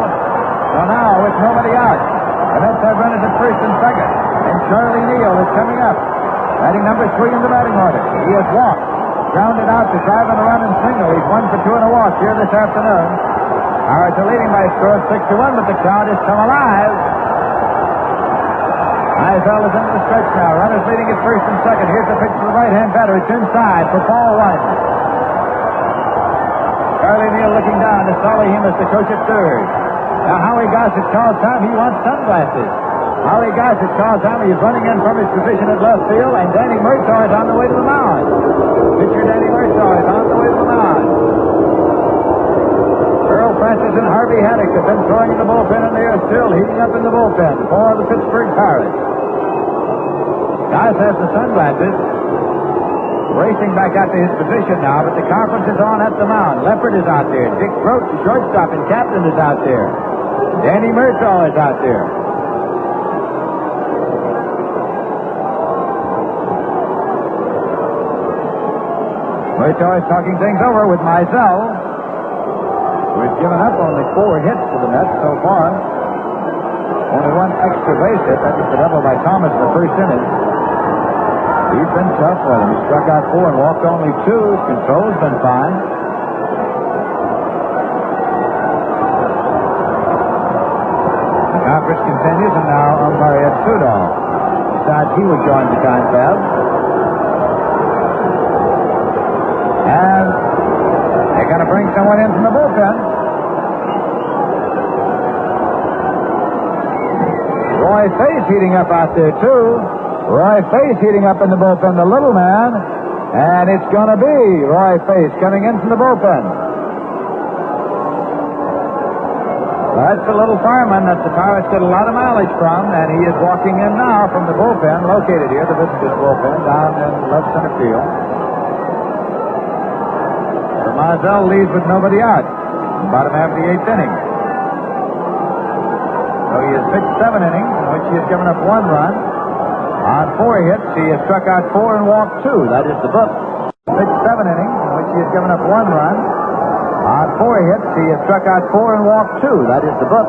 So now, with nobody out, the Mets have runners at first and second. And Charlie Neal is coming up. Batting number 3 in the batting order. He has walked. Grounded out to drive on a run and single. He's 1 for 2 and a walk here this afternoon. Pirates are leading by a score of 6-1, but the crowd has come alive. Mizell is into the stretch now. Runners leading at first and second. Here's the pitch to the right-hand batter. It's inside for ball 1. Charlie Neal looking down to Solly Hemus, the coach at third. Now Howie Goss has called time. He wants sunglasses. Howie Goss has called time. He's running in from his position at left field, and Danny Murtaugh is on the way to the mound. Pitcher Danny Murtaugh is on the way to the mound. Earl Francis and Harvey Haddock have been throwing in the bullpen, and they are still heating up in the bullpen for the Pittsburgh Pirates. Goss has the sunglasses. Racing back out to his position now, but the conference is on at the mound. Leopard is out there. Dick Grote, the shortstop and captain, is out there. Danny Murtaugh is out there. Murtaugh is talking things over with Mizell, who has given up only 4 hits to the Mets so far. Only 1 extra base hit. That was the double by Thomas in the first inning. He's been tough for him. He struck out 4 and walked only 2. His control's been fine. The conference continues, and now umpire Ed Sudol decides he will join the confab. And they're going to bring someone in from the bullpen. Roy Face heating up out there, too. Roy Face heating up in the bullpen, the little man. And it's going to be Roy Face coming in from the bullpen. That's the little fireman that the Pirates get a lot of mileage from, and he is walking in now from the bullpen, located here, the visitors' bullpen, down in left center field. So Mizell leads with nobody out in the bottom half of the 8th inning. So he has pitched 7 innings, in which he has given up 1 run. On 4 hits, he has struck out 4 and walked 2. That is the book. Pitched 7 innings, in which he has given up 1 run. On 4 hits, he has struck out 4 and walked 2. That is the book.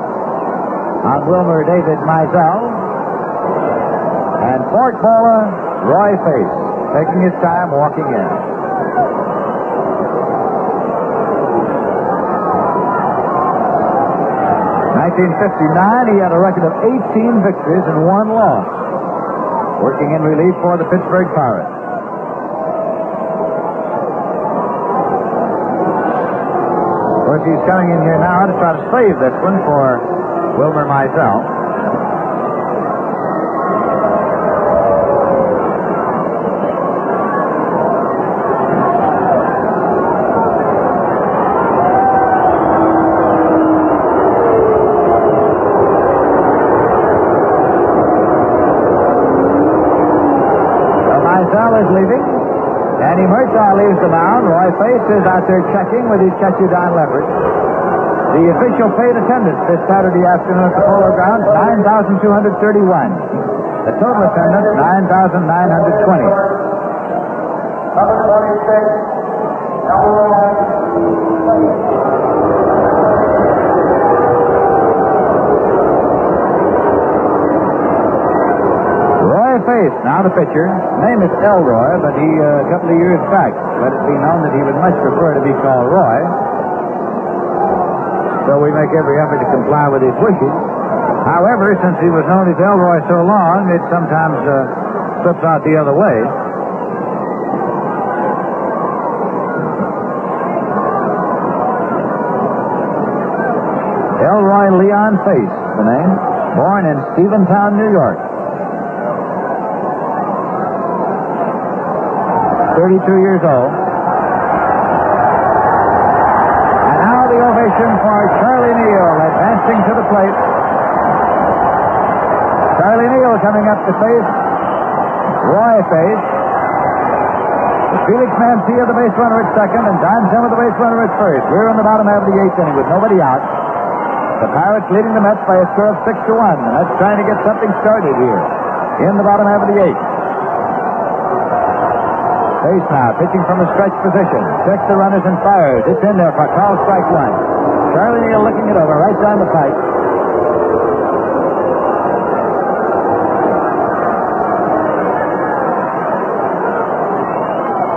On Wilmer David Mizell. And forkballer Roy Face, taking his time walking in. In 1959, he had a record of 18 victories and 1 loss, working in relief for the Pittsburgh Pirates. Of course, he's coming in here now to try to save this one for Wilmer Mizell. Is leaving, and Murtaugh leaves the mound. Roy Face is out there checking with his catcher Don Leverett. The official paid attendance this Saturday afternoon at the Polo Grounds, 9,231. The total attendance, 9,920. Number 26, number 1. Face, now the pitcher. His name is Elroy, but he, a couple of years back, let it be known that he would much prefer to be called Roy. So we make every effort to comply with his wishes. However, since he was known as Elroy so long, it sometimes slips out the other way. Elroy Leon Face, the name. Born in Steventown, New York. 32 years old. And now the ovation for Charlie Neal advancing to the plate. Charlie Neal coming up to face Roy Face. Felix Mancia, the base runner at second, and Don Zimmer, the base runner at first. We're in the bottom half of the 8th inning with nobody out. The Pirates leading the Mets by a score of 6-1. The Mets trying to get something started here in the bottom half of the 8th. Face now, pitching from a stretch position. Checks the runners and fires. It's in there for call strike 1. Charlie Neal looking it over right down the pipe.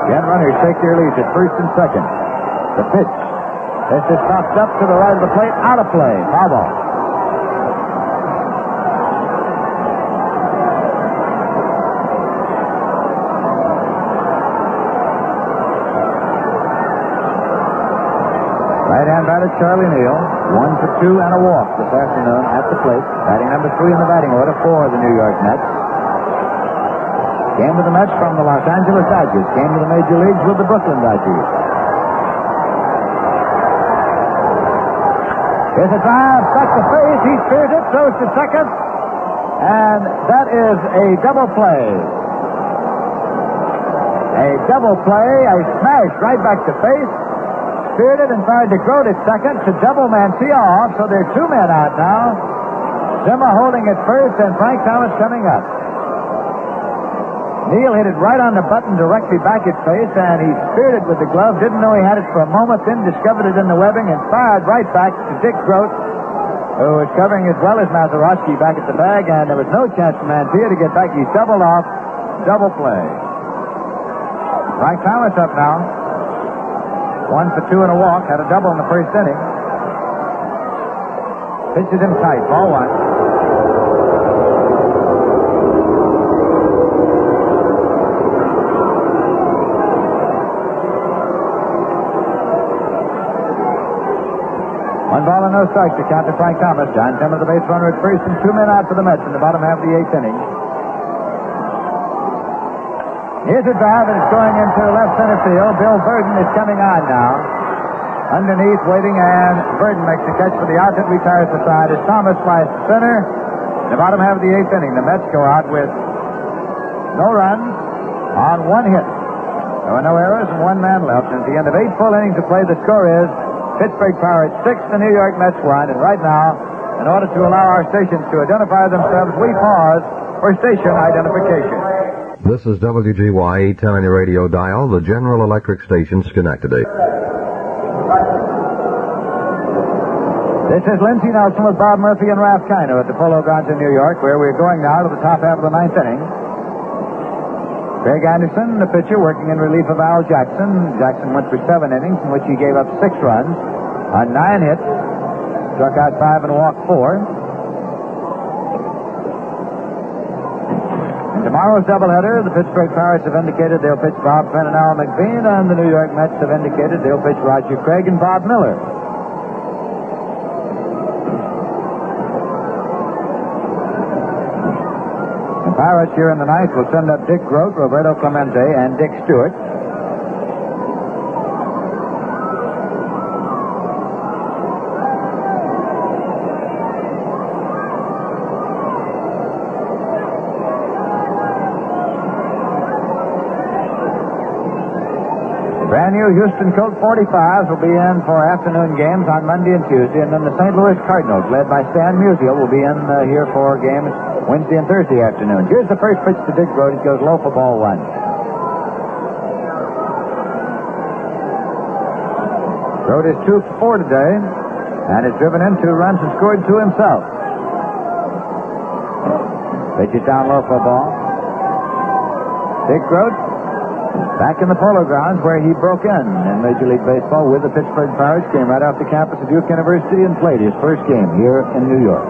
Again, runners take their leads at first and second. The pitch. This is knocked up to the right of the plate. Out of play. Foul ball. Right-hand batter Charlie Neal, 1 for 2 and a walk this afternoon at the plate. Batting number 3 in the batting order for the New York Mets. Came to the Mets from the Los Angeles Dodgers. Came to the major leagues with the Brooklyn Dodgers. Here's a drive, stuck to face. He spears it, throws to second, and that is a double play. A double play, a smash right back to face. Speared it and fired to Grote at second to double Mancia off, so there are 2 men out now. Zimmer holding at first and Frank Thomas coming up. Neal hit it right on the button directly back at face, and he speared it with the glove. Didn't know he had it for a moment, then discovered it in the webbing and fired right back to Dick Grote, who was covering as well as Mazeroski back at the bag, and there was no chance for Mancia to get back. He's doubled off. Double play. Frank Thomas up now. 1 for 2 and a walk. Had a double in the first inning. Pitches him tight. Ball 1. One ball and no strike to count to Frank Thomas. John Zimmer, the base runner at first, and 2 men out for the Mets in the bottom half of the 8th inning. Here's a drive, and it's going into left center field. Bill Burden is coming on now. Underneath, waiting, and Burden makes the catch for the out that retires the side as Thomas flies to center. In the bottom half of the eighth inning, the Mets go out with no runs on one hit. There were no errors and one man left. And at the end of 8 full innings of play, the score is Pittsburgh Pirates 6, the New York Mets 1. And right now, in order to allow our stations to identify themselves, we pause for station identification. This is WGY 810 on your radio dial, the General Electric station, Schenectady. This is Lindsey Nelson with Bob Murphy and Ralph Kiner at the Polo Grounds in New York, where we're going now to the top half of the 9th inning. Craig Anderson, the pitcher, working in relief of Al Jackson. Jackson went for 7 innings, in which he gave up 6 runs on 9 hits, struck out 5 and walked 4. In tomorrow's doubleheader, the Pittsburgh Pirates have indicated they'll pitch Bob Fenn and Al McBean, and the New York Mets have indicated they'll pitch Roger Craig and Bob Miller. The Pirates here in the 9th will send up Dick Grote, Roberto Clemente, and Dick Stewart. Brand new Houston Colt 45s will be in for afternoon games on Monday and Tuesday, and then the St. Louis Cardinals, led by Stan Musial, will be in here for games Wednesday and Thursday afternoon. Here's the first pitch to Dick Grote. It goes low for ball 1. Grote is 2 for 4 today, and has driven in 2 runs and scored 2 himself. Pitch it down low for a ball. Dick Grote back in the Polo Grounds, where he broke in Major League Baseball with the Pittsburgh Pirates, came right off the campus of Duke University and played his first game here in New York.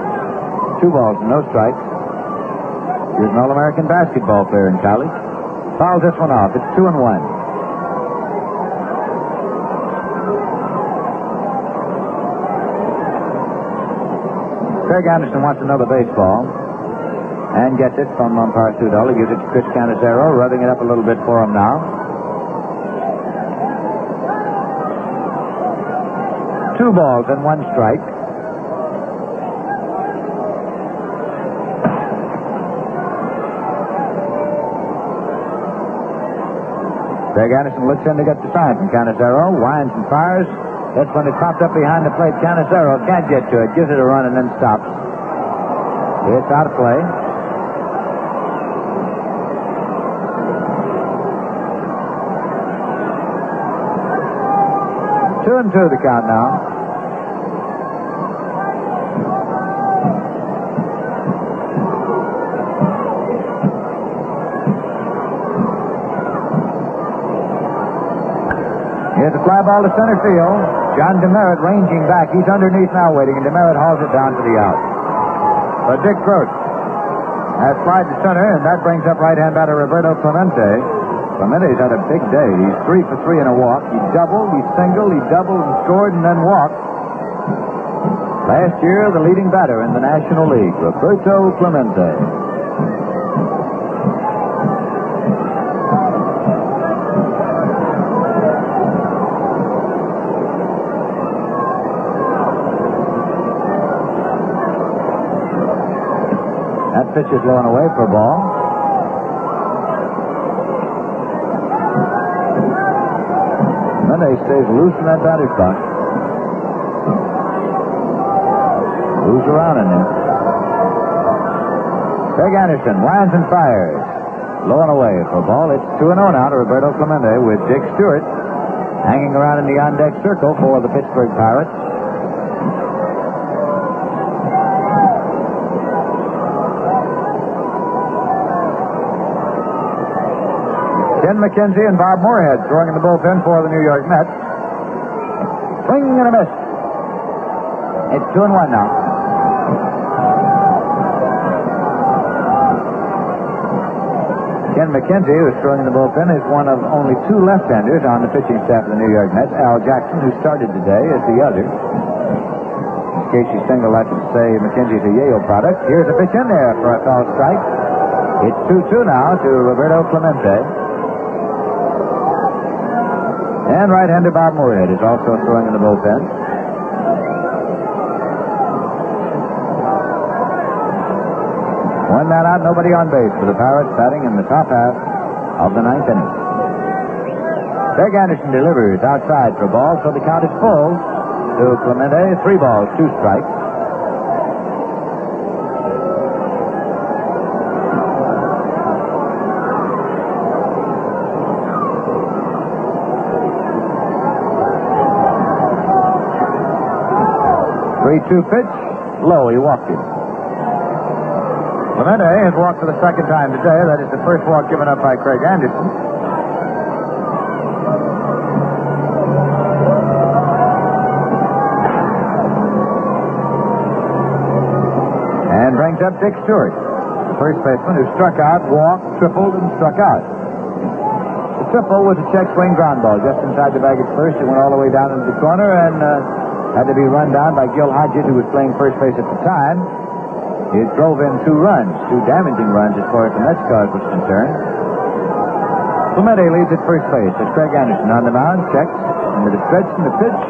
2 balls and no strikes. He was an All-American basketball player in college. Fouls this one off. It's 2-1. Craig Anderson wants another baseball and gets it from umpire Sudol. He gives it to Chris Canizero, rubbing it up a little bit for him now. 2 balls and 1 strike. Craig Anderson looks in to get the sign from Canizero, winds and fires. That's when it popped up behind the plate. Canizero can't get to it, gives it a run and then stops. It's out of play. Two and 2 the count now. Here's a fly ball to center field. John DeMeritt ranging back. He's underneath now waiting, and DeMeritt hauls it down to the out. But Dick Grote has flied to center, and that brings up right-hand batter Roberto Clemente. Clemente's had a big day. He's 3 for 3 in a walk. He doubled, he singled, he doubled and scored and then walked. Last year, the leading batter in the National League, Roberto Clemente. That pitch is blown away for a ball. Clemente stays loose in that batter's box. Moves around in there. Craig Anderson winds and fires. Low and away for a ball. It's 2-0 now to Roberto Clemente, with Dick Stewart hanging around in the on-deck circle for the Pittsburgh Pirates. Ken McKenzie and Bob Moorhead throwing in the bullpen for the New York Mets. Swing and a miss. It's 2-1 now. Ken McKenzie, who's throwing in the bullpen, is one of only 2 left-handers on the pitching staff of the New York Mets. Al Jackson, who started today, is the other. In case you single, I should say McKenzie's a Yale product. Here's a pitch in there for a called strike. It's 2-2 now to Roberto Clemente. And right-hander Bob Moorhead is also throwing in the bullpen. One man out, nobody on base for the Pirates, batting in the top half of the ninth inning. Craig Anderson delivers outside for a ball, so the count is full to Clemente. 3 balls, 2 strikes. Three-two pitch, low. He walked him. Clemente has walked for the second time today. That is the first walk given up by Craig Anderson. And brings up Dick Stewart, the first baseman who struck out, walked, tripled, and struck out. The triple was a check swing ground ball just inside the bag at first. It went all the way down into the corner and had to be run down by Gil Hodges, who was playing first base at the time. It drove in 2 runs, 2 damaging runs as far as the Mets cause was concerned. Clemente leads at first base. It's Craig Anderson on the mound, checks into the stretch and the pitch.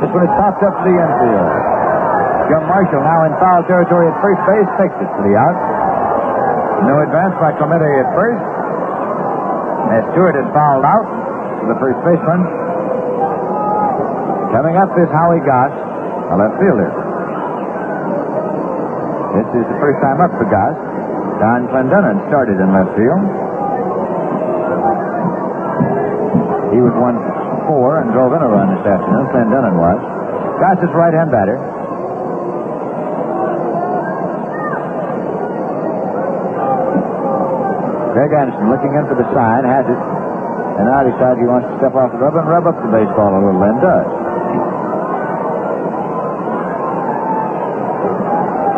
This one is popped up to the infield. Jim Marshall now in foul territory at first base, takes it for the out. No advance by Clemente at first. As Stewart is fouled out to the first baseman. Coming up is Howie Goss, a left fielder. This is the first time up for Goss. Don Clendenon started in left field. He was 1-4 and drove in a run this afternoon. Clendenon was. Goss is right-hand batter. Craig Anderson looking in for the sign, has it, and now decides he wants to step off the rubber and rub up the baseball a little, and does.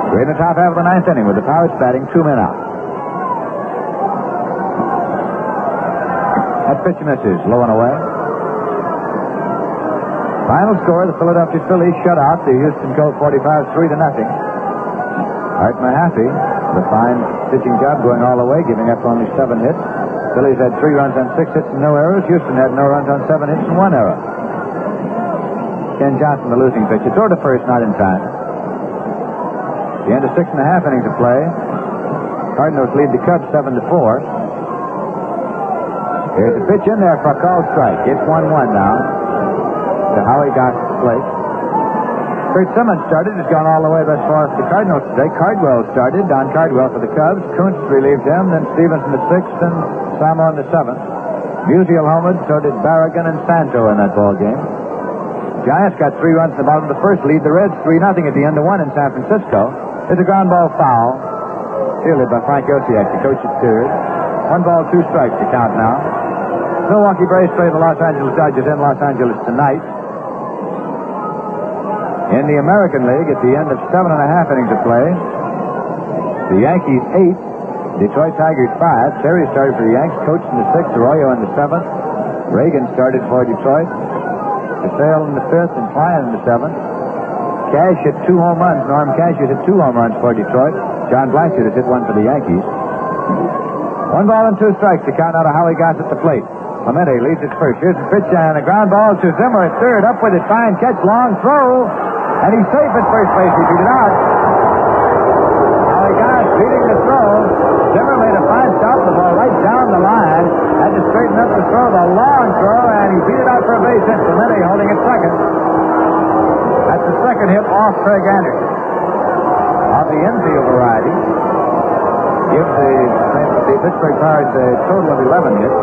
We're in the top half of the ninth inning with the Pirates batting, 2 men out. That pitch misses, low and away. Final score, the Philadelphia Phillies shut out the Houston Colt 45 3-0. Art Mahaffey, the fine pitching job going all the way, giving up only 7 hits. Phillies had 3 runs on 6 hits and no errors. Houston had no runs on 7 hits and 1 error. Ken Johnson, the losing pitcher, threw to first, not in time. The end of 6.5 innings of play. Cardinals lead the Cubs 7-4. Here's a pitch in there for a called strike. It's 1-1 now to Howie Goss's plate. Kurt Simmons started. Has gone all the way thus far for the Cardinals today. Cardwell started. Don Cardwell for the Cubs. Kuntz relieved him. Then Stevens in the 6th and Samo in the 7th. Musial homered. So did Barragan and Santo in that ball game. Giants got 3 runs in the bottom of the first. Lead the Reds 3-0 at the end of 1 in San Francisco. It's a ground ball foul. Fielded by Frank Osiak, the coach at third. 1 ball, 2 strikes to count now. Milwaukee Braves play the Los Angeles Dodgers in Los Angeles tonight. In the American League, at the end of 7.5 innings of play, the Yankees 8, Detroit Tigers 5. Terry started for the Yanks, coach in the 6th, Arroyo in the 7th. Reagan started for Detroit. DeSale in the 5th and Klein in the 7th. Cash hit 2 home runs. Norm Cash hit 2 home runs for Detroit. John Blanchard has hit 1 for the Yankees. 1 ball and 2 strikes to count out of Howie Goss at the plate. Clemente leads at first. Here's the pitch and a ground ball to Zimmer at third. Up with it, fine catch, long throw, and he's safe at first base. He beat it out. Howie Goss beating the throw. Zimmer made a fine stop. The ball right down the line. Had to straighten up the throw, the long throw, and he beat it out for a base hit. Clemente holding it second. That's the second hit off Craig Anderson. Of the infield variety, gives the Pittsburgh Pirates a total of 11 hits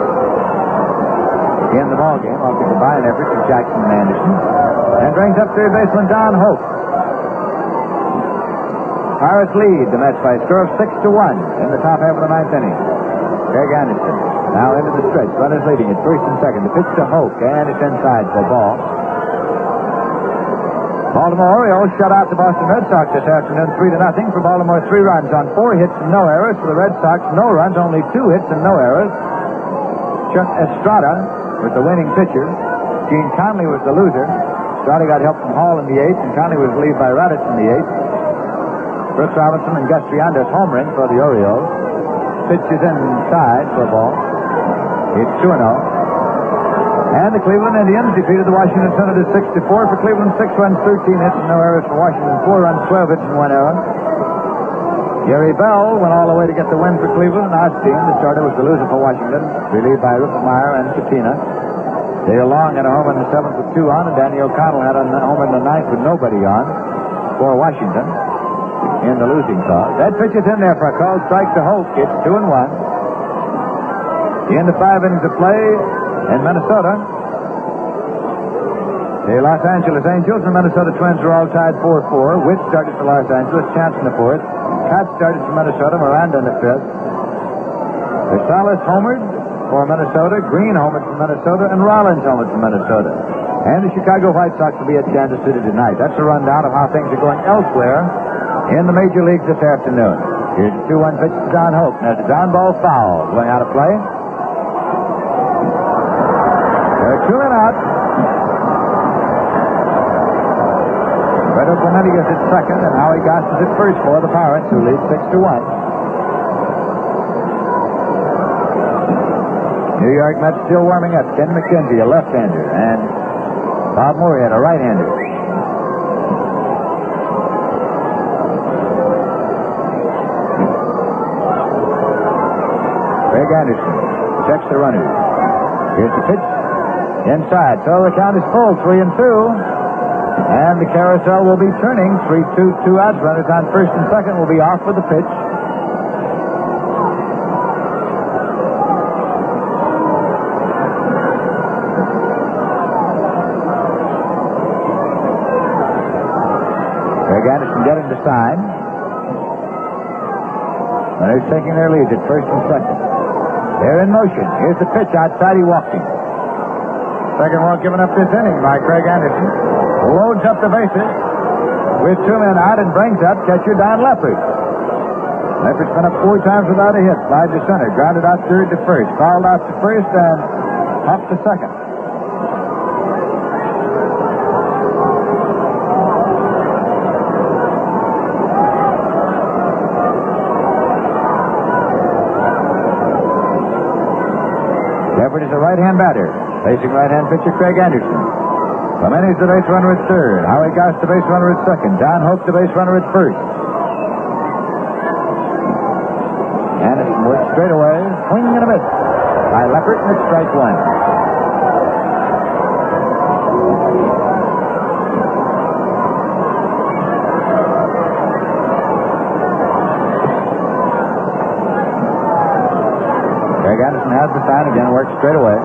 in the ball game off the combined efforts of Jackson and Anderson, and brings up third baseman Don Hope. Pirates lead the Mets by a score of 6-1 in the top half of the ninth inning. Craig Anderson now into the stretch. Runners leading at first and second. The pitch to Hope, and it's inside for a ball. Baltimore Orioles shut out the Boston Red Sox this afternoon 3-0. For Baltimore, 3 runs on 4 hits and no errors. For the Red Sox, no runs, only 2 hits and no errors. Chuck Estrada was the winning pitcher. Gene Conley was the loser. Estrada got help from Hall in the 8th, and Conley was relieved by Raditz in the 8th. Brooks Robinson and Gus Trianda's homering for the Orioles. Pitch is inside for a ball. It's 2-0. And the Cleveland Indians defeated the Washington Senators 6-4 for Cleveland. 6 runs, 13 hits, and no errors for Washington. 4 runs, 12 hits, and 1 error. Gary Bell went all the way to get the win for Cleveland. And Osteen, the starter, was the loser for Washington, relieved by Rippemeyer and Katina. Dale Long had a home in the 7th with 2 on, and Danny O'Connell had a home in the 9th with nobody on for Washington in the losing cause. That pitch is in there for a called strike to Holt. It's 2-1. The end of 5 innings of play in Minnesota. The Los Angeles Angels and Minnesota Twins are all tied 4-4. Witt started for Los Angeles, Chance in the 4th. Cott started for Minnesota, Miranda in the 5th. Rosales homered for Minnesota, Green homered for Minnesota, and Rollins homered for Minnesota. And the Chicago White Sox will be at Kansas City tonight. That's a rundown of how things are going elsewhere in the major leagues this afternoon. Here's the 2-1 pitch to Don Hope. There's a ground ball foul going out of play. They're 2 and out. Roberto Clemente gets at second, and Howie Goss is at first for the Pirates, who lead 6-1. New York Mets still warming up. Ken McKenzie, a left-hander, and Bob Moorhead, a right-hander. Craig Anderson checks the runners. Here's the pitch. Inside. So the count is full, 3-2. And the carousel will be turning. 3-2, 2 outs. Runners on first and second will be off for the pitch. Craig Anderson getting the sign. Runners taking their leads at first and second. They're in motion. Here's the pitch. Outside, he walked him. Second one given up this inning by Craig Anderson. Loads up the bases with 2 men out and brings up catcher Don Leppard. Leppard's been up 4 times without a hit. Fly to center. Grounded out third to first. Fouled out to first and up to second. Leppard is a right-hand batter. Facing right-hand pitcher Craig Anderson. Clemente's the base runner at third. Howie Goss the base runner at second. Don Hope the base runner at first. Anderson works straight away. Swing and a miss by Leppard, and it's strike 1. Craig Anderson has the sign again. Works straight away.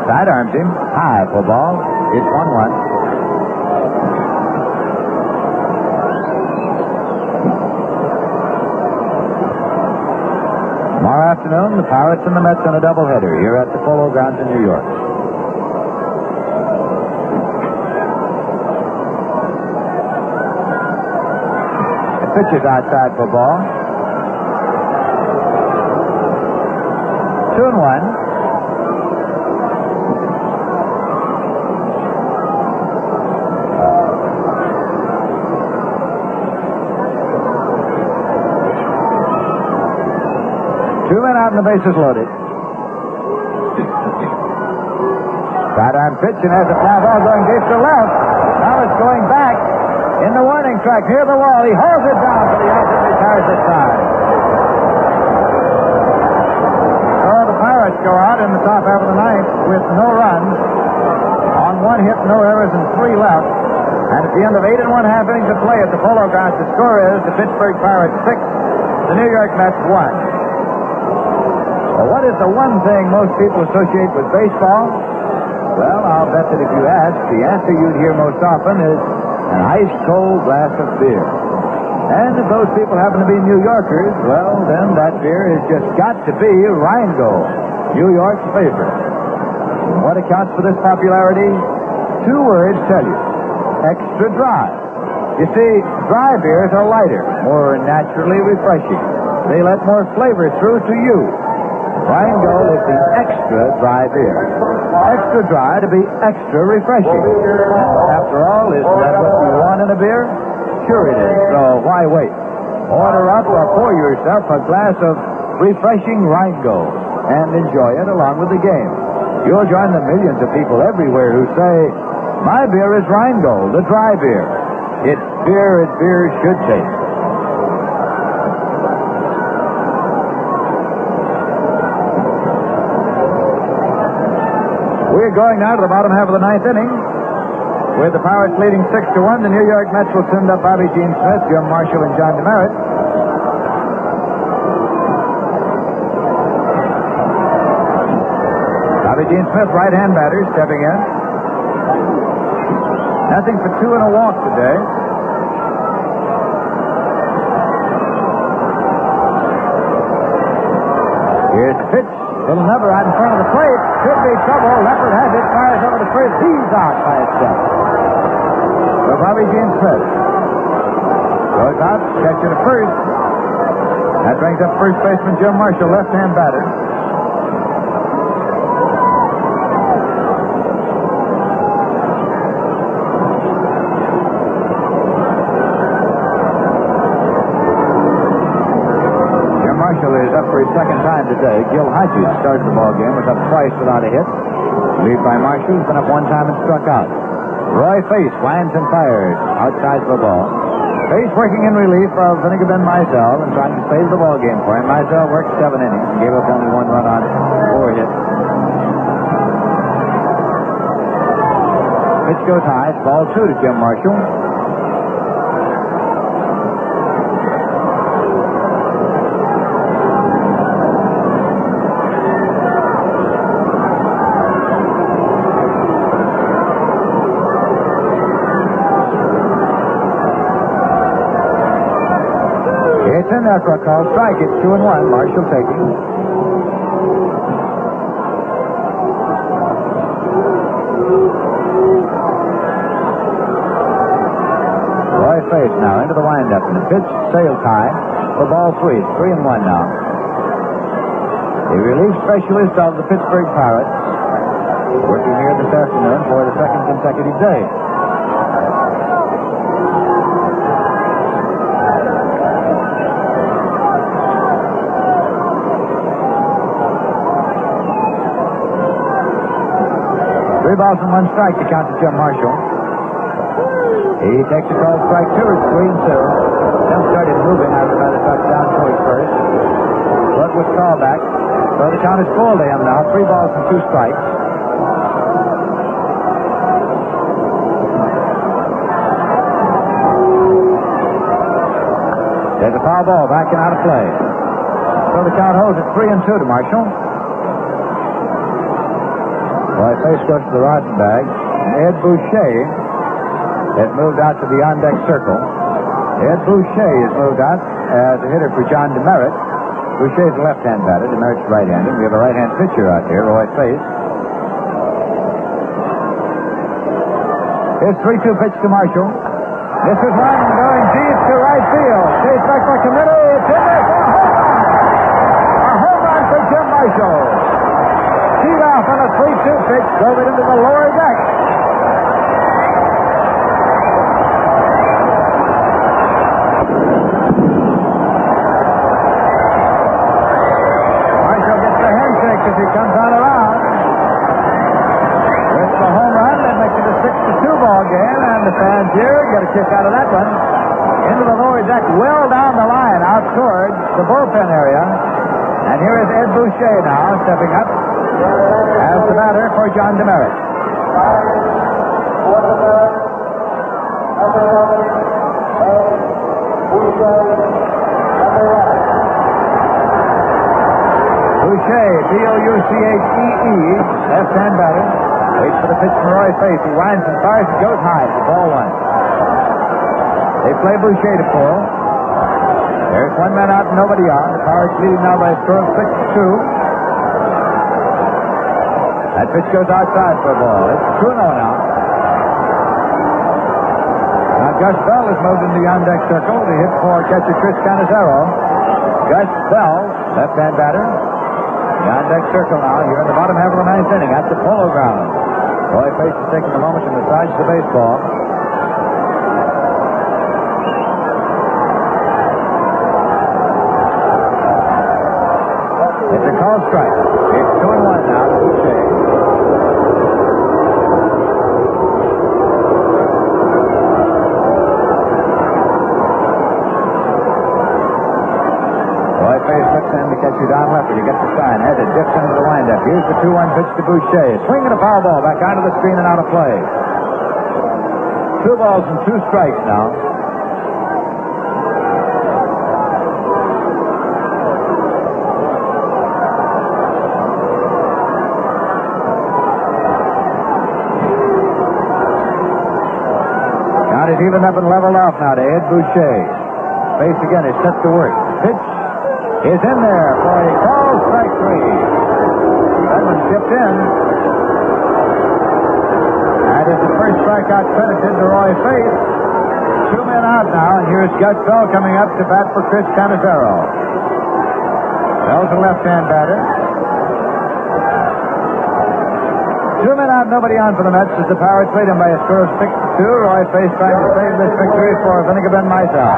Sidearms him. High for ball. It's 1-1. Tomorrow afternoon, the Pirates and the Mets in a doubleheader here at the Polo Grounds in New York. The pitch is outside for ball. 2-1. Two men out and the bases loaded. Sidearm pitch and has a fly ball going deep to left. Now it's going back in the warning track near the wall. He hauls it down to the out and retires it side. So the Pirates go out in the top half of the ninth with no runs. On 1 hit, no errors, and 3 left. And at the end of 8 1/2 innings of play at the Polo Grounds, the score is the Pittsburgh Pirates 6, the New York Mets 1. Well, what is the one thing most people associate with baseball? Well, I'll bet that if you ask, the answer you'd hear most often is an ice-cold glass of beer. And if those people happen to be New Yorkers, well, then that beer has just got to be Rheingold, New York's favorite. And what accounts for this popularity? 2 words tell you. Extra dry. You see, dry beers are lighter, more naturally refreshing. They let more flavor through to you. Rheingold is the extra dry beer. Extra dry to be extra refreshing. After all, isn't that what you want in a beer? Sure it is, so why wait? Order up or pour yourself a glass of refreshing Rheingold and enjoy it along with the game. You'll join the millions of people everywhere who say, my beer is Rheingold, the dry beer. It's beer as beer should taste. We're going now to the bottom half of the ninth inning. With the Pirates leading 6-1, the New York Mets will send up Bobby Gene Smith, Jim Marshall, and John DeMeritt. Bobby Gene Smith, right-hand batter, stepping in. Nothing for 2 and a walk today. Here's the pitch. Little number out in front of the plate. Could be trouble. Leopard has it. Fires over to first. He's out by itself. So Bobby Gene Smith goes out, catcher to first. That brings up first baseman Jim Marshall, left-hand batter. For his second time today. Gil Hodges started the ball game, was up twice without a hit. Lead by Marshall, has been up one time and struck out. Roy Face winds and fires outside the ball. Face working in relief of Vinegar Ben Mizell and trying to save the ball game for him. Mizell worked 7 innings and gave up only 1 run on 4 hits. Pitch goes high. It's ball 2 to Jim Marshall. It's in there for a call strike. It's 2-1. Marshall taking. Roy Face now into the windup, and the pitch sails high for ball 3. It's 3-1 now. The relief specialist of the Pittsburgh Pirates working here this afternoon for the second consecutive day. Three balls and 1 strike to count to Jim Marshall. He takes a call strike 2. It's 3-2. Then started moving after another touchdown towards first. But with callback. So the count is full to him now. 3 balls and 2 strikes. There's a foul ball backing out of play. So the count holds at 3-2 to Marshall. Roy Face goes to the rotten bag. And Ed Boucher has moved out to the on-deck circle. Ed Boucher is moved out as a hitter for John DeMeritt. Boucher is a left-hand batter. DeMeritt's right-handed. We have a right-hand pitcher out here, Roy Face. Here's 3-2 pitch to Marshall. This is one going deep to right field. Chase back by committee. It's in there for a home run. A home run for Jim Marshall. Teed off on a 3-2 pitch, drove it into the lower deck. Marshall gets the handshake as he comes on around. It's the home run that makes it a 6-2 ball game, and the fans here get a kick out of that one. Into the lower deck, well down the line, out towards the bullpen area. And here is Ed Boucher now, stepping up as the batter for John DeMeritt. Boucher, B-O-U-C-H-E-E, left-hand batter. Waits for the pitch from Roy Face. He winds and fires and goes high for ball 1. They play Boucher to pull. There's 1 man out and nobody on. The Pirates leading now by a score of 6-2. That pitch goes outside for a ball. It's 2-0 now. Now Gus Bell has moved into the on-deck circle to hit for catcher Chris Canizaro. Gus Bell, left-hand batter. The on-deck circle now. Here in the bottom half of the 9th inning at the Polo Ground. Roy Face is taking a moment to massage the baseball. It's a call strike. It's 2-1 now to Boucher. pitcher, Don Lefferty, gets the sign. Has it, dips into the windup. Here's the 2-1 pitch to Boucher. Swing and a foul ball back onto the screen and out of play. 2 balls and 2 strikes now. Count is evened up and leveled off now to Ed Boucher. Face again is set to work. Pitch is in there for a call, strike 3. That one tipped in. That is the first strikeout credited to Roy Faith. 2 men out now, and here's Gus Bell coming up to bat for Chris Cannizzaro. Bell's a left-hand batter. 2 men out, nobody on for the Mets as the Pirates lead them by a score of 6-2. Roy Faith trying to save this victory for Vinegar Ben Mizell.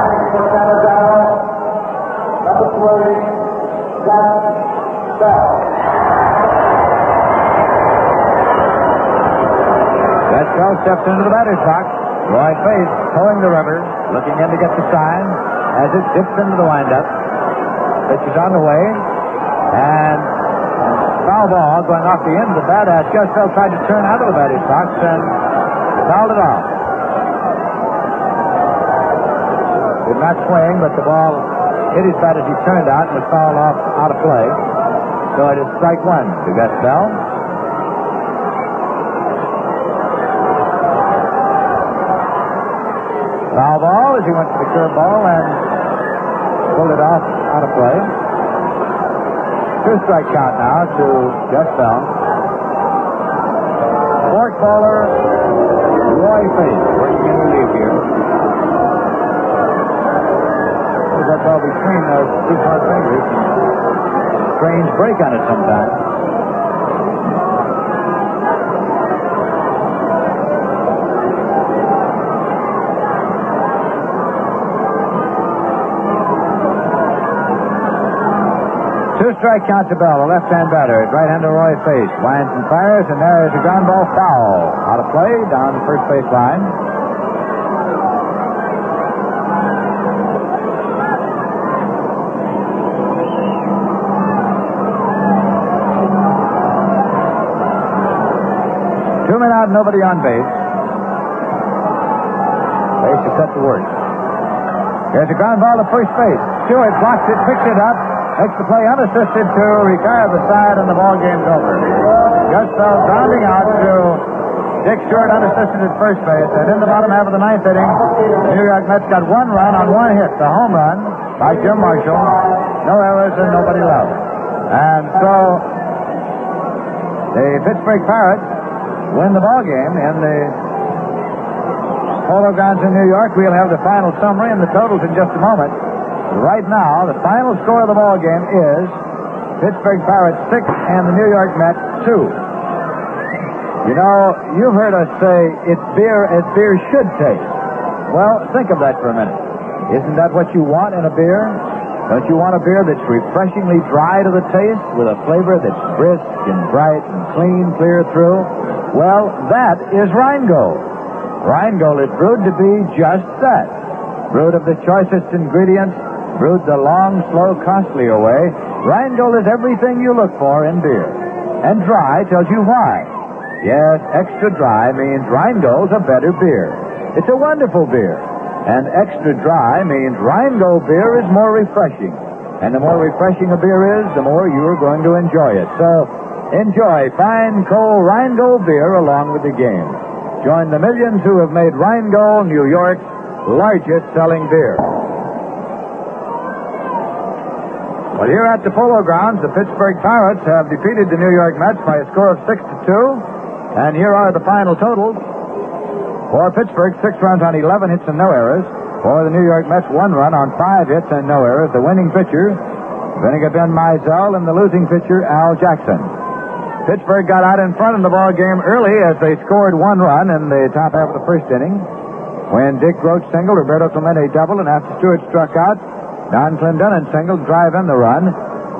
Gus Bell steps into the batter's box. Roy Faith towing the rubber, looking in to get the sign as it dips into the windup. Pitch is on the way, and foul ball going off the end of the bat as Gus Bell tried to turn out of the batter's box and fouled it off. Did not swing, but the ball hit his bat as he turned out and was fouled off out of play. So it is strike 1 to Gus Bell. Foul ball as he went to the curveball and pulled it off out of play. 2-strike count now to Gus Bell. Fork baller Roy Faith working in relief here. There's that ball between those 2 front fingers. Strange break on it sometimes. Two-strike count to Bell, a left-hand batter. At right-hander Roy Faith winds and fires, and there is a ground ball foul. Out of play, down the first base line. Two men out, nobody on base. Base is set to work. There's a ground ball to first base. Stewart blocks it, picks it up. Makes the play unassisted to retire the side, and the ball game's over. Gus Bell grounding out to Dick Stewart, unassisted at first base. And in the bottom half of the 9th inning, the New York Mets got 1 run on 1 hit. The home run by Jim Marshall. No errors and nobody left. And so the Pittsburgh Pirates win the ball game in the Polo Grounds in New York. We'll have the final summary and the totals in just a moment. Right now, the final score of the ball game is Pittsburgh Pirates 6 and the New York Mets 2. You know, you've heard us say it's beer as beer should taste. Well, think of that for a minute. Isn't that what you want in a beer? Don't you want a beer that's refreshingly dry to the taste with a flavor that's brisk and bright and clean, clear through? Well, that is Rheingold. Rheingold is brewed to be just that. Brewed of the choicest ingredients, brewed the long, slow, costlier way. Rheingold is everything you look for in beer. And dry tells you why. Yes, extra dry means Rheingold's a better beer. It's a wonderful beer. And extra dry means Rheingold beer is more refreshing. And the more refreshing a beer is, the more you are going to enjoy it. So, enjoy fine, cold Rheingold beer along with the game. Join the millions who have made Rheingold New York's largest selling beer. Well, here at the Polo Grounds, the Pittsburgh Pirates have defeated the New York Mets by a score of 6-2. And here are the final totals. For Pittsburgh, 6 runs on 11 hits and no errors. For the New York Mets, 1 run on 5 hits and no errors. The winning pitcher, Vinegar Ben Mizell, and the losing pitcher, Al Jackson. Pittsburgh got out in front of the ball game early as they scored 1 run in the top half of the first inning. When Dick Roach singled, Roberto Clemente doubled, and after Stewart struck out, Don Clendenin singled, drive in the run.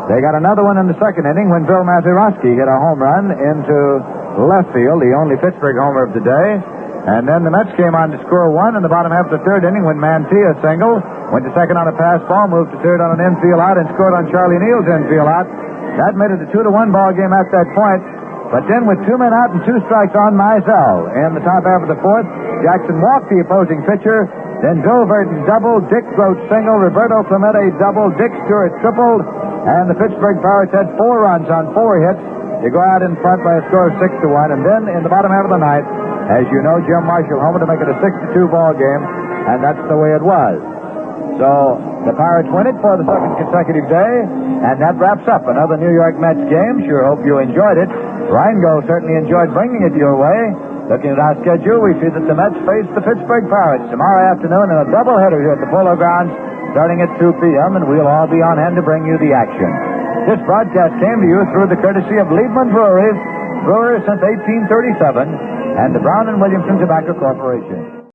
They got another one in the second inning when Bill Mazeroski hit a home run into left field, the only Pittsburgh homer of the day. And then the Mets came on to score 1 in the bottom half of the third inning when Mantilla singled. Went to second on a pass ball, moved to third on an infield out, and scored on Charlie Neal's infield out. That made it a 2-1 ball game at that point. But then with 2 men out and 2 strikes on Mizell in the top half of the fourth, Jackson walked the opposing pitcher. Then Bill Verdon doubled, Dick Groat single, Roberto Clemente doubled, Dick Stewart tripled, and the Pittsburgh Pirates had 4 runs on 4 hits to go out in front by a score of 6-1. And then in the bottom half of the ninth, as you know, Jim Marshall homered to make it a 6-2 ball game, and that's the way it was. So the Pirates win it for the second consecutive day, and that wraps up another New York Mets game. Sure hope you enjoyed it. Rheingold certainly enjoyed bringing it your way. Looking at our schedule, we see that the Mets face the Pittsburgh Pirates tomorrow afternoon in a doubleheader here at the Polo Grounds starting at 2 p.m., and we'll all be on hand to bring you the action. This broadcast came to you through the courtesy of Liebman Breweries, brewers since 1837, and the Brown and Williamson Tobacco Corporation.